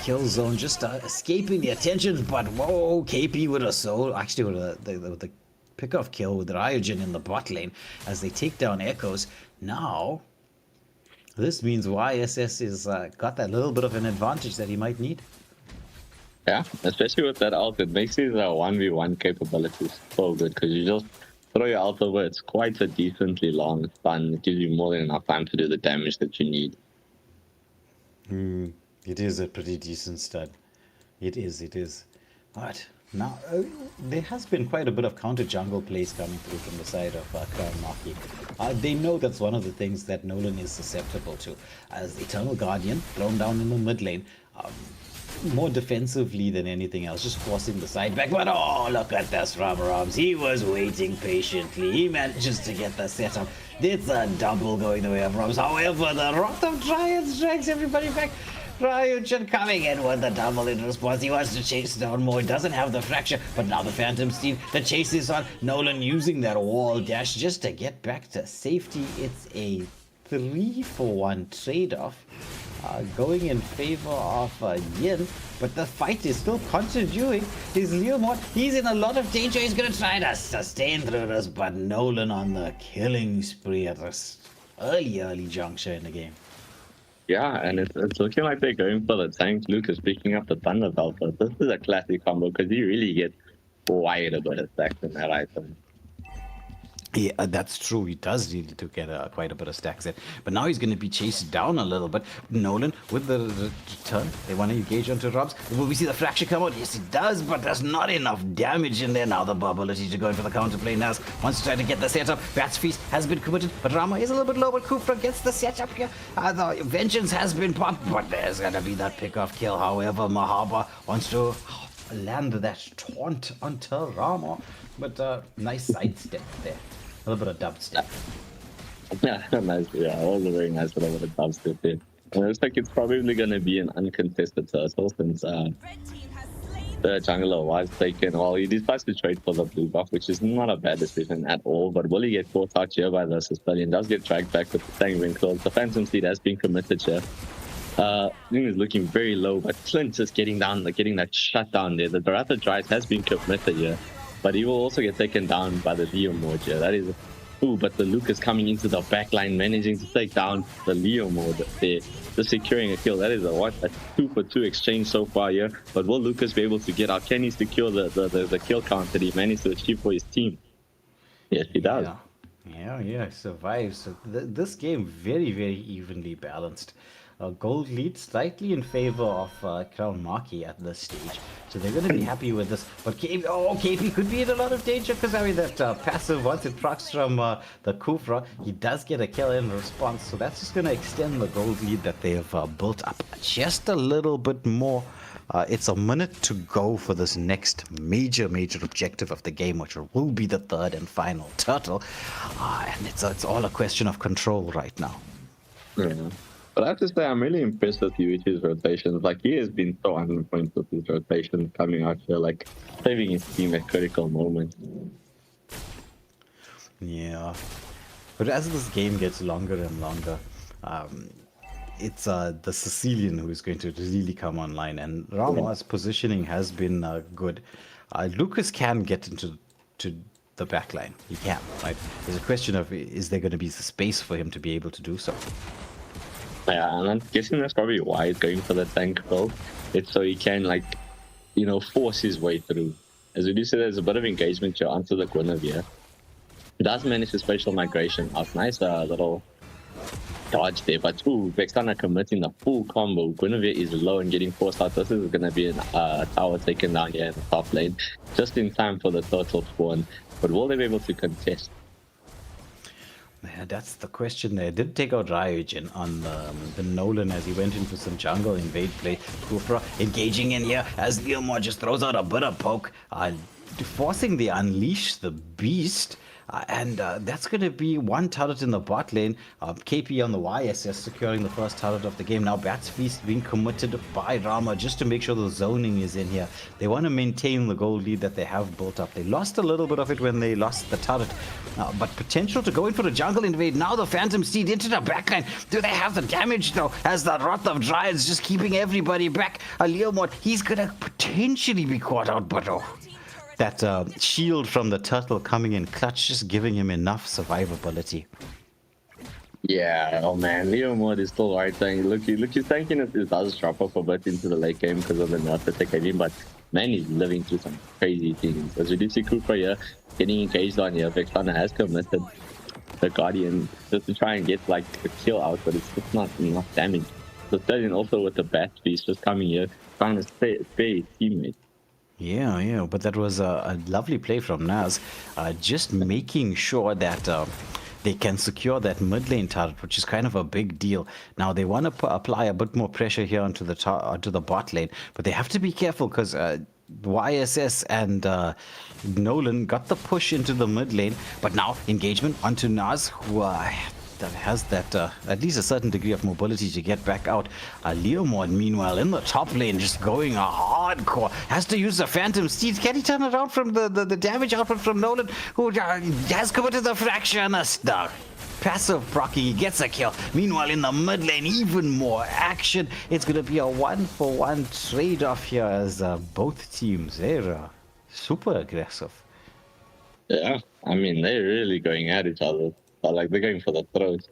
Kill zone just escaping the attention, but whoa, KP with a soul, actually with the pick-off kill with Ryujin in the bot lane as they take down Echoes. Now, this means YSS is got that little bit of an advantage that he might need. Yeah, especially with that ult, it makes his 1v1 capabilities so good because you just throw your ult over. It's quite a decently long stun. It gives you more than enough time to do the damage that you need. It is a pretty decent stun. It is. But now, there has been quite a bit of counter jungle plays coming through from the side of Crown Maki. They know that's one of the things that Nolan is susceptible to. As Eternal Guardian, thrown down in the mid lane, more defensively than anything else, just forcing the side back. But oh, look at this Rams. He was waiting patiently. He manages to get the setup. It's a double going the way of Rams. However, the Wrath of Giants drags everybody back. Ryujin coming in with the double in response. He wants to chase down more. Doesn't have the fracture, but now the Phantom Steed. The chase is on. Nolan using that wall dash just to get back to safety. It's a 3-for-1 trade-off. Going in favor of Yin, but the fight is still continuing. His Leomord, he's in a lot of danger. He's going to try to sustain through this, but Nolan on the killing spree at this early juncture in the game. Yeah, and it's looking like they're going for the tank. Lucas picking up the Thunderbolt. This is a classic combo because you really get quite a bit of stacks in that item. Yeah, that's true. He does need to get quite a bit of stacks in. But now he's going to be chased down a little bit. Nolan with the return. They want to engage onto Robs. Will we see the fracture come out? Yes, it does, but there's not enough damage in there. Now the ability to go in for the counterplay now. Wants to try to get the setup. Bat's Feast has been committed, but Rama is a little bit low, but Kufra gets the setup here. The Vengeance has been popped, but there's going to be that pick-off kill. However, Mahaba wants to land that taunt onto Rama, but nice sidestep there. A little bit of dubstep. Yeah, nice. Yeah, all the very nice little bit of dubstep there. And it looks like it's probably going to be an uncontested turtle since Red team has slain the jungler was taken. Well, he decides to trade for the blue buff, which is not a bad decision at all. But will he get caught out here by the Sicilian? Does get dragged back with the Sanguine Claws. The Phantom Steed has been committed here. Thing is looking very low, but Clint is getting that shutdown there. The Dorata Dryad has been committed here. But he will also get taken down by the Leomord here. That is... Ooh, but the Lucas coming into the backline, managing to take down the Leomord there. Just securing a kill. That is a 2-for-2 exchange so far here. But will Lucas be able to get out? Can he secure the kill count that he managed to achieve for his team? Yes, he does. Yeah, survives. So this game very evenly balanced. Gold lead slightly in favor of Crown Maki at this stage. So they're going to be happy with this. But KP could be in a lot of danger because I mean that passive, once it procs from the Kufra, he does get a kill in response. So that's just going to extend the gold lead that they have built up just a little bit more. It's a minute to go for this next major objective of the game, which will be the third and final turtle. And it's all a question of control right now. Yeah. But I have to say, I'm really impressed with Yuichi's rotations. Like, he has been so on point with his rotations coming out here, like, saving his team at critical moments. Yeah. But as this game gets longer and longer, it's the Sicilian who is going to really come online. And Rama's positioning has been good. Lucas can get into the the back line. He can, right? There's a question of, is there going to be the space for him to be able to do so? Yeah, and I'm guessing that's probably why he's going for the tank build. It's so he can, like, you know, force his way through. As we do say, there's a bit of engagement here onto the Guinevere. He does manage his spatial migration up. Nice little dodge there, but ooh, Vexana committing the full combo. Guinevere is low and getting forced out. This is going to be a tower taken down here in the top lane, just in time for the turtle spawn. But will they be able to contest? Yeah, that's the question there. Did take out Ryujin on the Nolan as he went in for some jungle invade play. Kufra engaging in here as Leomor just throws out a bit of poke, forcing the Unleash the Beast. And that's going to be one turret in the bot lane. KP on the YSS securing the first turret of the game. Now Bat's Feast being committed by Rama just to make sure the zoning is in here. They want to maintain the goal lead that they have built up. They lost a little bit of it when they lost the turret. But potential to go in for a jungle invade. Now the Phantom Steed into the backline. Do they have the damage though? As the Wrath of Dryads just keeping everybody back. Leomord, he's going to potentially be caught out, but oh. That shield from the turtle coming in clutch, just giving him enough survivability. Yeah, oh man, Leomord is still right thing. Look, he's thinking it does drop off a bit into the late game because of the nerf attack game, but man, he's living through some crazy things. As we do see Cooper here getting engaged on here, Vexana has committed the Guardian just to try and get like a kill out, but it's just not enough damage. So Stallion also with the Bat Beast just coming here, trying to spare his teammate. Yeah, but that was a lovely play from Naz, just making sure that they can secure that mid lane turret, which is kind of a big deal. Now they want to apply a bit more pressure here onto the bot lane, but they have to be careful because YSS and Nolan got the push into the mid lane, but now engagement onto Naz, who that has that at least a certain degree of mobility to get back out. Leomord, meanwhile, in the top lane, just going a hardcore. Has to use the Phantom Steed. Can he turn it out from the damage output from Nolan, who has committed the fraction? Passive proccing, he gets a kill. Meanwhile, in the mid lane, even more action. It's going to be a 1-for-1 trade-off here as both teams, they're super aggressive. Yeah, I mean, they're really going at each other. But like, they're going for the throat.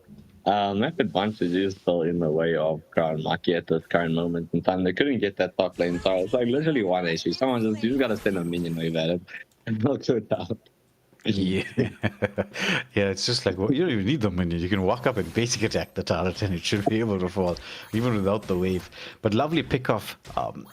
Map advantage is still in the way of Crown Maki at this current moment in time. They couldn't get that top lane, so it's like literally one issue. You just gotta send a minion wave at him and knock it out. Yeah, yeah, it's just like, well, you don't even need the minion. You can walk up and basic attack the turret and it should be able to fall, even without the wave. But lovely pickoff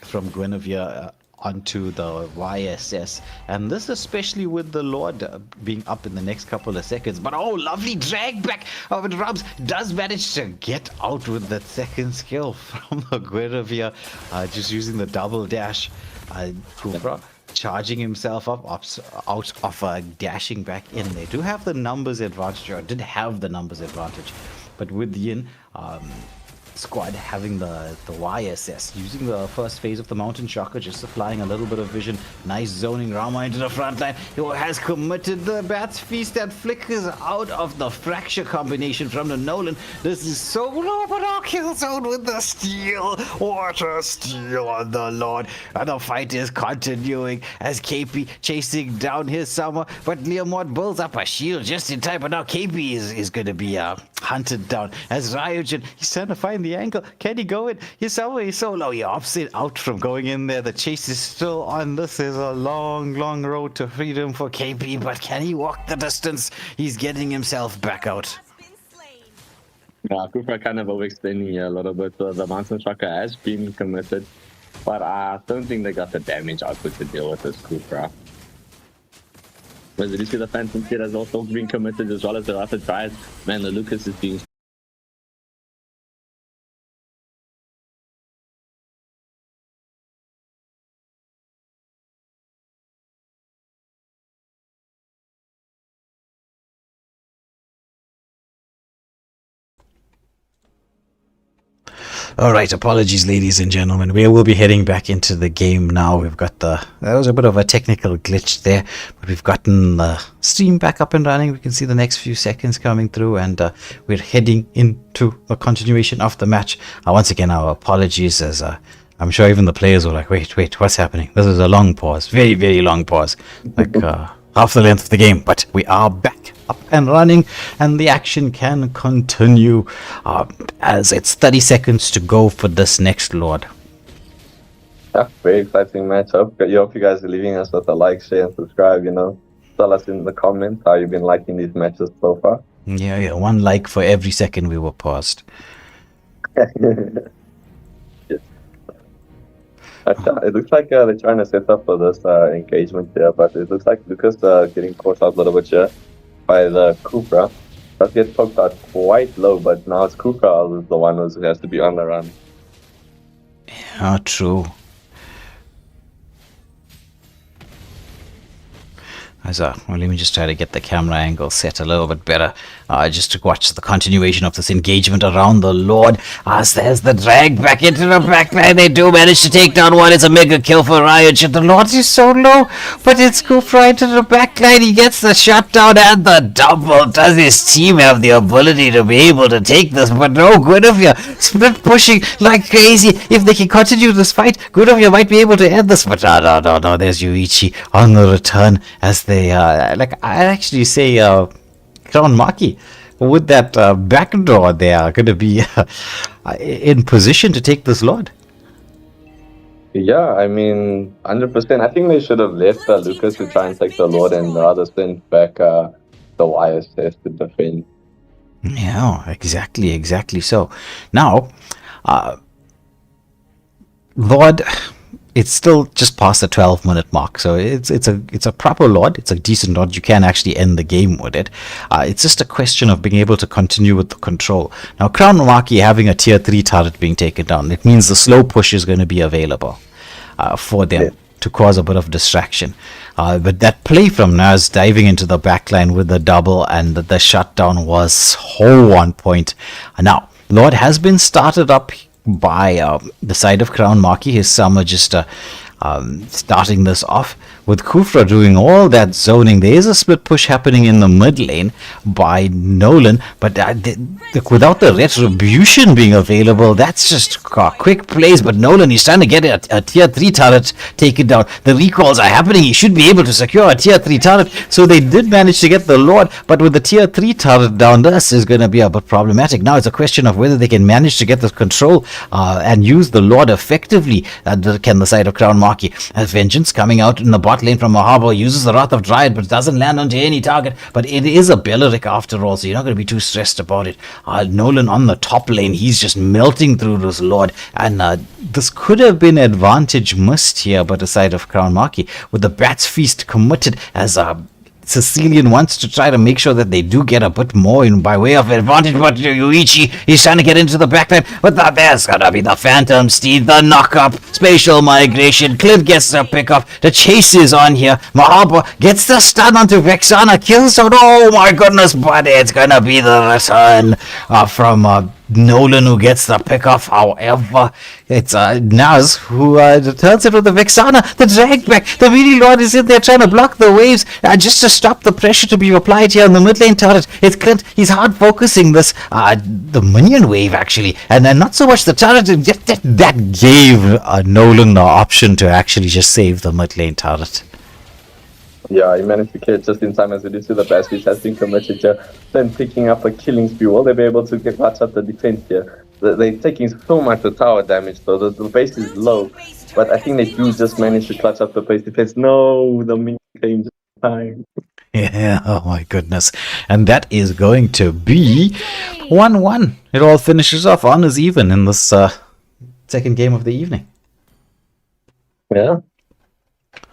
from Guinevere onto the YSS, and this especially with the Lord being up in the next couple of seconds. But oh, lovely drag back of it. Rubs does manage to get out with that second skill from the Guinevere, just using the double dash. Kubra charging himself up out of dashing back in. They do have the numbers advantage, or did have the numbers advantage, but with Yin squad having the YSS, using the first phase of the Mountain Shocker, just applying a little bit of vision. Nice zoning Rama into the front line. He has committed the Bat's Feast that flickers out of the fracture combination from the Nolan. This is so low, but our kill zone with the steal. What a steal on the Lord. And the fight is continuing as KP chasing down his summer, but Leomord builds up a shield just in time. But now KP is going to be hunted down as Ryujin, he's trying to find the angle. Can he go in? He's so low. He opts it out from going in there. The chase is still on. This is a long road to freedom for KP, but can he walk the distance? He's getting himself back out. Yeah, Kufra kind of overextending here a little bit. The Mountain Shocker has been committed, but I don't think they got the damage output to deal with this Kufra. But did you see the Phantom Kid has also been committed as well as the other tries? Man, the Lucas is being Alright, apologies ladies and gentlemen. We will be heading back into the game now. We've got there was a bit of a technical glitch there, but we've gotten the stream back up and running. We can see the next few seconds coming through, and we're heading into a continuation of the match. Once again, our apologies, as I'm sure even the players were like, wait, what's happening? This is a long pause, very long pause, like half the length of the game, but we are back up and running, and the action can continue as it's 30 seconds to go for this next Lord. Yeah, very exciting match. I hope you guys are leaving us with a like, share, and subscribe. Tell us in the comments how you've been liking these matches so far. Yeah, 1 like for every second we were paused. Yes. It looks like they're trying to set up for this engagement here, but it looks like Lucas getting caught out a little bit here by the Kufra. That gets poked out quite low, but now it's Kufra who's the one who has to be on the run. Yeah, true. Well, let me just try to get the camera angle set a little bit better, just to watch the continuation of this engagement around the Lord. As there's the drag back into the backline, they do manage to take down one. It's a mega kill for Riot. The Lord is so low, but it's Goof right to the backline. He gets the shutdown and the double. Does his team have the ability to be able to take this? But no, Guinevere split pushing like crazy. If they can continue this fight, Guinevere might be able to end this. But no, there's Yuichi on the return as they I actually say Crown Maki with that backdoor. They are going to be in position to take this Lord. Yeah, I mean, 100%. I think they should have left Lucas to try and take the Lord and rather send back the YSS to defend. Yeah, exactly so. Now, Lord, it's still just past the 12-minute mark, so it's a proper Lord. It's a decent Lord. You can actually end the game with it. It's just a question of being able to continue with the control. Now, Crown Maki having a tier 3 turret being taken down, it means the slow push is going to be available for them to cause a bit of distraction. But that play from Naz diving into the backline with the double and the shutdown was so on point. Now, Lord has been started up by the side of Crown Maki. His Summer just starting this off with Kufra doing all that zoning. There is a split push happening in the mid lane by Nolan, but without the retribution being available, that's just quick plays. But Nolan, he's trying to get a tier 3 turret taken down. The recalls are happening. He should be able to secure a tier 3 turret, so they did manage to get the Lord, but with the tier 3 turret down, this is going to be a bit problematic. Now it's a question of whether they can manage to get the control and use the Lord effectively. Can the side of Crown Maki. Vengeance coming out in the bot lane from Mahabo, uses the Wrath of Dryad, but doesn't land onto any target. But it is a Belleric after all, so you're not going to be too stressed about it. Nolan on the top lane, he's just melting through this Lord, and this could have been advantage missed here by the side of Crown Maki, with the Bat's Feast committed as Sicilian wants to try to make sure that they do get a bit more in by way of advantage, but Yuichi, he's trying to get into the backline, but there's gonna be the Phantom Steed, the knock-up, spatial migration, Clint gets the pick-up, the chase is on here, Mahaba gets the stun onto Vexana, kills out, oh my goodness, but it's gonna be the return from Nolan who gets the pick-off. However, it's Naz who returns it with the Vexana, the drag back. The Meaty Lord is in there trying to block the waves just to stop the pressure to be applied here on the mid lane turret. It's Clint, he's hard focusing this, the minion wave actually, and then not so much the turret, that gave Nolan the option to actually just save the mid lane turret. Yeah, he managed to kill it just in time as we do see the best, which has been committed here. Then picking up a killing spree. Will they be able to clutch up the defense here? They're taking so much of tower damage though. The base is low, but I think they do just manage to clutch up the base defense. No, the minion came just in time. Yeah, oh my goodness. And that is going to be 1-1. It all finishes off on as even in this second game of the evening. Yeah.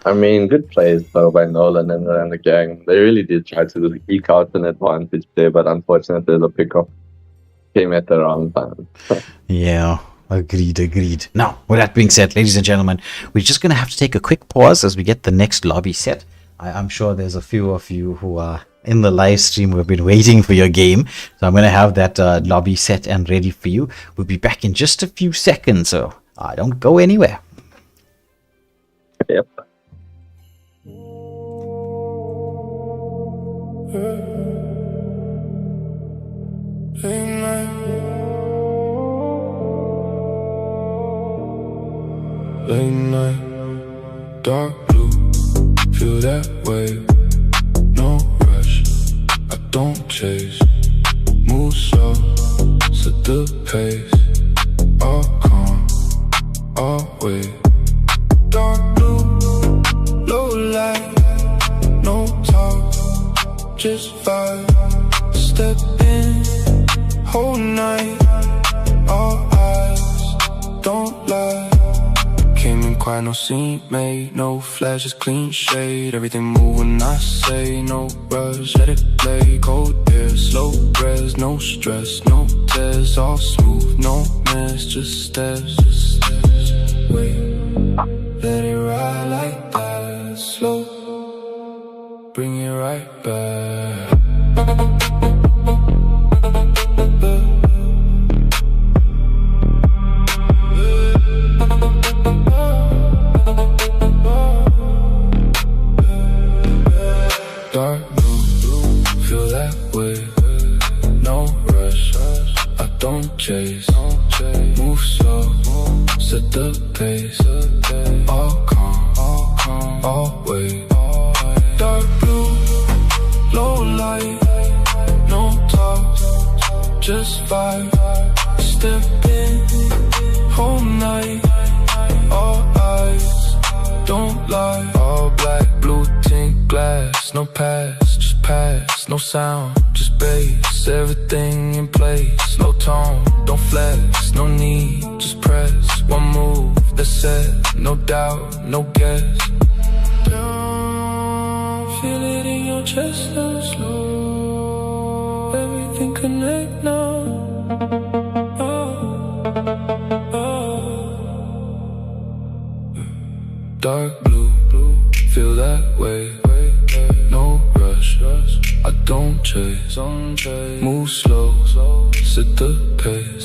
I mean, good plays though by Nolan and the gang. They really did try to eke out an advantage there, but unfortunately the pickup came at the wrong time. Yeah, agreed. Now, with that being said, ladies and gentlemen, we're just going to have to take a quick pause as we get the next lobby set. I'm sure there's a few of you who are in the live stream who have been waiting for your game. So I'm going to have that lobby set and ready for you. We'll be back in just a few seconds, so don't go anywhere. Yep. Late night, dark blue, feel that way. chase. Move slow, set the pace. All calm, always. Dark blue, low light, no talk, just vibe. Step in, whole night, all eyes, don't lie. Came in quiet, no scene made, no flashes, clean shade. Everything move when I say, no rush, let it play. Cold air, slow res, no stress, no tears, all smooth, no mess, just steps, wait. Let it ride like that, slow, bring it right back. Dark blue, feel that way, no rush, I don't chase. Move slow, set the pace. All calm, always. Dark blue, low light, no talk, just vibe. Step in, whole night, all eyes, don't lie. All black, blue tint glass, no pass, just pass. No sound, just bass, everything in place. No tone, don't flex, no need, just press. One move, that's set, no doubt, no guess. Down, feel it in your chest now, slow. Everything connect now. Dark blue, feel that way, no rush, I don't chase. Move slow, set the pace.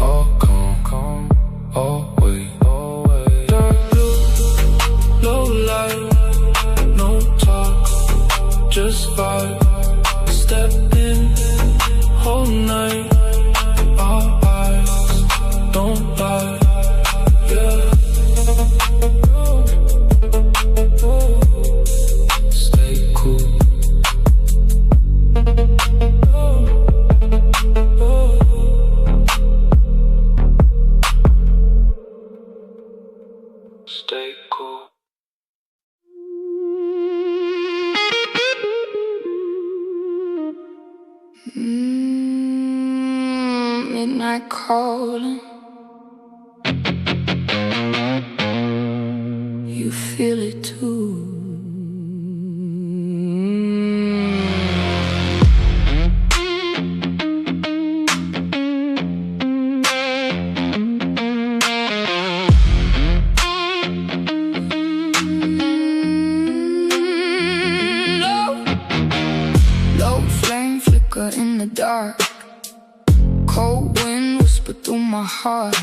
All calm, always. Dark blue, low light, no talk, just vibe. Step in, whole night, all eyes, don't lie, yeah. Stay cool. Stay cool. Midnight calling. You feel it too. Low flame flicker in the dark. Cold wind whisper through my heart.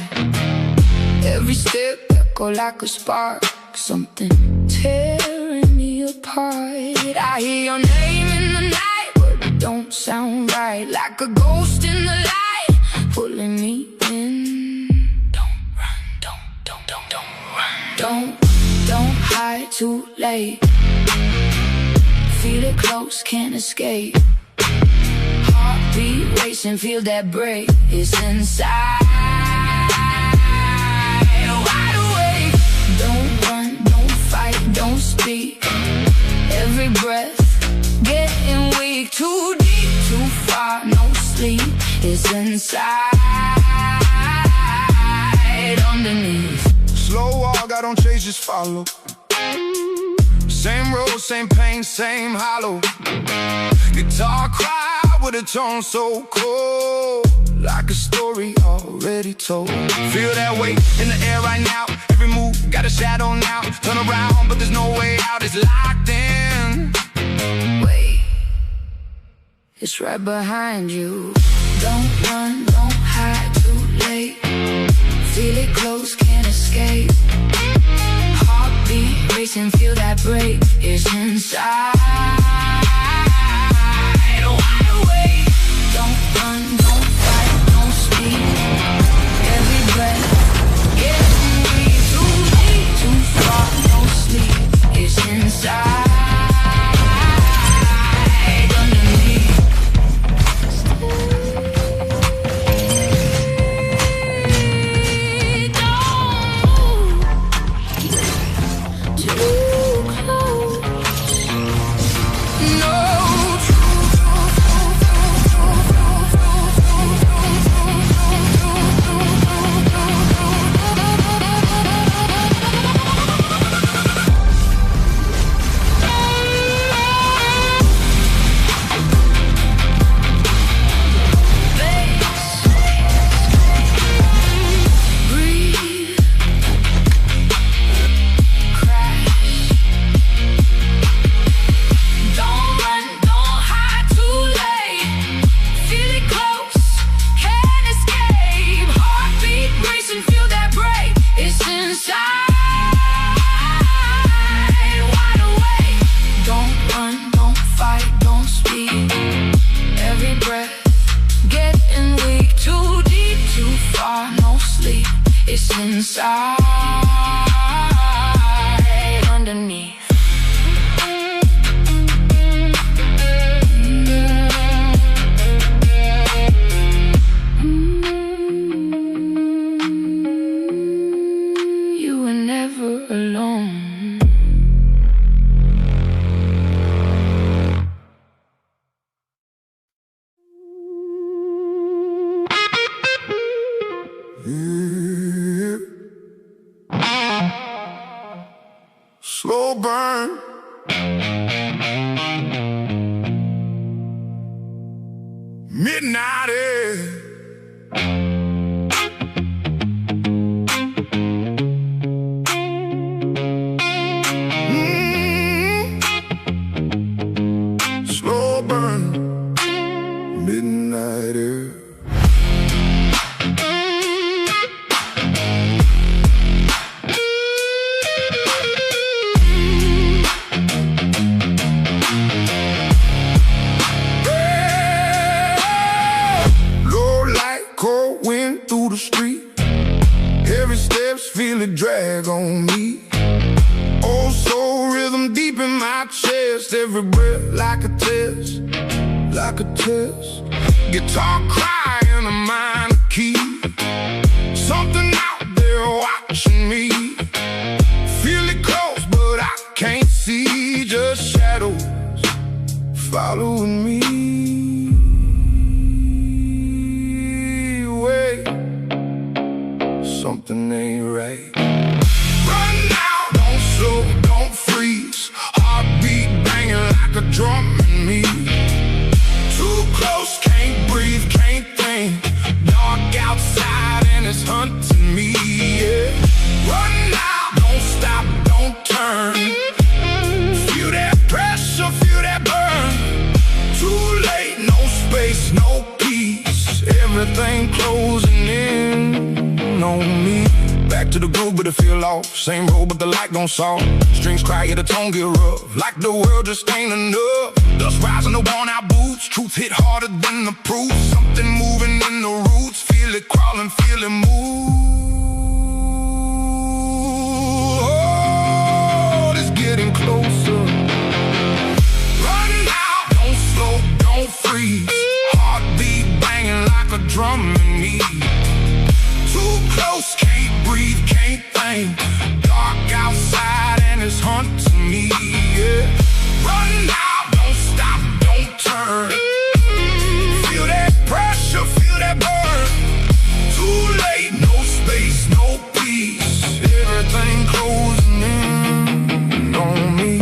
Every step echo like a spark. Something tearing me apart. I hear your name in the night, but it don't sound right. Like a ghost in the light, pulling me in. Don't run, don't run. Don't hide too late. Feel it close, can't escape. Heartbeat racing, feel that break. It's inside. Wide awake. Don't run, don't fight, don't speak. Every breath getting weak. Too deep, too far, no sleep. It's inside, underneath. Slow walk, I don't chase, just follow. Same road, same pain, same hollow. Guitar cry with a tone so cold, like a story already told. Feel that weight in the air right now. Every move got a shadow now. Turn around, but there's no way out. It's locked in. Wait, it's right behind you. Don't run, don't hide too late. Feel it close, can't escape. Heartbeat racing, feel that break. It's inside. Wide awake. Don't run, don't fight, don't speak. Every breath getting weak. Too deep, too far, no sleep. It's inside, underneath. through the street. Every step's feel it drag on me. Oh, soul rhythm deep in my chest. Every breath like a test, like a test. Guitar crying a minor key. Something out there watching me. Feel it close, but I can't see. Just shadows following me. Wait, something ain't right. Run now, don't slow, don't freeze. Heartbeat banging like a drum in me. Too close, can't breathe, can't think. Dark outside and it's hunting me, yeah. Run now, don't stop, don't turn. Feel that pressure, feel that burn. Too late, no space, no peace. Everything closing in on me. Back to the groove, but I feel off. Same road, but the light gon' solve. Strings cry, yeah, the tone get rough. Like the world just ain't enough. Dust rising the worn out boots. Truth hit harder than the proof. Something moving in the roots. Feel it crawling, feel it move. Oh, it's getting closer. Run now, don't slow, don't freeze. Heartbeat banging like a drum in me. Too close, can't breathe, can't think. Dark outside and it's hunting me, yeah. Run now, don't stop, don't turn. Feel that pressure, feel that burn. Too late, no space, no peace. Everything closing in on me.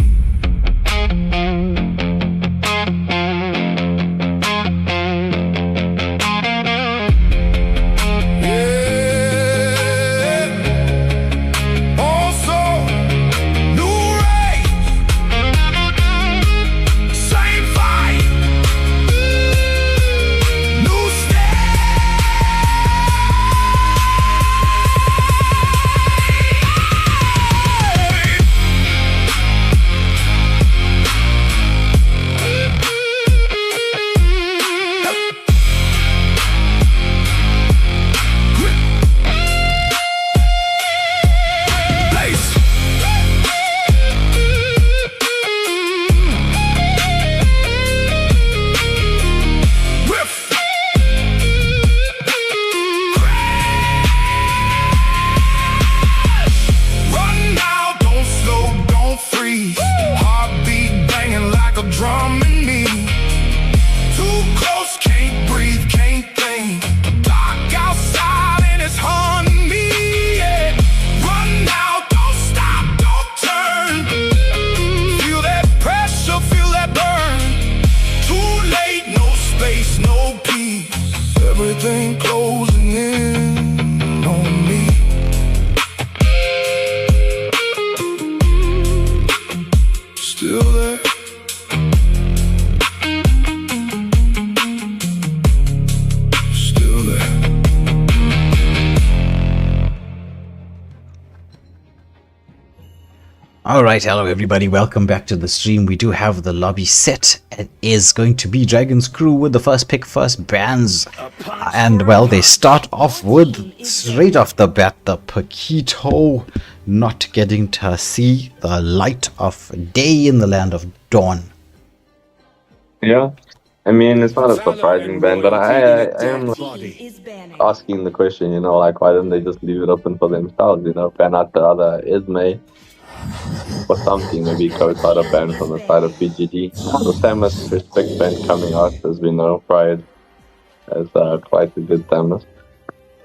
Everything closing in on me. Still there. Still there. Alright, hello everybody, welcome back to the stream. We do have the lobby set. It is going to be Dragon's Crew with the first pick, first bans. And well, they start off with, straight off the bat, the Paquito not getting to see the light of day in the land of dawn. Yeah, I mean, it's not a surprising ban, but I am asking the question, you know, like, why didn't they just leave it open for themselves, you know, ban out the other Ismay or something, maybe co-side a ban from the side of PGD. The Samus respect ban coming out, as we know, Pride has quite a good Samus.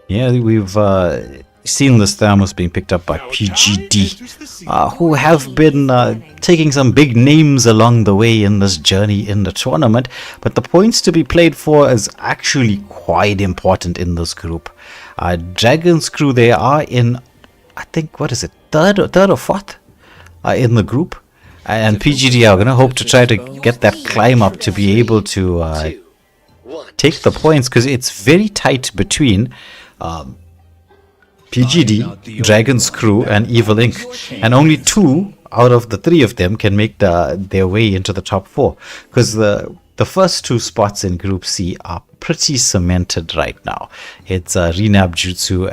Yeah, we've seen this Thermos being picked up by PGD, who have been taking some big names along the way in this journey in the tournament, but the points to be played for is actually quite important in this group. Dragon's Crew, they are in, I think, what is it, third or fourth in the group, and PGD are going to hope to try to get that climb up to be able to take the points, because it's very tight between PGD, Dragon's Crew, and Evil Inc. And only 2 out of the 3 of them can make their way into the top 4. Because the first two spots in Group C are pretty cemented right now. It's Renab Jutsu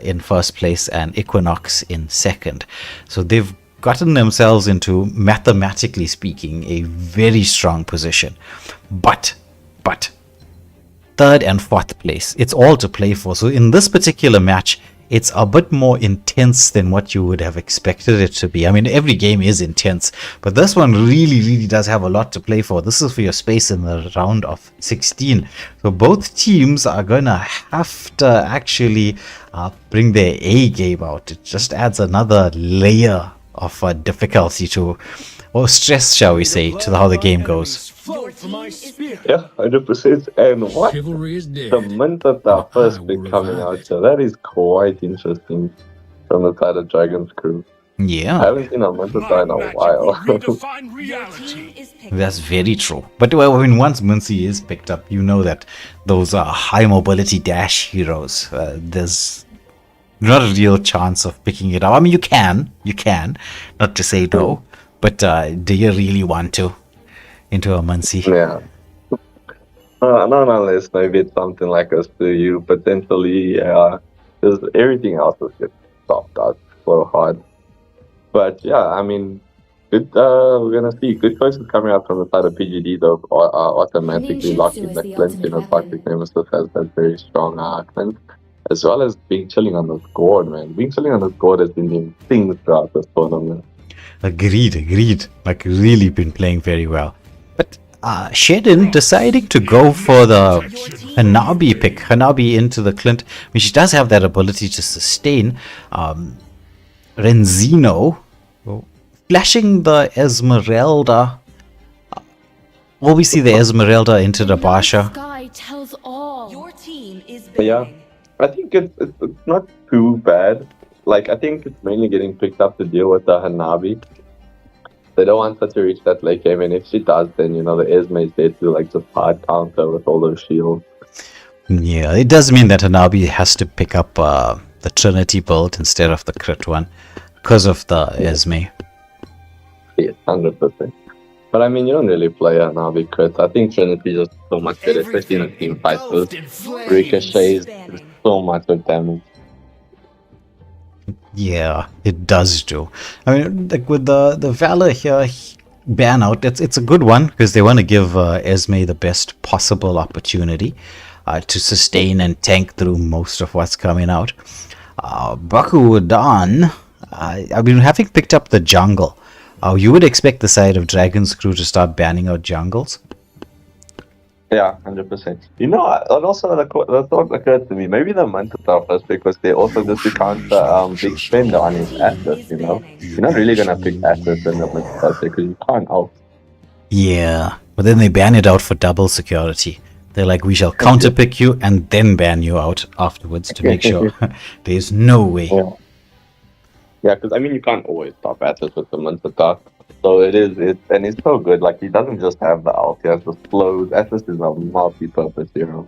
in first place and Equinox in second. So they've gotten themselves into, mathematically speaking, a very strong position. But third and fourth place, it's all to play for. So in this particular match, it's a bit more intense than what you would have expected it to be. I mean, every game is intense, but this one really does have a lot to play for. This is for your space in the round of 16. So both teams are going to have to actually bring their A game out. It just adds another layer of difficulty to, or stress, shall we say, to how the game goes. Yeah, 100%. And what? Chivalry is dead. The mint that our first big coming out, so that is quite interesting from the side of Dragon's crew. I Yeah, haven't seen a mint in a while. Redefine Your reality. team is picking. that's very true. But well, I mean, once Muncie is picked up, you know that those are high mobility dash heroes. There's not a real chance of picking it up. I mean, you can, not to say no, but do you really want to into a Muncie? Yeah. Not unless maybe it's something like us to you, potentially, yeah. Because everything else is getting stopped out so hard. But yeah, I mean, good. We're gonna see good choices coming out from the side of PGD, though. Automatically Ninjutsu locking is the the cleanse, ultimate Toxic Nemesis has that very strong cleanse, as well as being chilling on the squad, man. Being chilling on the squad has been doing things throughout this tournament. Agreed. Like, really been playing very well. But Shedden deciding to go for the Hanabi pick. Hanabi into the Clint. I mean, she does have that ability to sustain. Renzino flashing the Esmeralda. Well, we see the Esmeralda into the Basha. Sky tells all. Your team is But yeah, big. I think it's not too bad. Like, I think it's mainly getting picked up to deal with the Hanabi. They don't want her to reach that late game, and if she does, then, you know, the Esme is there to, like, just hard counter with all those shields. Yeah, it does mean that Hanabi has to pick up the Trinity build instead of the crit one because of the Esme. Yes, 100%. But, I mean, you don't really play a Hanabi crit. I think Trinity is just so much better, especially in a team fight with ricochets, so much of damage. Yeah, it does do. I mean, like with the Valor here ban out, it's a good one because they want to give Esme the best possible opportunity to sustain and tank through most of what's coming out. Bakudan, I mean, having picked up the jungle, you would expect the side of Dragon's crew to start banning out jungles. Yeah, 100%. You know, and also the thought occurred to me, maybe the Manta are first because they also just counter big spender on his assets, you know? You're not really gonna pick assets in the Manta first because you can't out. Yeah, but then they ban it out for double security. They're like, we shall counterpick you and then ban you out afterwards to make sure there's no way. Yeah, because I mean, you can't always stop assets with the Manta. So and it's so good. Like, he doesn't just have the ult, he has the slows. Atlas is a multi-purpose hero.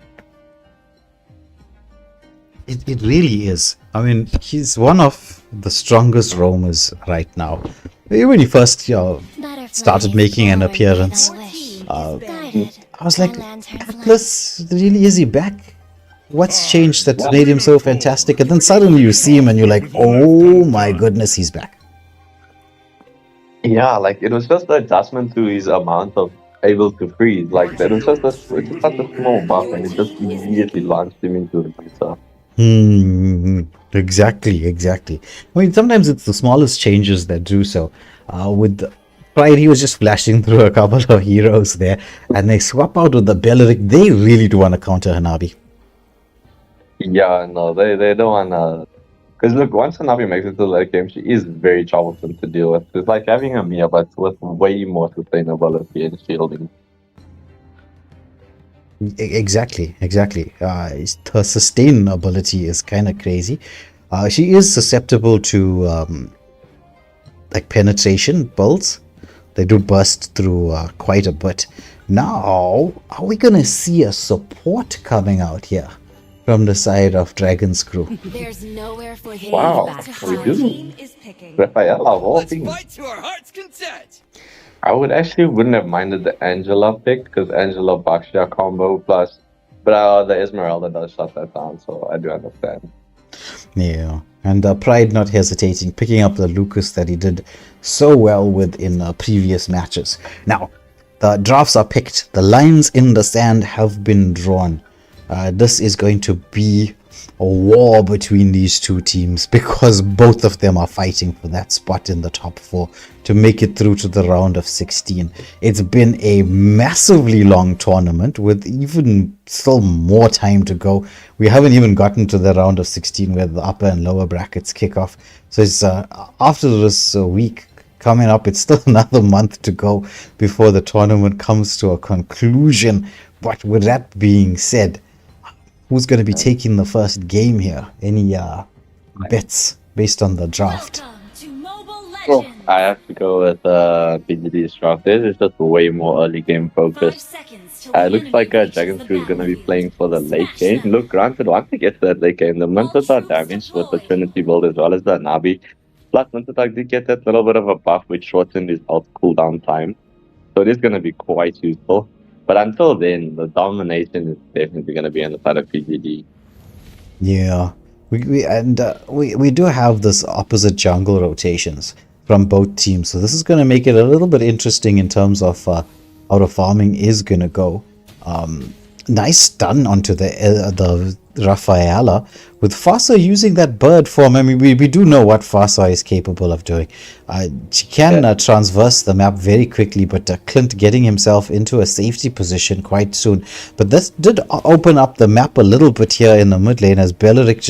It really is. I mean, he's one of the strongest roamers right now. When he first started making an appearance, I was like, Atlas, really, is he back? What's changed that made him so fantastic? And then suddenly you see him and you're like, oh my goodness, he's back. Yeah, like, it was just the adjustment to his amount of able to freeze. Like, that was just such a small buff, and it just immediately launched him into the meta. Exactly. I mean, sometimes it's the smallest changes that do so. With Pride, he was just flashing through a couple of heroes there, and they swap out with the Belleric. They really do want to counter Hanabi. Yeah, no, they don't wanna. Because look, once Hanabi makes it to the late game, she is very troublesome to deal with. It's like having a Mia, but with way more sustainability and shielding. Exactly. Her sustain ability is kind of crazy. She is susceptible to like penetration builds. They do burst through quite a bit. Now, are we gonna see a support coming out here from the side of Dragon's crew? There's nowhere for him Wow, to we hide. do. Team is picking. Raphael of all Let's things. fight to our heart's content. I would actually wouldn't have minded the Angela pick because Angela Baxia combo plus, but the Esmeralda does shut that down, so I do understand. Yeah, and Pride not hesitating, picking up the Lucas that he did so well with in previous matches. Now, the drafts are picked. The lines in the sand have been drawn. This is going to be a war between these two teams because both of them are fighting for that spot in the top 4 to make it through to the round of 16. It's been a massively long tournament with even still more time to go. We haven't even gotten to the round of 16 where the upper and lower brackets kick off. So it's after this week coming up, it's still another month to go before the tournament comes to a conclusion. But with that being said, who's going to be taking the first game here? Any bets based on the draft? Welcome to Mobile Oh, Legends. I have to go with PGD's draft. This is just way more early game 5 focused. seconds till It the looks like enemy Dragon's reaches Crew the is going to be battlefield. playing for the late Smash game. them. Look, granted, once they get to that late game, the Mintatha damage with the Trinity build as well as the Nabi. Plus, Mintatha did get that little bit of a buff which shortened his ult cooldown time. So it is going to be quite useful. But until then, the domination is definitely going to be on the side of PGD. Yeah, we do have this opposite jungle rotations from both teams, so this is going to make it a little bit interesting in terms of how the farming is going to go. Nice stun onto the Rafaela with Fasa using that bird form. I mean, we do know what Fasa is capable of doing. She can transverse the map very quickly, but Clint getting himself into a safety position quite soon. But this did open up the map a little bit here in the mid lane as Belleric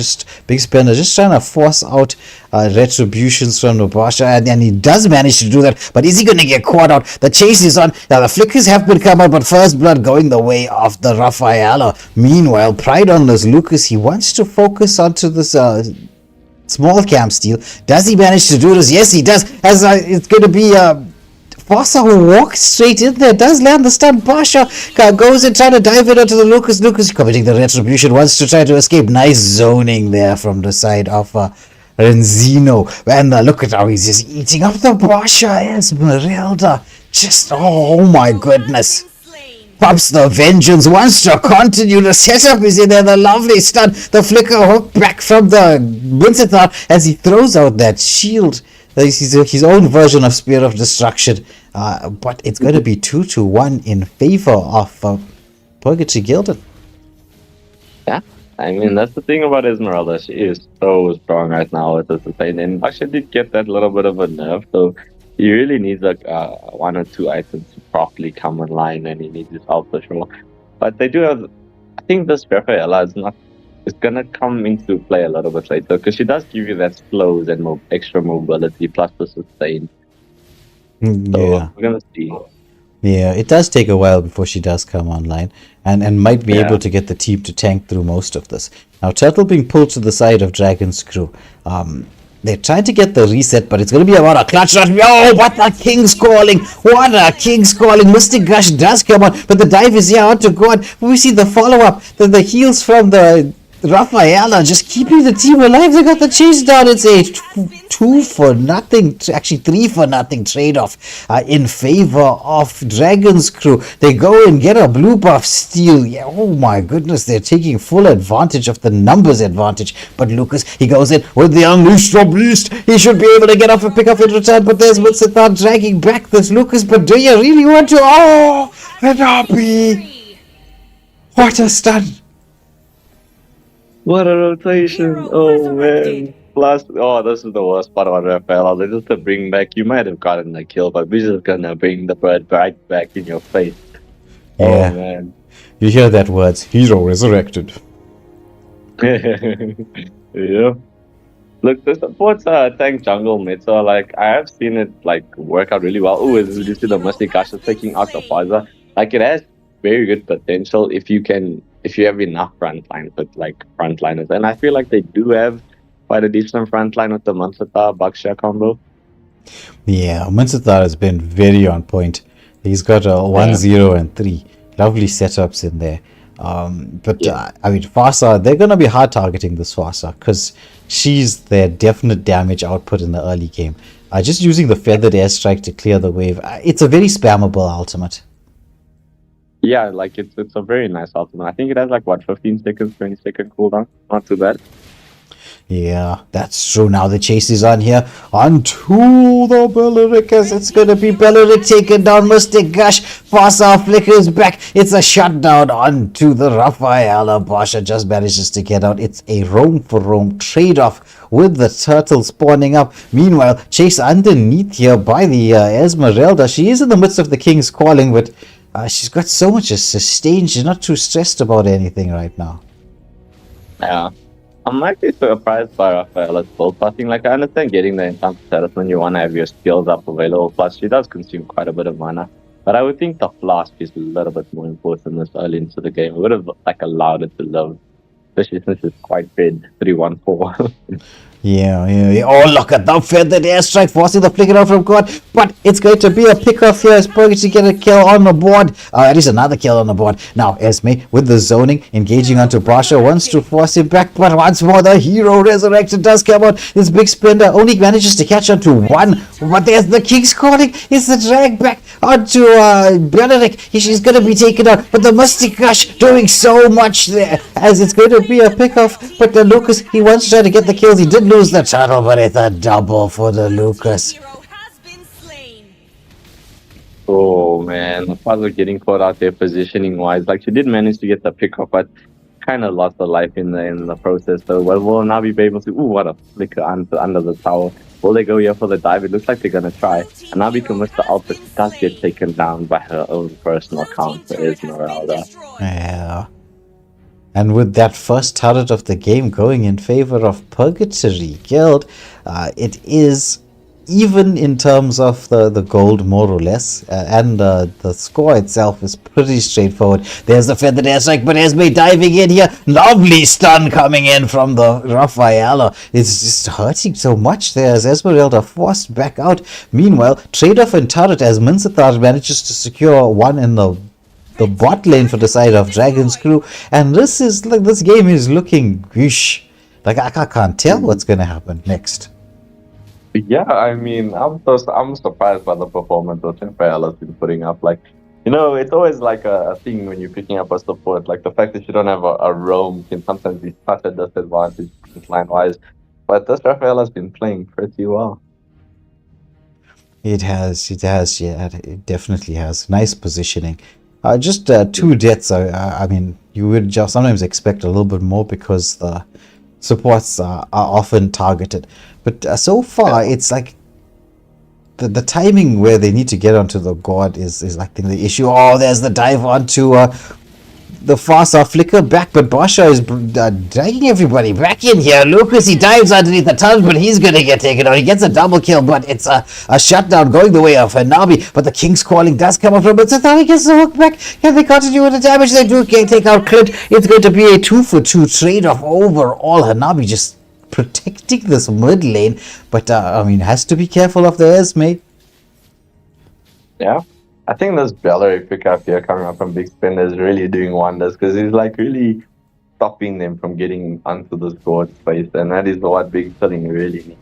Big Spender just trying to force out retributions from Nobasha, and he does manage to do that. But is he going to get caught out? The chase is on. Now the flickers have been covered, but first blood going the way of the Rafaela. Meanwhile, Pride on this Lucas, he wants to focus onto this small camp steal. Does he manage to do this? Yes, he does. As it's going to be Fossa who walks straight in there, does land the stun. Pasha goes and trying to dive it onto the Lucas. Lucas committing the retribution, wants to try to escape. Nice zoning there from the side of Renzino. And look at how he's just eating up the Pasha Esmeralda. Just, oh my goodness. Pops the vengeance, wants to continue. The setup is in there, the lovely stun. The flicker hook back from the Winston as he throws out that shield. His own version of Spear of Destruction. But it's going to be 2-1 in favor of PurgatoryGuildDn. Yeah, I mean, that's the thing about Esmeralda. She is so strong right now with the sustain. And Basha did get that little bit of a nerf, so he really needs like 1 or 2 items to properly come online, and he needs his help for sure. But they do have, I think this Rafaela is gonna come into play a little bit later because she does give you that slows and extra mobility plus the sustain. So Yeah. we're gonna see. Yeah, it does take a while before she does come online and might be able to get the team to tank through most of this. Now, Turtle being pulled to the side of Dragon's Crew. They're trying to get the reset, but it's going to be about a clutch shot. Oh, what a King's Calling! What a King's Calling! Mystic Gush does come on, but the dive is here out to go on. We see the follow-up, the heals from the Rafaela just keeping the team alive. They got the chase down. It's a 2-for-0, actually 3-for-0 trade-off in favor of Dragon's Crew. They go and get a blue buff steal. Yeah, oh my goodness, they're taking full advantage of the numbers advantage. But Lucas, he goes in with the Unleashed Beast. He should be able to get off a pick up in return, but there's Mitsathan dragging back this Lucas. But do you really want to? Oh, an RP! What a stun! What a rotation! Oh man! Plus, this is the worst part about Rafaela. They just to bring back. You might have gotten the kill, but we're just gonna bring the bird right back in your face. Yeah. Oh man! You hear that words? Hero resurrected. Yeah. Look, the supports tank jungle mid, so like I have seen it like work out really well. Oh, did you see the Mystic Gush taking out the Faza? Like it has very good potential if you have enough frontline with like frontliners, and I feel like they do have quite a decent frontline with the Mansata Bakshia combo. Yeah, Munsathar has been very on point. He's got a 1-0 and 3 lovely setups in there. But I mean, Fasa, they're gonna be hard targeting this Fasa because she's their definite damage output in the early game. just using the feathered airstrike to clear the wave. It's a very spammable ultimate. Yeah, like it's a very nice ultimate. I think it has like what 15 seconds, 20-second cooldown. Not too bad. Yeah, that's true. Now the chase is on here. Onto the Belleric, it's going to be Belleric taken down. Mystic Gush. Farsa flickers back. It's a shutdown onto the Raphael. Basha just manages to get out. It's a roam for roam trade-off with the turtle spawning up. Meanwhile, chase underneath here by the Esmeralda. She is in the midst of the King's Calling, but she's got so much to sustain. She's not too stressed about anything right now. Yeah. I'm actually surprised by Raphaela's build passing. Like, I understand getting the enchantment status when you want to have your skills up available. Plus, she does consume quite a bit of mana. But I would think the flask is a little bit more important this early into the game. It would have like allowed it to live, especially since it's quite fed 3-1-4. Yeah. Oh, look at the feathered airstrike forcing the flicker out from God. But it's going to be a pick-off here as Purge to get a kill on the board. At least another kill on the board. Now, Esme with the zoning, engaging onto Brasha, wants to force him back. But once more, the hero resurrected does come out. This big splinter only manages to catch onto one. But there's the King's Calling. It's the drag back onto Benedict. She's going to be taken out. But the Mystic Gush doing so much there as it's going to be a pick-off. But the Lucas, he wants to try to get the kills. He did lose the turtle, but it's a double for the Lucas. Hero has been slain. Oh man, the father getting caught out there positioning wise. Like, she did manage to get the pick up, but kind of lost her life in the process. So will now be able to? Ooh, what a flicker under the tower. Will they go here for the dive? It looks like they're gonna try. And now can miss the ult, but she does get taken down by her own personal counter, Esmeralda. Yeah. And with that first turret of the game going in favor of Purgatory Guild, it is even in terms of the gold, more or less, and the score itself is pretty straightforward. There's the feathered airstrike, but Esme diving in here. Lovely stun coming in from the Raphaela. It's just hurting so much there as Esmeralda forced back out. Meanwhile, trade-off and turret as Minsathar manages to secure one in the bot lane for the side of Dragon's Crew, and this game is looking gosh. Like I can't tell what's gonna happen next. Yeah, I mean, I'm surprised by the performance that Raphaela's been putting up. Like, you know, it's always like a thing when you're picking up a support. Like the fact that you don't have a roam can sometimes be such a disadvantage line wise. But this Raphaela's been playing pretty well. It has, yeah, it definitely has. Nice positioning. Just 2 deaths. I mean, you would just sometimes expect a little bit more because the supports are often targeted. But so far, it's like the timing where they need to get onto the god is like the issue. Oh, there's the dive onto the Farsa flicker back, but Basha is dragging everybody back in here. Lucas, he dives underneath the tunnel, but he's going to get taken out. He gets a double kill, but it's a shutdown going the way of Hanabi. But the King's Calling does come up from it. So now he gets the hook back. Can they continue with the damage? They do take out Clint. It's going to be a 2-for-2 trade-off overall. Hanabi just protecting this mid lane, but I mean, has to be careful of the Esme. Yeah. I think this Belleric pickup here coming up from Big Spender is really doing wonders because he's like really stopping them from getting onto this god space, and that is what Big Filling really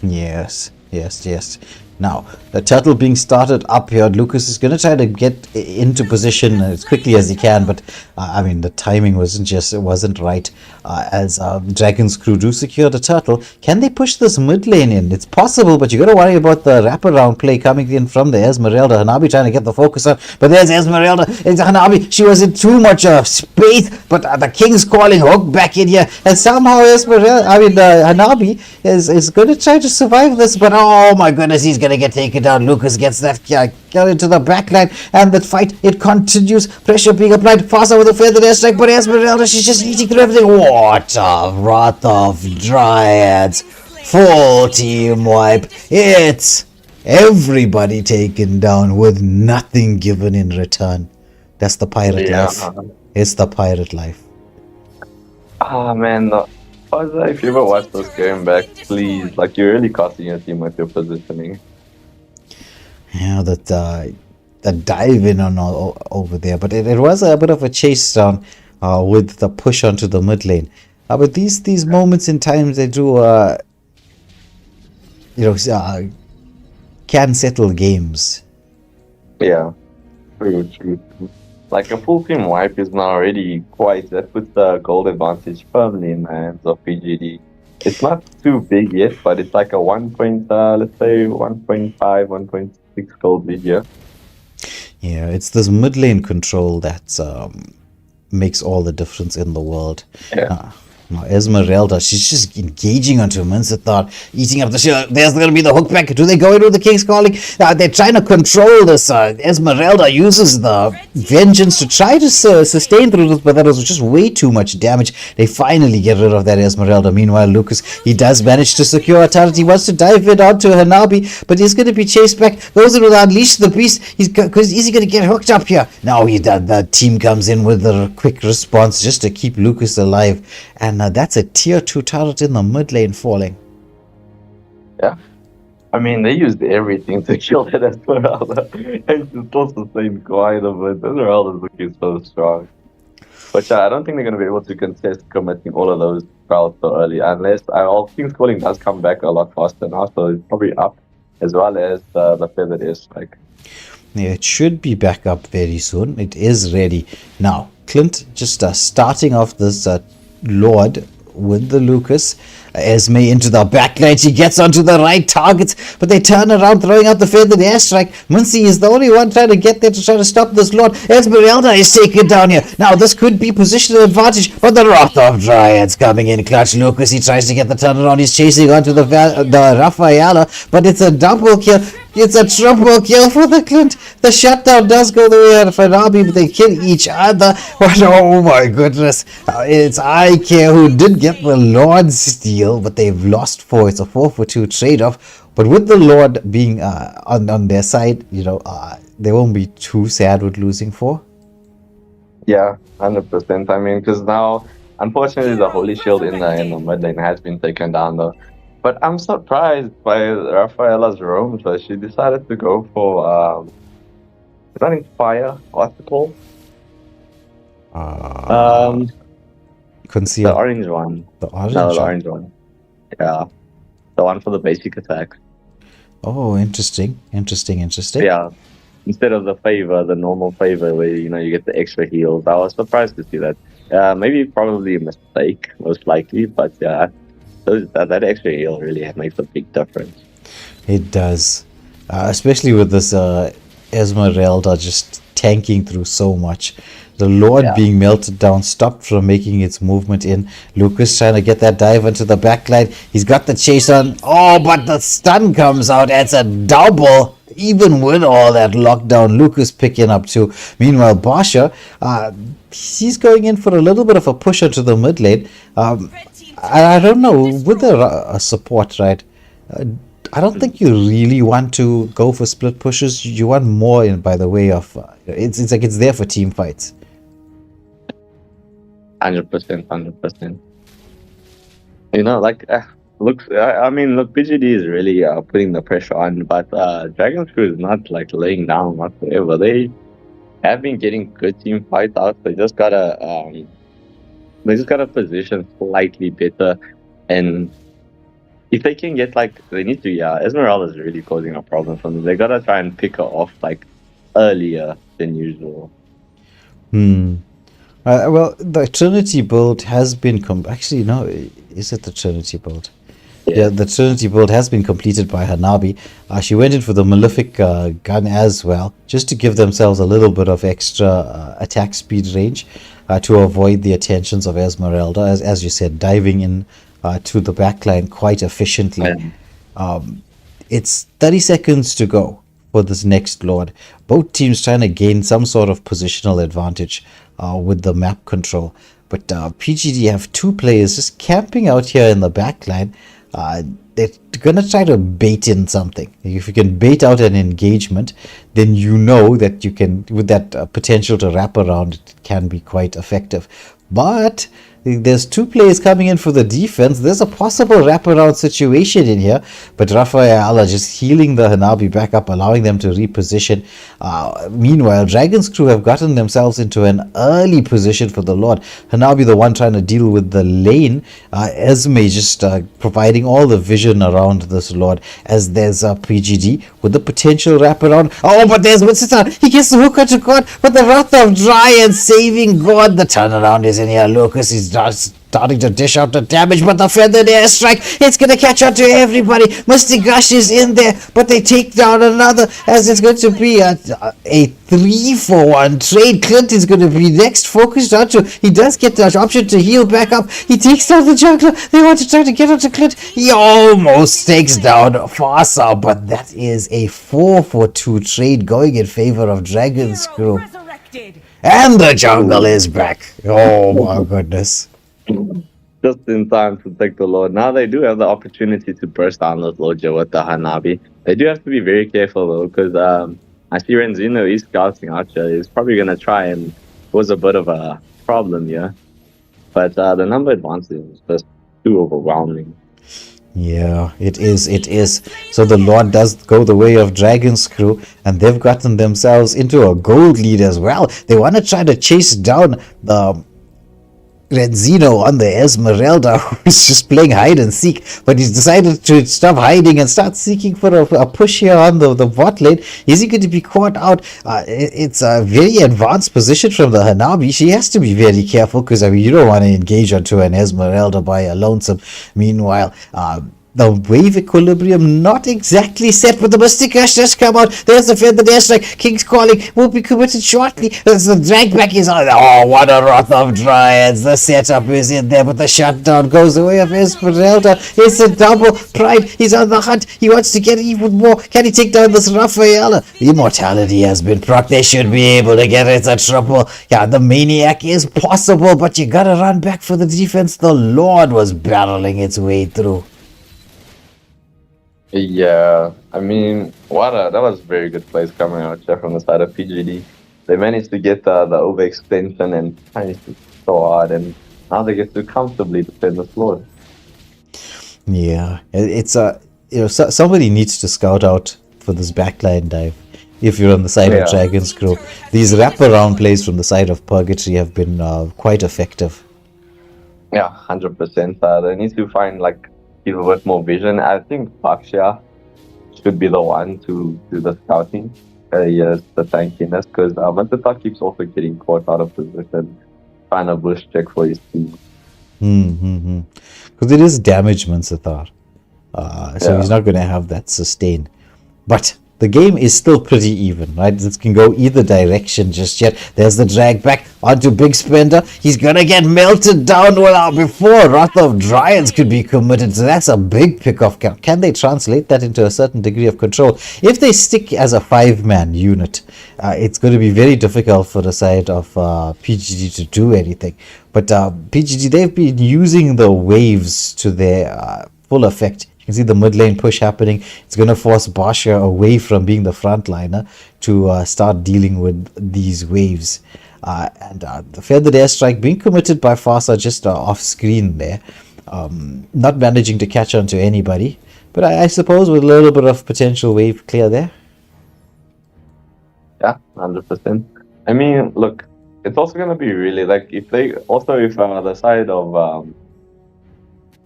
needs. Yes. Now, the turtle being started up here, Lucas is going to try to get into position as quickly as he can, but I mean, the timing wasn't right as Dragon's Crew do secure the turtle. Can they push this mid lane in? It's possible, but you got to worry about the wraparound play coming in from the Esmeralda. Hanabi trying to get the focus on, but there's Esmeralda. It's Hanabi. She was in too much space, but the King's Calling hook back in here, and somehow Hanabi is going to try to survive this, but oh my goodness, he's going to get taken down. Lucas gets that kill into the backline, and the fight, it continues. Pressure being applied. Farsa with a feathered airstrike, but Esmeralda, she's just eating through everything. What a wrath of Dryads. Full team wipe. It's everybody taken down with nothing given in return. That's the pirate life. It's the pirate life. Ah, man. If you ever watch this game back, please, like, you're really costing your team with your positioning. Yeah, that dive in on over there, but it was a bit of a chase down with the push onto the mid lane. But these moments in time, they do can settle games. Yeah, true. Like a full team wipe is now already that puts the gold advantage firmly in the hands of PGD. It's not too big yet, but it's like a let's say 1.5, 1.6 gold lead here. Yeah, it's this mid lane control that makes all the difference in the world. Yeah. Now Esmeralda, she's just engaging onto Mincetar, eating up the shield. There's going to be the hook back. Do they go into the King's Calling? They're trying to control this. Esmeralda uses the vengeance to try to sustain through this, but that was just way too much damage. They finally get rid of that Esmeralda. Meanwhile, Lucas, he does manage to secure a turret. He wants to dive it onto Hanabi, but he's going to be chased back. Goes in with Unleash the Beast. Because is he going to get hooked up here? Now the team comes in with a quick response just to keep Lucas alive. And that's a tier 2 turret in the mid lane falling. Yeah. I mean, they used everything to kill that Esmeralda. And she still sustained quite a bit. Esmeralda's looking so strong. But I don't think they're going to be able to contest committing all of those crowds so early. Unless King's Calling does come back a lot faster now. So it's probably up. As well as the feathered airstrike. Yeah, it should be back up very soon. It is ready. Now, Clint just starting off this Lord with the Lucas. Esme into the backline. She gets onto the right targets, but they turn around, throwing out the feathered airstrike. Muncie is the only one trying to get there to try to stop this Lord. Esmeralda is taken down here. Now, this could be positional advantage, but the Wrath of Dryads coming in clutch. Lucas, he tries to get the turnaround. He's chasing onto the Rafaela, but it's a double kill. It's a triple kill for the Clint. The shutdown does go the way of Hanabi, but they kill each other. But oh my goodness. It's IK who did get the Lord steal, but they've lost 4. It's a 4-for-2 trade-off. But with the Lord being on their side, they won't be too sad with losing 4. Yeah, 100%. I mean, because now, unfortunately, the Holy Shield in the mid lane has been taken down, though. But I'm surprised by Rafaela's roam, so she decided to go for running fire. What's it called? Conceal. The orange one. The orange No, the one. orange one. Yeah, the one for the basic attack. Oh, interesting. Yeah, instead of the favor, the normal favor where you get the extra heals. I was surprised to see that. Maybe probably a mistake, most likely, but yeah. That extra heal really makes a big difference. It does. Especially with this Esmeralda just tanking through so much. The Lord being melted down, stopped from making its movement in. Lucas trying to get that dive into the backline. He's got the chase on. Oh, but the stun comes out. It's a double. Even with all that lockdown, Lucas picking up too. Meanwhile, Basha, he's going in for a little bit of a push onto the mid lane. I don't know, with a support, right? I don't think you really want to go for split pushes. You want more in by the way of it's like it's there for team fights. 100%. Look, PGD is really putting the pressure on, but Dragon's Crew is not laying down whatsoever. They have been getting good team fights out. They just gotta position slightly better, and if they can get they need to. Esmeralda is really causing a problem for them. They gotta try and pick her off earlier than usual. Well, the Trinity build has been actually no, is it the Trinity build? Yeah, the Trinity build has been completed by Hanabi. She went in for the Malefic gun as well, just to give themselves a little bit of extra attack speed range to avoid the attentions of Esmeralda, as you said, diving in to the backline quite efficiently. It's 30 seconds to go for this next Lord. Both teams trying to gain some sort of positional advantage with the map control. But PGD have 2 players just camping out here in the backline. They're going to try to bait in something. If you can bait out an engagement, then you know that you can, with that potential to wrap around, it can be quite effective. But There's 2 players coming in for the defense. There's a possible wraparound situation in here, but Rafaela just healing the Hanabi back up, allowing them to reposition. Meanwhile, Dragon's crew have gotten themselves into an early position for the Lord. Hanabi, the one trying to deal with the lane. Esme just providing all the vision around this Lord, as there's a PGD with the potential wraparound. Oh, but there's Winston. He gets the hook to God, but the Wrath of Dryad saving God. The turnaround is in here. Lucas is starting to dish out the damage, but the feathered airstrike, it's going to catch on to everybody. Mystic Gush is in there, but they take down another, as it's going to be a 3-for-1 trade. Clint is going to be next focused onto. He does get the option to heal back up. He takes down the jungler. They want to try to get onto Clint. He almost takes down Farsa, but that is a 4-for-2 trade going in favor of Dragon's crew. Resurrected. And the jungle is back. Oh my goodness. Just in time to take the Lord. Now they do have the opportunity to burst down this Lordja with the Hanabi. They do have to be very careful though, because I see Renzino is scouting Archer. He's probably going to try and cause a bit of a problem here. But the number advantage is just too overwhelming. Yeah, it is. So the Lord does go the way of Dragon's crew, and they've gotten themselves into a gold lead as well. They want to try to chase down the Renzino on the Esmeralda, who's just playing hide and seek, but he's decided to stop hiding and start seeking for a push here on the bot lane. Is he going to be caught out? It's a very advanced position from the Hanabi. She has to be very careful, because I mean, you don't want to engage onto an Esmeralda by a lonesome. Meanwhile, the wave equilibrium not exactly set, but the Mystic Gush does come out. There's the feathered airstrike. King's calling will be committed shortly. There's the drag back is on. Oh, what a Wrath of Dryads. The setup is in there, but the shutdown goes the way of Esmeralda. It's a double. Pride, he's on the hunt. He wants to get even more. Can he take down this Rafaela? Immortality has been proc. They should be able to get it. It's a triple. Yeah, the Maniac is possible, but you gotta run back for the defense. The Lord was battling its way through. Yeah, I mean, that was very good plays coming out here from the side of PGD. They managed to get the overextension and punished it so hard, and now they get to comfortably defend the floor. Yeah, it's somebody needs to scout out for this backline dive. If you're on the side of Dragon's crew, these wraparound plays from the side of Purgatory have been quite effective. Yeah, 100%. They need to find give a bit more vision. I think Paksha should be the one to do the scouting. Yes, the tankiness, because Matata keeps also getting caught out of position, trying to bush check for his team. Because it is damage Mansathar. So he's not going to have that sustain. But the game is still pretty even, right? This can go either direction just yet. There's the drag back onto Big Spender. He's going to get melted down before Wrath of Dryads could be committed. So that's a big pick-off count. Can they translate that into a certain degree of control? If they stick as a 5-man unit, it's going to be very difficult for the side of PGD to do anything. But PGD, they've been using the waves to their full effect. You can see the mid lane push happening. It's going to force Basha away from being the frontliner to start dealing with these waves. And the feathered airstrike being committed by Farsa just off screen there. Not managing to catch on to anybody. But I suppose with a little bit of potential wave clear there. Yeah, 100%. I mean, look, it's also going to be really if the side of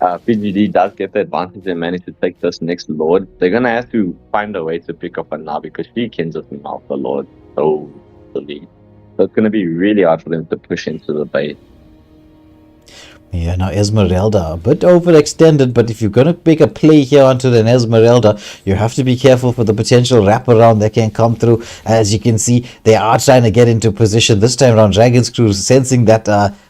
PGD does get the advantage and manage to take this next Lord, they're going to have to find a way to pick up Anna, because she can just mouth the Lord so easily. So it's going to be really hard for them to push into the base. Yeah, now Esmeralda, a bit overextended, but if you're going to make a play here onto an Esmeralda, you have to be careful for the potential wraparound that can come through. As you can see, they are trying to get into position. This time around, Dragon's crew sensing that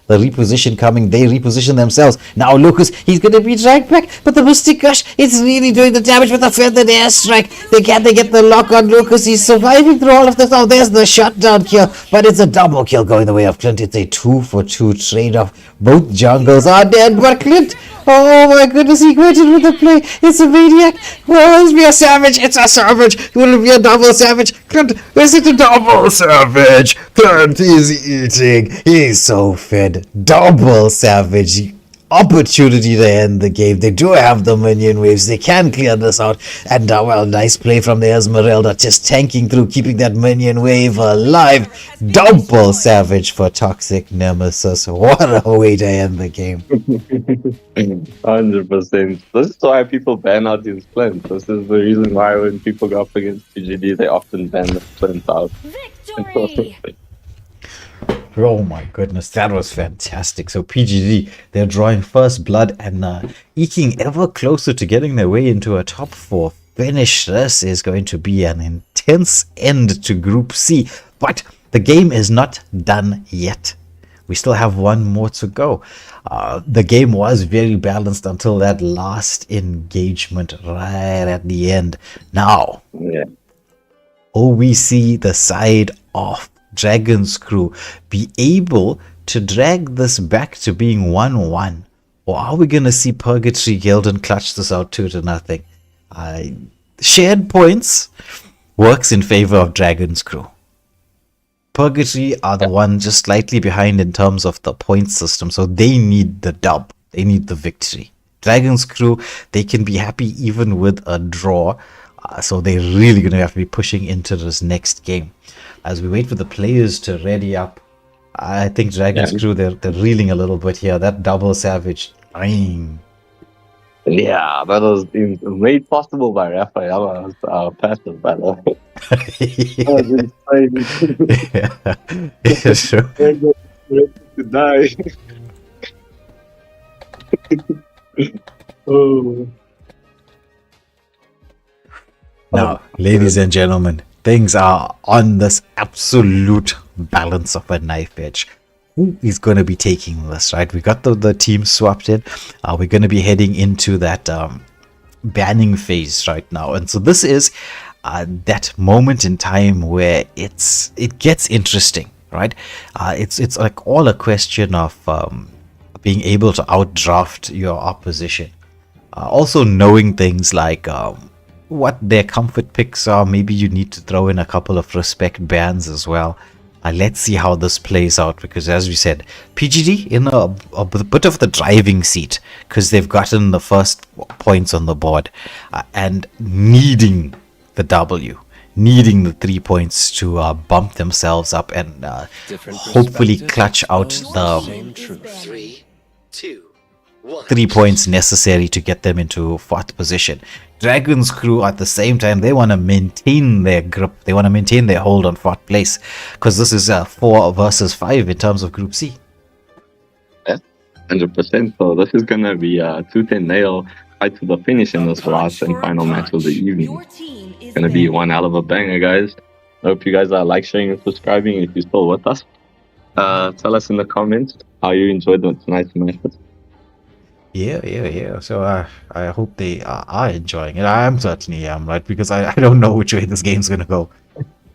the reposition coming, they reposition themselves. Now Lucas, he's going to be dragged back, but the Mystic Gush, it's really doing the damage with the feathered airstrike. They get the lock on Lucas. He's surviving through all of this. Oh, there's the shutdown kill, but it's a double kill going the way of Clint. It's a 2-for-2 trade-off. Both jungles are dead, but Clint, oh my goodness, he went in with the play. It's a maniac. Will it be a savage? It's a savage. Will it be a double savage? Clint, is it a double savage? Clint is eating. He's so fed. and double savage. Opportunity to end the game. They do have the minion waves. They can clear this out. And well, nice play from the Esmeralda, just tanking through, keeping that minion wave alive. Double savage for Toxic Nemesis. What a way to end the game. 100%. This is why people ban out these splints. This is the reason why when people go up against PGD, they often ban the splints out. Victory! Oh my goodness, that was fantastic. So PGD, they're drawing first blood and eking ever closer to getting their way into a top 4 finish. This is going to be an intense end to Group C, but the game is not done yet. We still have one more to go. The game was very balanced until that last engagement right at the end. Now, Yeah. we see the side of Dragon's Crew be able to drag this back to being 1-1, or are we gonna see PurgatoryGuildDn clutch this out 2-0? Shared points works in favor of Dragon's Crew. Purgatory are the one just slightly behind in terms of the point system, so they need the dub, they need the victory. Dragon's Crew, they can be happy even with a draw, so they're really going to have to be pushing into this next game. As we wait for the players to ready up, I think Dragon's Crew, they're reeling a little bit here. That double savage, dying. Yeah, that was made possible by Rafaela's passive, by the way. That was insane. Yeah, sure. To die. Oh. Now, ladies and gentlemen, things are on this absolute balance of a knife edge. Who is going to be taking this, right? We got the team swapped in. We're going to be heading into that banning phase right now. And so this is that moment in time where it gets interesting, right? It's like all a question of being able to outdraft your opposition. Also knowing things like what their comfort picks are. Maybe you need to throw in a couple of respect bans as well. Let's see how this plays out, because as we said, PGD in a bit of the driving seat because they've gotten the first points on the board and needing the W, needing the 3 points to bump themselves up and hopefully clutch out the 3 points necessary to get them into 4th position. Dragon's Crew at the same time, they want to maintain their grip, they want to maintain their hold on 4th place, because this is 4 versus 5 in terms of Group C. Yeah, 100%. So this is gonna be a tooth and nail fight to the finish in this last and final match of the evening. It's gonna be one hell of a banger, guys. I hope you guys are like, sharing, and subscribing if you're still with us. Tell us in the comments how you enjoyed tonight's match. Yeah. So I hope they are enjoying it. I am certainly right, because I don't know which way this game's gonna go.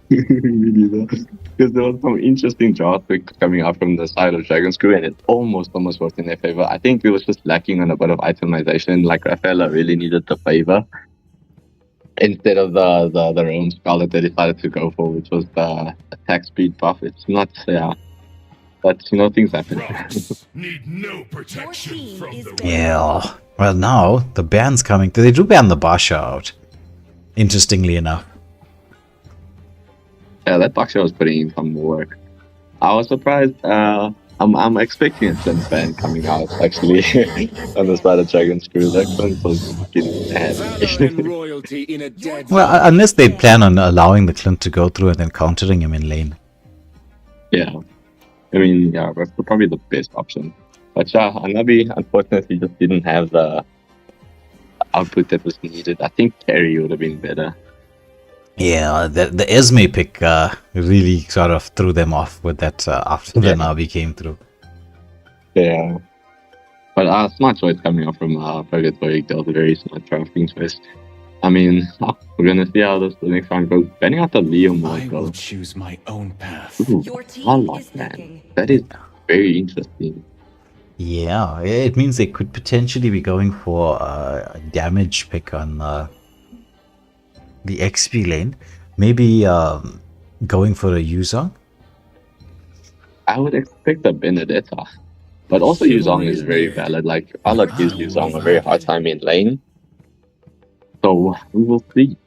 Really, because there was some interesting draft picks coming out from the side of Dragon's Crew, and it almost worked in their favor. I think it was just lacking on a bit of itemization. Like Rafaela really needed the favor instead of the realm spell that they decided to go for, which was the attack speed buff. It's not but things happen. Need no protection from the Yeah. Well, now the ban's coming. They do ban the Basha out. Interestingly enough. Yeah, that Basha was putting in some work. I was surprised. I'm expecting a Flint ban coming out actually on the side of Dragon's Crew. That Flint was getting bad. Well, unless they plan on allowing the Clint to go through and then countering him in lane. Yeah. I mean, yeah, that's probably the best option. But yeah, Anabi unfortunately just didn't have the output that was needed. I think Carry would have been better. Yeah, the Esme pick really sort of threw them off with that after the Navi came through. Yeah. But smart choice coming up from PurgatoryGuildDn, very smart drafting choice. I mean, we're gonna see how the next round goes. Banning out the Leo mode, though. Choose my own path. Ooh, Your team I like is that. looking. That is very interesting. Yeah, it means they could potentially be going for a damage pick on the XP lane. Maybe going for a Yuzong. I would expect a Benedetta. But also Yuzong is very valid. Like Alad gives Yuzong a very hard time in lane. So we will see.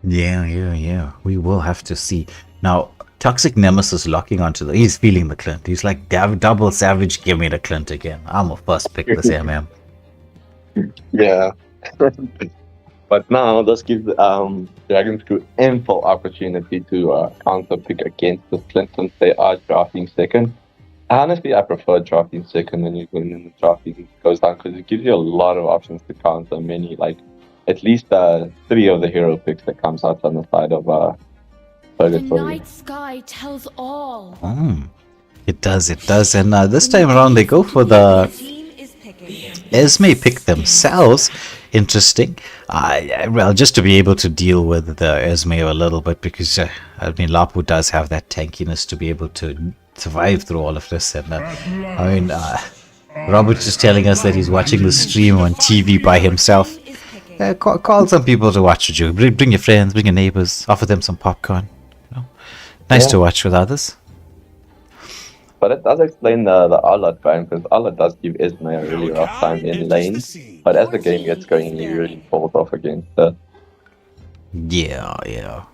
Yeah. We will have to see. Now, Toxic Nemesis locking onto the... He's feeling the Clint. He's like, double savage, give me the Clint again. I'm a first pick this MM. Yeah. But now this gives Dragon's Crew ample opportunity to counter pick against the Clint since they are drafting second. Honestly, I prefer drafting second when you're going in the drafting goes down because it gives you a lot of options to counter many, like at least 3 of the hero picks that comes out on the side of The Purgatory. night sky tells all. It does. And this time around, they go for the Team is picking. Esme pick themselves. Interesting. Well, just to be able to deal with the Esme a little bit because, I mean, Lapu does have that tankiness to be able to survive through all of this. And, Robert's just telling us that he's watching the stream on TV by himself. Call some people to watch with you. Bring your friends, bring your neighbors, offer them some popcorn. You know? Nice to watch with others. But it does explain the Alad ban because Alad does give Esme a really rough time in lane. But as the game gets going, he really falls off against her. Yeah.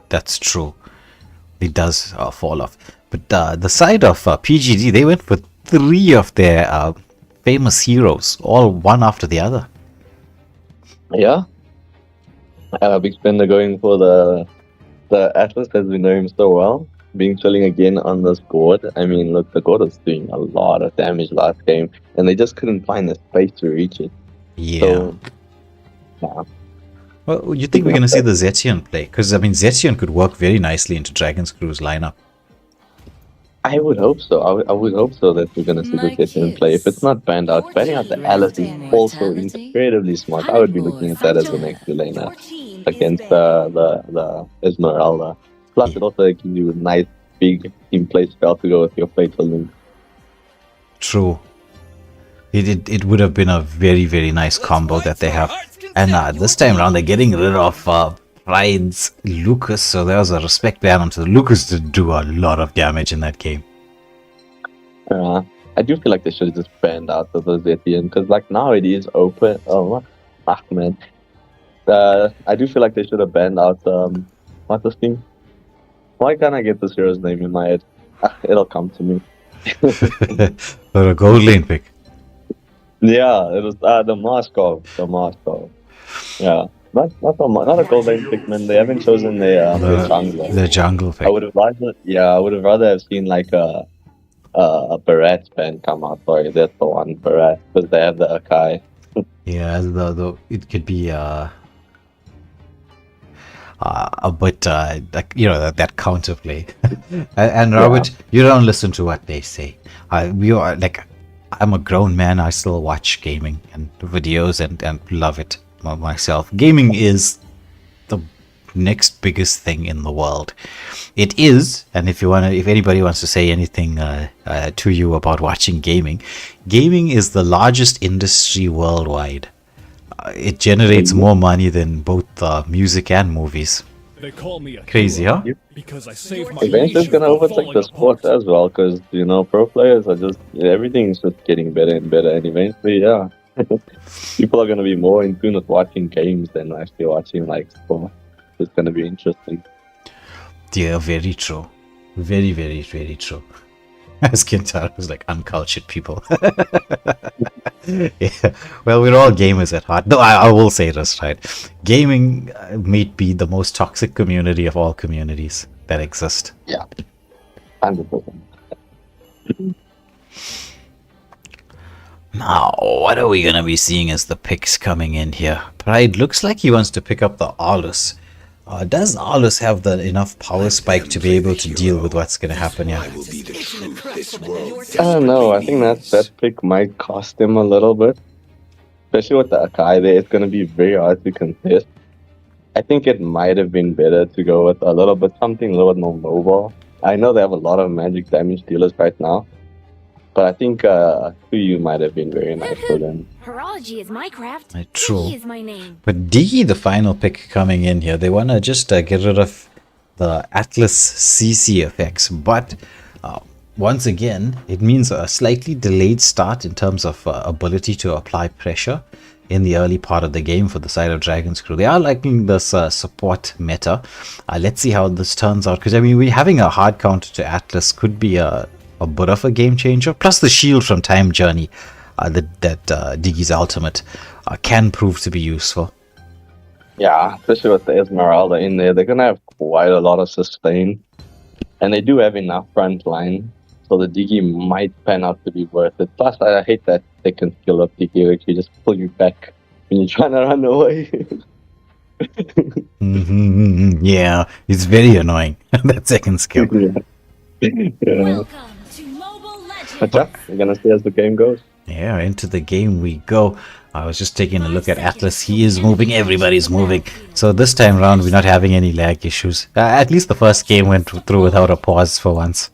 That's true. He does fall off. But the side of PGD, they went for 3 of their famous heroes, all one after the other. Yeah. Big Spender going for the Atlas as we know him so well. Being chilling again on this board. I mean, look, the god was doing a lot of damage last game, and they just couldn't find the space to reach it. Yeah. So, yeah. Well, you think we're going to see the Zetien play? Because, I mean, Zetien could work very nicely into Dragon's Crew's lineup. I would hope so. I would hope so that we're going to see the Zetien play. If it's not banned out, banning out the Alice is also incredibly smart. I would be looking at that as the next laner against the Esmeralda. Plus, it also gives you a nice big team play spell to go with your Fatal Link. True. It would have been a very, very nice combo that they have. And this time around, they're getting rid of Pride's Lucas, so there was a respect ban onto Lucas to do a lot of damage in that game. I do feel like they should have just banned out the Zetien, because like now it is open. Oh, man. I do feel like they should have banned out, what's this thing? Why can't I get this hero's name in my head? It'll come to me. Or a gold lane pick. Yeah, it was the Moskov. Yeah, not a gold lane pick, man. They haven't chosen their jungler. The jungle pick. I would have rather have seen like a Barat band come out. Sorry, that's the one, Barat, because they have the Akai. Yeah, it could be but that counterplay. And Robert, you don't listen to what they say. I'm a grown man. I still watch gaming and videos and love it myself. Gaming is the next biggest thing in the world. It is, and if anybody wants to say anything to you about watching gaming is the largest industry worldwide. It generates more money than both music and movies. They call me a Crazy, huh? because I saved my Eventually, it's gonna overtake the sport as well, because pro players are just everything's just getting better and better, and eventually, yeah, people are gonna be more in tune with watching games than actually watching like sport. It's gonna be interesting. Yeah, very true. Very, very, very true. As Kintaro was like, uncultured people. Yeah. Well, we're all gamers at heart. No, I will say this, right? Gaming may be the most toxic community of all communities that exist. Yeah, 100%. Now, what are we going to be seeing as the picks coming in here? Pride looks like he wants to pick up the Aulus. Does Aulus have the enough power spike to be able to deal with what's going to happen here? I don't know. I think that pick might cost him a little bit. Especially with the Akai there, it's going to be very hard to contest. I think it might have been better to go with something a little bit more mobile. I know they have a lot of magic damage dealers right now. But I think Kuyu might have been very nice for them. Horology is my craft. True. Diggy is my name. But Diggy, the final pick coming in here, they want to just get rid of the Atlas CC effects. But Once again, it means a slightly delayed start in terms of ability to apply pressure in the early part of the game for the side of Dragon's Crew. They are liking this support meta. Let's see how this turns out, because I mean, having a hard counter to Atlas could be a bit of a game changer. Plus the shield from Time Journey, that Diggy's ultimate can prove to be useful. Yeah, especially with the Esmeralda in there, they're gonna have quite a lot of sustain, and they do have enough front line, so the Diggy might pan out to be worth it. Plus, I hate that second skill of Diggy, which you just pull you back when you're trying to run away. Yeah, it's very annoying, that second skill. Yeah. Welcome to Mobile Legends. But yeah, we're gonna see as the game goes. Yeah, into the game we go. I was just taking a look at Atlas. He is moving, everybody's moving. So this time around, we're not having any lag issues. At least the first game went through without a pause for once.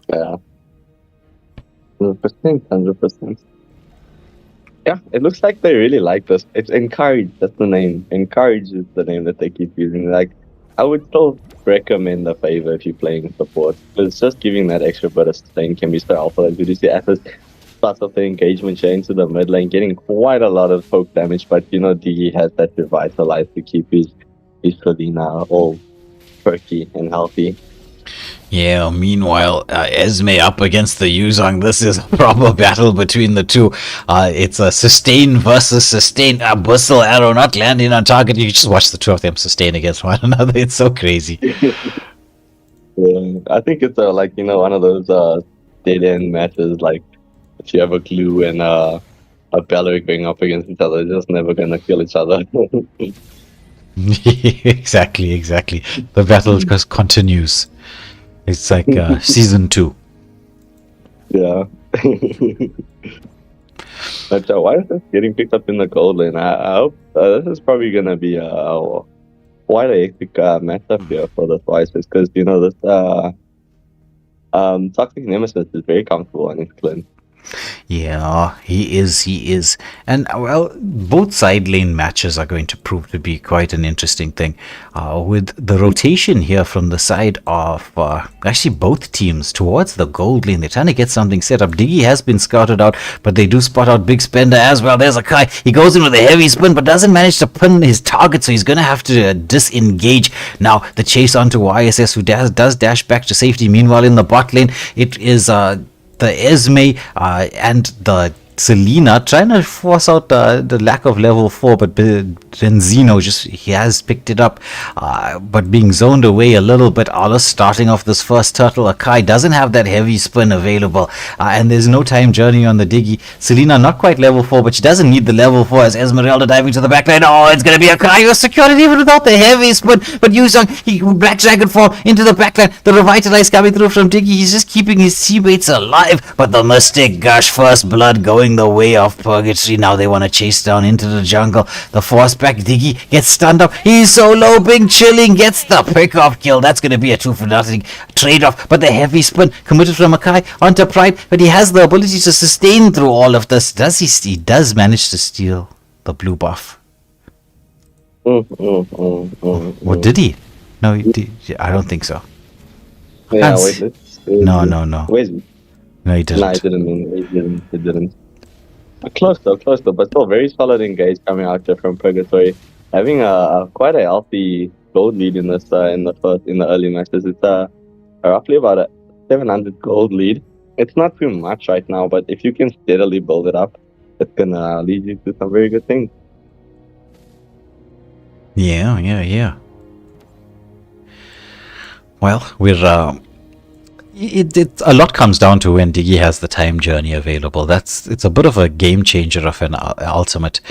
Yeah. 100%. Yeah, it looks like they really like this. It's Encourage, that's the name. Encourage is the name that they keep using. Like, I would still recommend the favor if you're playing support. Because just giving that extra bit of sustain can be so helpful. As you see, Atlas starts off the engagement share into the mid lane, getting quite a lot of poke damage, but you know, Diggy has that Revitalize to keep his Selena all perky and healthy. Yeah, meanwhile, Esme up against the Yuzong. This is a proper battle between the two. It's a sustain versus sustain. A Bustle arrow not landing on target. You just watch the two of them sustain against one another. It's so crazy. Yeah, I think it's like, you know, one of those dead end matches, like if you have a glue and a Bellary going up against each other, they're just never gonna kill each other. Exactly. The battle just continues. It's like season 2. Yeah. But why is this getting picked up in the gold lane? I hope this is probably gonna be quite a hectic matchup here for the Slices, because you know this Toxic Nemesis is very comfortable on his clan. Yeah, he is. And, well, both side lane matches are going to prove to be quite an interesting thing. With the rotation here from the side of actually both teams towards the gold lane, they're trying to get something set up. Diggy has been scouted out, but they do spot out Big Spender as well. There's a Kai. He goes in with a heavy spin, but doesn't manage to pin his target, so he's going to have to disengage. Now, the chase onto YSS, who does dash back to safety. Meanwhile, in the bot lane, it is the Esme and the Selena trying to force out the lack of level 4, but Benzino he has picked it up, but being zoned away a little bit. Alice starting off this first turtle. Akai doesn't have that heavy spin available, and there's no time journey on the Diggy. Selena not quite level 4, but she doesn't need the level 4 as Esmeralda diving to the backline. Oh, it's gonna be Akai who secured it even without the heavy spin, but Yuzong, he Black Dragon Fall into the backline. The Revitalize coming through from Diggy. He's just keeping his teammates alive, but the Mystic Gush, first blood going the way of Purgatory. Now they want to chase down into the jungle. The force back Diggy gets stunned up. He's so low. Big Chilling gets the pick-off kill. That's going to be a 2-for-0 trade-off. But the heavy spin committed from Makai onto Pride. But he has the ability to sustain through all of this. Does he does manage to steal the blue buff. What did he? No, he did. I don't think so. Yeah, wait. No. Where's he? No, he didn't. No, it didn't. Close though, but still very solid engage coming out there from Purgatory, having quite a healthy gold lead in this in the early matches. It's roughly about a 700 gold lead. It's not too much right now, but if you can steadily build it up, it's gonna lead you to some very good things. Yeah. Well, we're It a lot comes down to when Diggy has the time journey available. It's a bit of a game changer of an ultimate.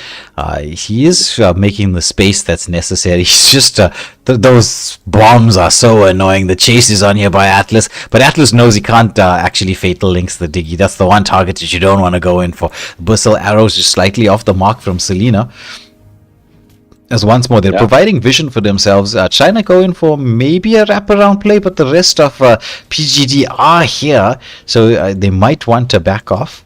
He is making the space that's necessary. He's just those bombs are so annoying. The chase is on here by Atlas, but Atlas knows he can't actually fatal links the Diggy. That's the one target that you don't want to go in for. Bustle arrows just slightly off the mark from Selena. As once more, they're providing vision for themselves, trying to go in for maybe a wraparound play, but the rest of PGD are here, so they might want to back off.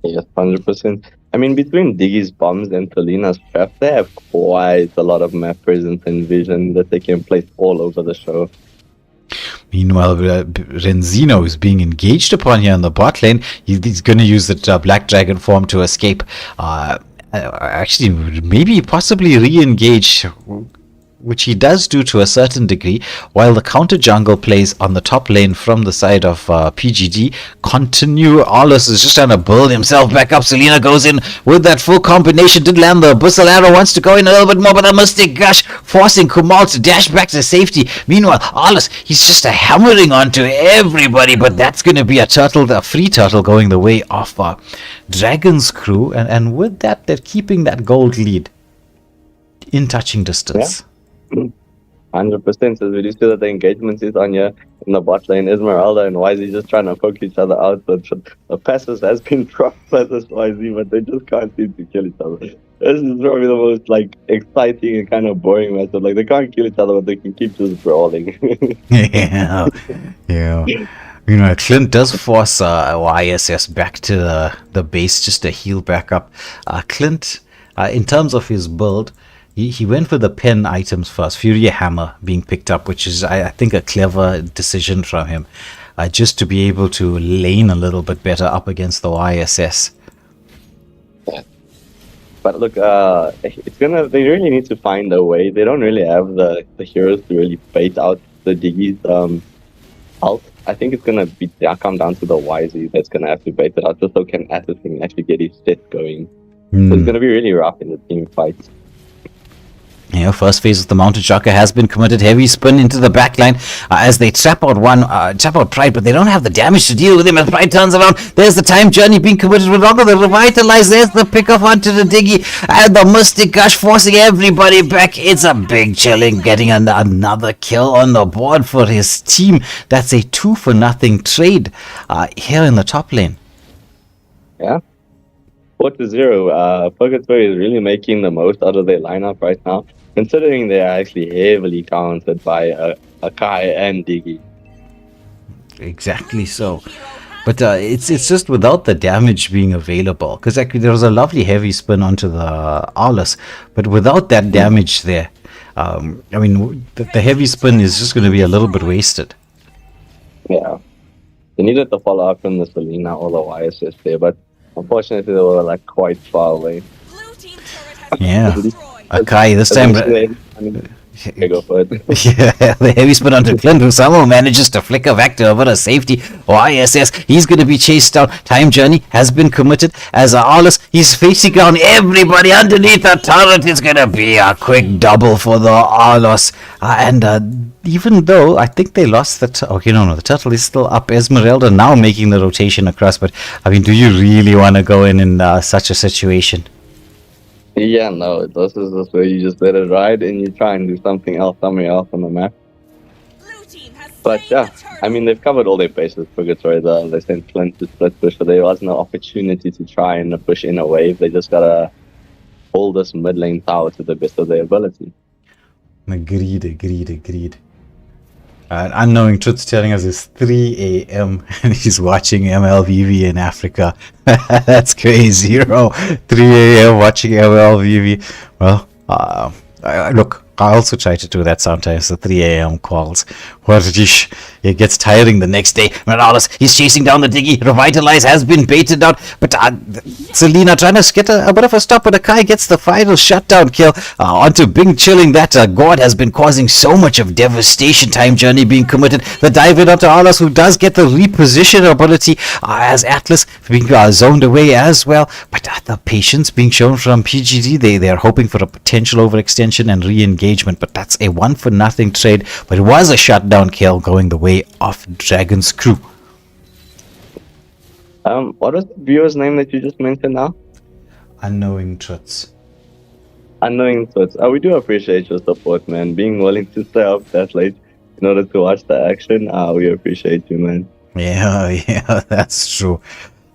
Yes, 100%. I mean, between Diggy's bombs and Selena's trap, they have quite a lot of map presence and vision that they can place all over the show. Meanwhile, Renzino is being engaged upon here in the bot lane. He's going to use the Black Dragon form to escape. Actually, maybe possibly re-engage, which he does do to a certain degree, while the counter jungle plays on the top lane from the side of PGD. Continue. Aulus is just trying to build himself back up. Selena goes in with that full combination. Did land the Abyssal Arrow, wants to go in a little bit more, but a Mystic Gush forcing Kumal to dash back to safety. Meanwhile, Aulus, he's just hammering onto everybody, but that's going to be a free turtle going the way of Dragon's crew, and with that, they're keeping that gold lead in touching distance. 100%. So we do see that the engagement is on here in the bot lane. Esmeralda and YZ just trying to poke each other out. The passes has been dropped by this YZ, but they just can't seem to kill each other. This is probably the most exciting and kind of boring matchup. They can't kill each other, but they can keep just brawling. Yeah. Clint does force YSS back to the base just to heal back up. Clint, in terms of his build, he went for the pen items first, Fury Hammer being picked up, which is, I think, a clever decision from him, just to be able to lane a little bit better up against the YSS. But look, they really need to find a way. They don't really have the heroes to really bait out the Diggy's ult. I think it's going to come down to the YZ that's going to have to bait it out, just so Atlas can actually get his set going. So it's going to be really rough in the team fights. First phase of the Mounted Shocker has been committed. Heavy spin into the backline as they trap out Pride, but they don't have the damage to deal with him as Pride turns around. There's the time journey being committed with Roger. The Revitalize, there's the pick off onto the Diggy, and the Mystic Gush forcing everybody back. It's a big chilling, getting another kill on the board for his team. That's a 2-for-0 trade here in the top lane. Yeah. 4-0. Purgatory is really making the most out of their lineup right now, considering they are actually heavily countered by Akai and Diggy. Exactly so. But it's just without the damage being available, because there was a lovely heavy spin onto the Aulus, but without that damage there, the heavy spin is just going to be a little bit wasted. Yeah. They needed to follow up from the Selena or the YSS there, but unfortunately, they were quite far away. Yeah. Akai, this time. Go for it. Yeah, the heavy spin onto Clint, who somehow manages to flicker back to a bit of safety. YSS, he's going to be chased down. Time journey has been committed as Aulus, he's facing down everybody underneath the turret. It's going to be a quick double for the Aulus. Even though I think they lost the the turtle is still up. Esmeralda now making the rotation across, but do you really want to go in such a situation? Yeah, no, this is just where you just let it ride and you try and do something else somewhere else on the map. But yeah, they've covered all their bases. Purgatory, they sent Flint to split push, so there was no opportunity to try and push in a wave. They just gotta hold this mid lane tower to the best of their ability. Agreed. Unknowing Truth's telling us it's 3 a.m. and he's watching MLBB in Africa. That's crazy, bro. 3 a.m. watching MLBB. Well, look, I also try to do that sometimes, the 3 a.m. calls. It gets tiring the next day. Morales, he's chasing down the Diggy. Revitalize has been baited out. But Selena trying to get a bit of a stop, but Akai gets the final shutdown kill onto Bing chilling that. God has been causing so much of devastation. Time journey being committed. The dive in onto Alas, who does get the reposition ability as Atlas being zoned away as well. But the patience being shown from PGD, they are hoping for a potential overextension and re-engagement. But that's a 1-for-0 trade. But it was a shutdown kill going the way of Dragon's crew. What was the viewer's name that you just mentioned now? Unknowing Truths. Unknowing Truths. We do appreciate your support, man. Being willing to stay up that late in order to watch the action. We appreciate you, man. Yeah, that's true.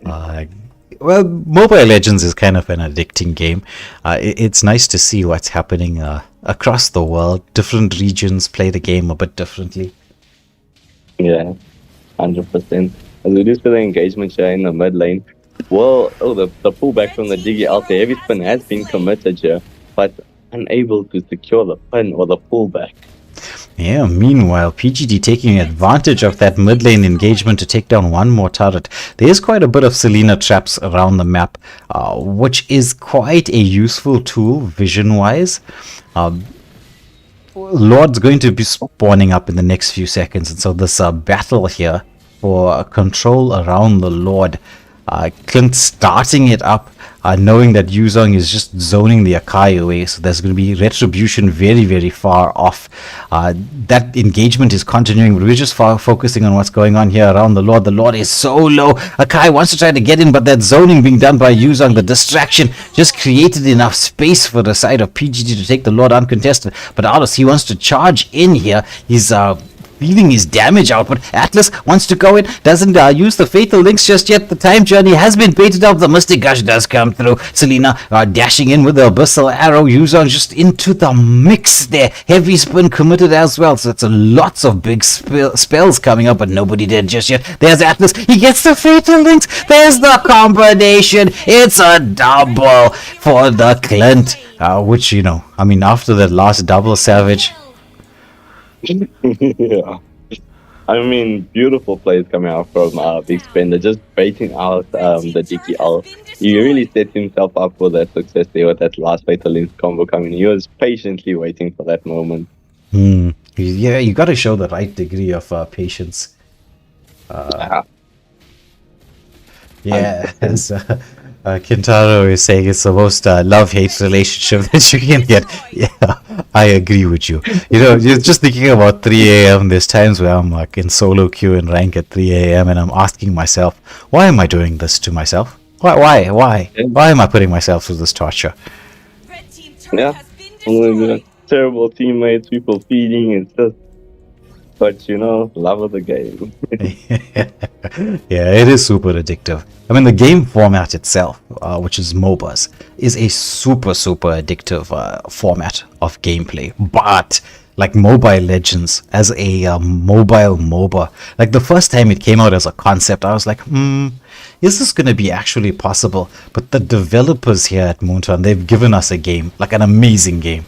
Well, Mobile Legends is kind of an addicting game. It's nice to see what's happening across the world. Different regions play the game a bit differently. Yeah, 100%. As we do see the engagement here in the mid lane. Well, the pullback from the Diggy out there. Heavy spin has been committed here, but unable to secure the pin or the pullback. Yeah, meanwhile, PGD taking advantage of that mid lane engagement to take down one more turret. There is quite a bit of Selena traps around the map, which is quite a useful tool vision-wise. Lord's going to be spawning up in the next few seconds, and so this battle here for control around the Lord. Clint starting it up, knowing that Yuzong is just zoning the Akai away, so there's going to be retribution very, very far off. That engagement is continuing, but we're just focusing on what's going on here around the Lord. The Lord is so low. Akai wants to try to get in, but that zoning being done by Yuzong, the distraction, just created enough space for the side of PGD to take the Lord uncontested. But Alice, he wants to charge in here. He's feeling his damage output. Atlas wants to go in, doesn't use the fatal links just yet. The time journey has been baited out. The Mystic Gush does come through. Selena dashing in with the Abyssal Arrow. Yuzong just into the mix there. Heavy spin committed as well. So it's lots of big spells coming up, but nobody did just yet. There's Atlas. He gets the fatal links. There's the combination. It's a double for the Clint. Which, you know, I mean, after that last double Savage, Yeah. I mean, beautiful plays coming out from Big Spender, just baiting out the Dicky L. He really set himself up for that success there with that last Fatal Lens combo coming. He was patiently waiting for that moment. Yeah, you got to show the right degree of patience. Yeah, as Kintaro is saying, it's the most love-hate relationship that you can get. Yeah, I agree with you. You know, you're just thinking about 3 a.m. There's times where I'm like in solo queue and rank at 3 a.m. and I'm asking myself, why am I doing this to myself? Why am I putting myself through this torture? Yeah, terrible teammates, people feeding, it's just, but you know, love of the game. Yeah, it is super addictive. I mean, the game format itself, which is MOBAs, is a super addictive format of gameplay. But like Mobile Legends as a mobile MOBA, like the first time it came out as a concept, I was like, is this going to be actually possible? But the developers here at Moonton, they've given us a game, like an amazing game.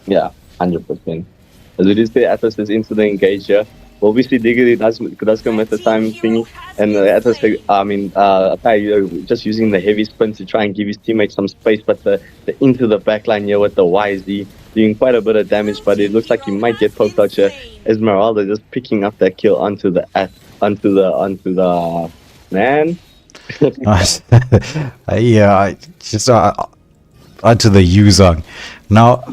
Yeah, 100%. As we did say, Atlas is into the engage here. Obviously, Diggity does come at the time thingy, and Atlas, just using the heavy spin to try and give his teammates some space, but the into the backline here with the YZ doing quite a bit of damage, but it looks like he might get poked out here. Esmeralda just picking up that kill onto the man. Yeah, just onto the Yuzong. Now,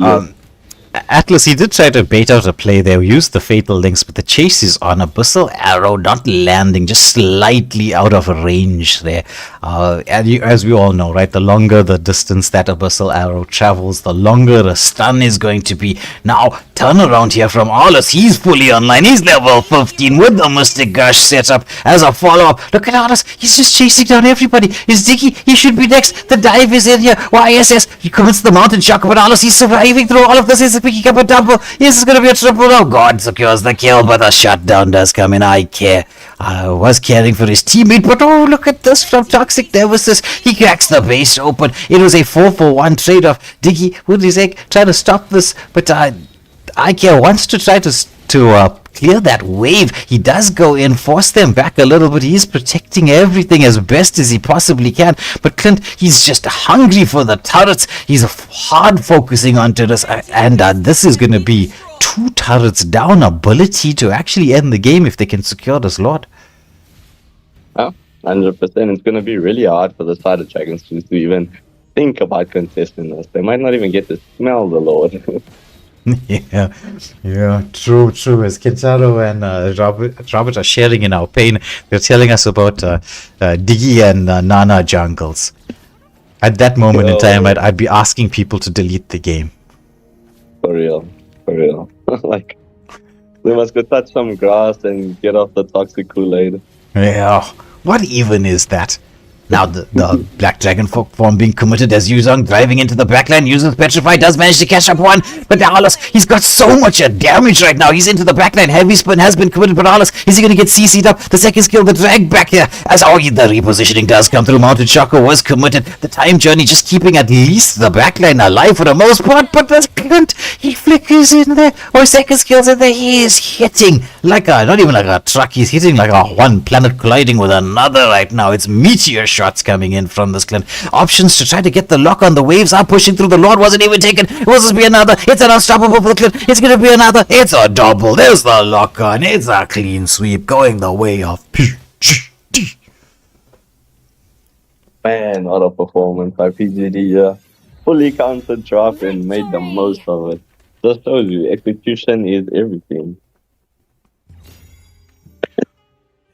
Atlas, he did try to bait out a play there, used the fatal links, but the chase is on. Abyssal Arrow not landing, just slightly out of range there. As we all know, right, the longer the distance that Abyssal Arrow travels, the longer the stun is going to be. Now, turn around here from Aulus. He's fully online. He's level 15 with the Mystic Gush setup as a follow-up. Look at Aulus. He's just chasing down everybody. Is Dicky? He should be next. The dive is in here. YSS. He commits the mountain shock, but Aulus, he's surviving through all of this. He's picking up a double. Yes, it's going to be a triple. Oh, God secures the kill, but the shutdown does come in. I care. I was caring for his teammate, but oh, look at this from Toxic Nemesis. He cracks the base open. It was a 4-for-1 trade-off. Diggy with his egg trying to stop this, but Ikea wants to try to clear that wave. He does go in, force them back a little bit. He's protecting everything as best as he possibly can. But Clint, he's just hungry for the turrets. He's hard focusing onto this, and this is going to be 2 turrets down ability to actually end the game if they can secure this Lord. Oh, 100%. It's going to be really hard for the side of Dragons to even think about contesting this. They might not even get to smell the Lord. Yeah, true. As Kintaro and Robert are sharing in our pain, they're telling us about Diggy and Nana jungles. At that moment in time, I'd be asking people to delete the game. For real. Like, they must go touch some grass and get off the toxic Kool-Aid. Yeah, what even is that? Now the Black Dragon form being committed as Yuzong driving into the backline. Uses Petrify, does manage to catch up one. But Dallas, he's got so much damage right now. He's into the backline. Heavy spin has been committed. But Dallas, is he going to get CC'd up? The second skill, the drag back here. As the repositioning does come through. Mounted Shako was committed. The time journey just keeping at least the backline alive for the most part. But the Clint, he flickers in there. Or second skills in there. He is hitting like a, not even like a truck. He's hitting like a one planet colliding with another right now. It's meteor shots coming in from this Clint. Options to try to get the lock on. The waves are pushing through. The Lord wasn't even taken. It was to be another. It's an unstoppable for the Clint. It's going to be another. It's a double. There's the lock on. It's a clean sweep going the way of PGD. Man, what a performance by PGD. Fully countered drop and made the most of it. Just shows you, execution is everything.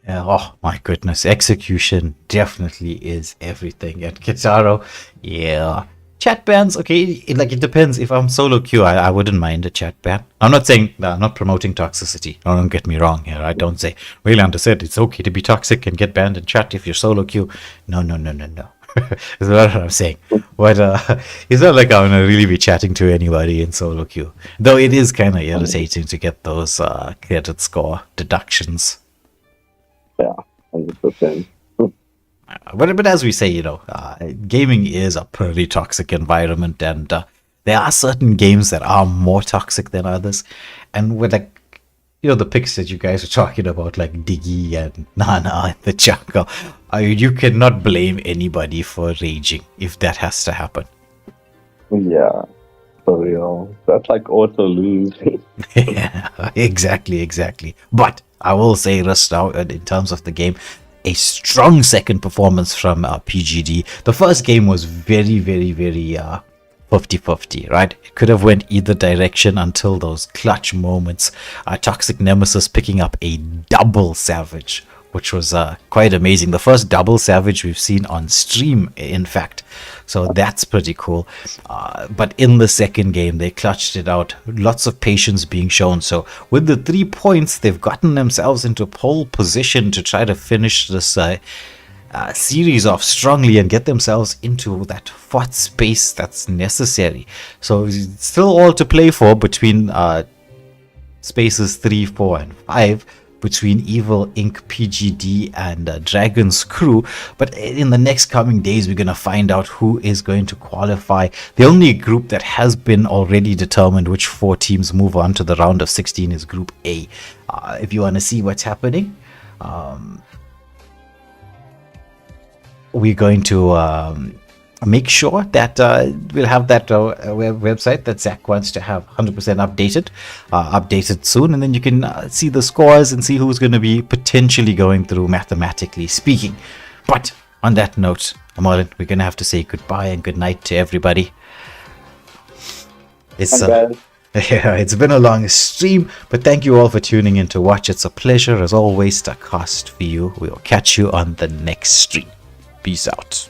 Yeah, oh my goodness, execution definitely is everything. And Kitaro, yeah. Chat bans, okay, it depends. If I'm solo queue, I wouldn't mind a chat ban. I'm not saying, I'm not promoting toxicity. Don't get me wrong here. I don't say, Waylander said it's okay to be toxic and get banned in chat if you're solo queue. No. That's not what I'm saying. But it's not like I'm going to really be chatting to anybody in solo queue. Though it is kind of irritating to get those credit score deductions. Yeah, 100%. But as we say, gaming is a pretty toxic environment, and there are certain games that are more toxic than others. And with the picks that you guys are talking about, like Diggy and Nana and the jungle, you cannot blame anybody for raging if that has to happen. Yeah, for real. That's like auto lose. Yeah, exactly. But I will say this now, in terms of the game, a strong second performance from PGD. The first game was very 50-50, right? It could have went either direction until those clutch moments. Toxic Nemesis picking up a double Savage, which was quite amazing. The first double Savage we've seen on stream, in fact. So that's pretty cool. But in the second game, they clutched it out. Lots of patience being shown. So with the 3 points, they've gotten themselves into pole position to try to finish this series off strongly and get themselves into that fourth space that's necessary. So it's still all to play for between spaces 3, 4, and 5. Between Evil Inc., PGD, and Dragon's Crew. But in the next coming days, we're going to find out who is going to qualify. The only group that has been already determined which 4 teams move on to the round of 16 is Group A. If you want to see what's happening, we're going to make sure that we'll have that website that Zach wants to have 100% updated soon, and then you can see the scores and see who's going to be potentially going through, mathematically speaking. But on that note, Amalin, we're going to have to say goodbye and good night to everybody. It's been a long stream, but thank you all for tuning in to watch. It's a pleasure as always to cast for you. We'll catch you on the next stream. Peace out.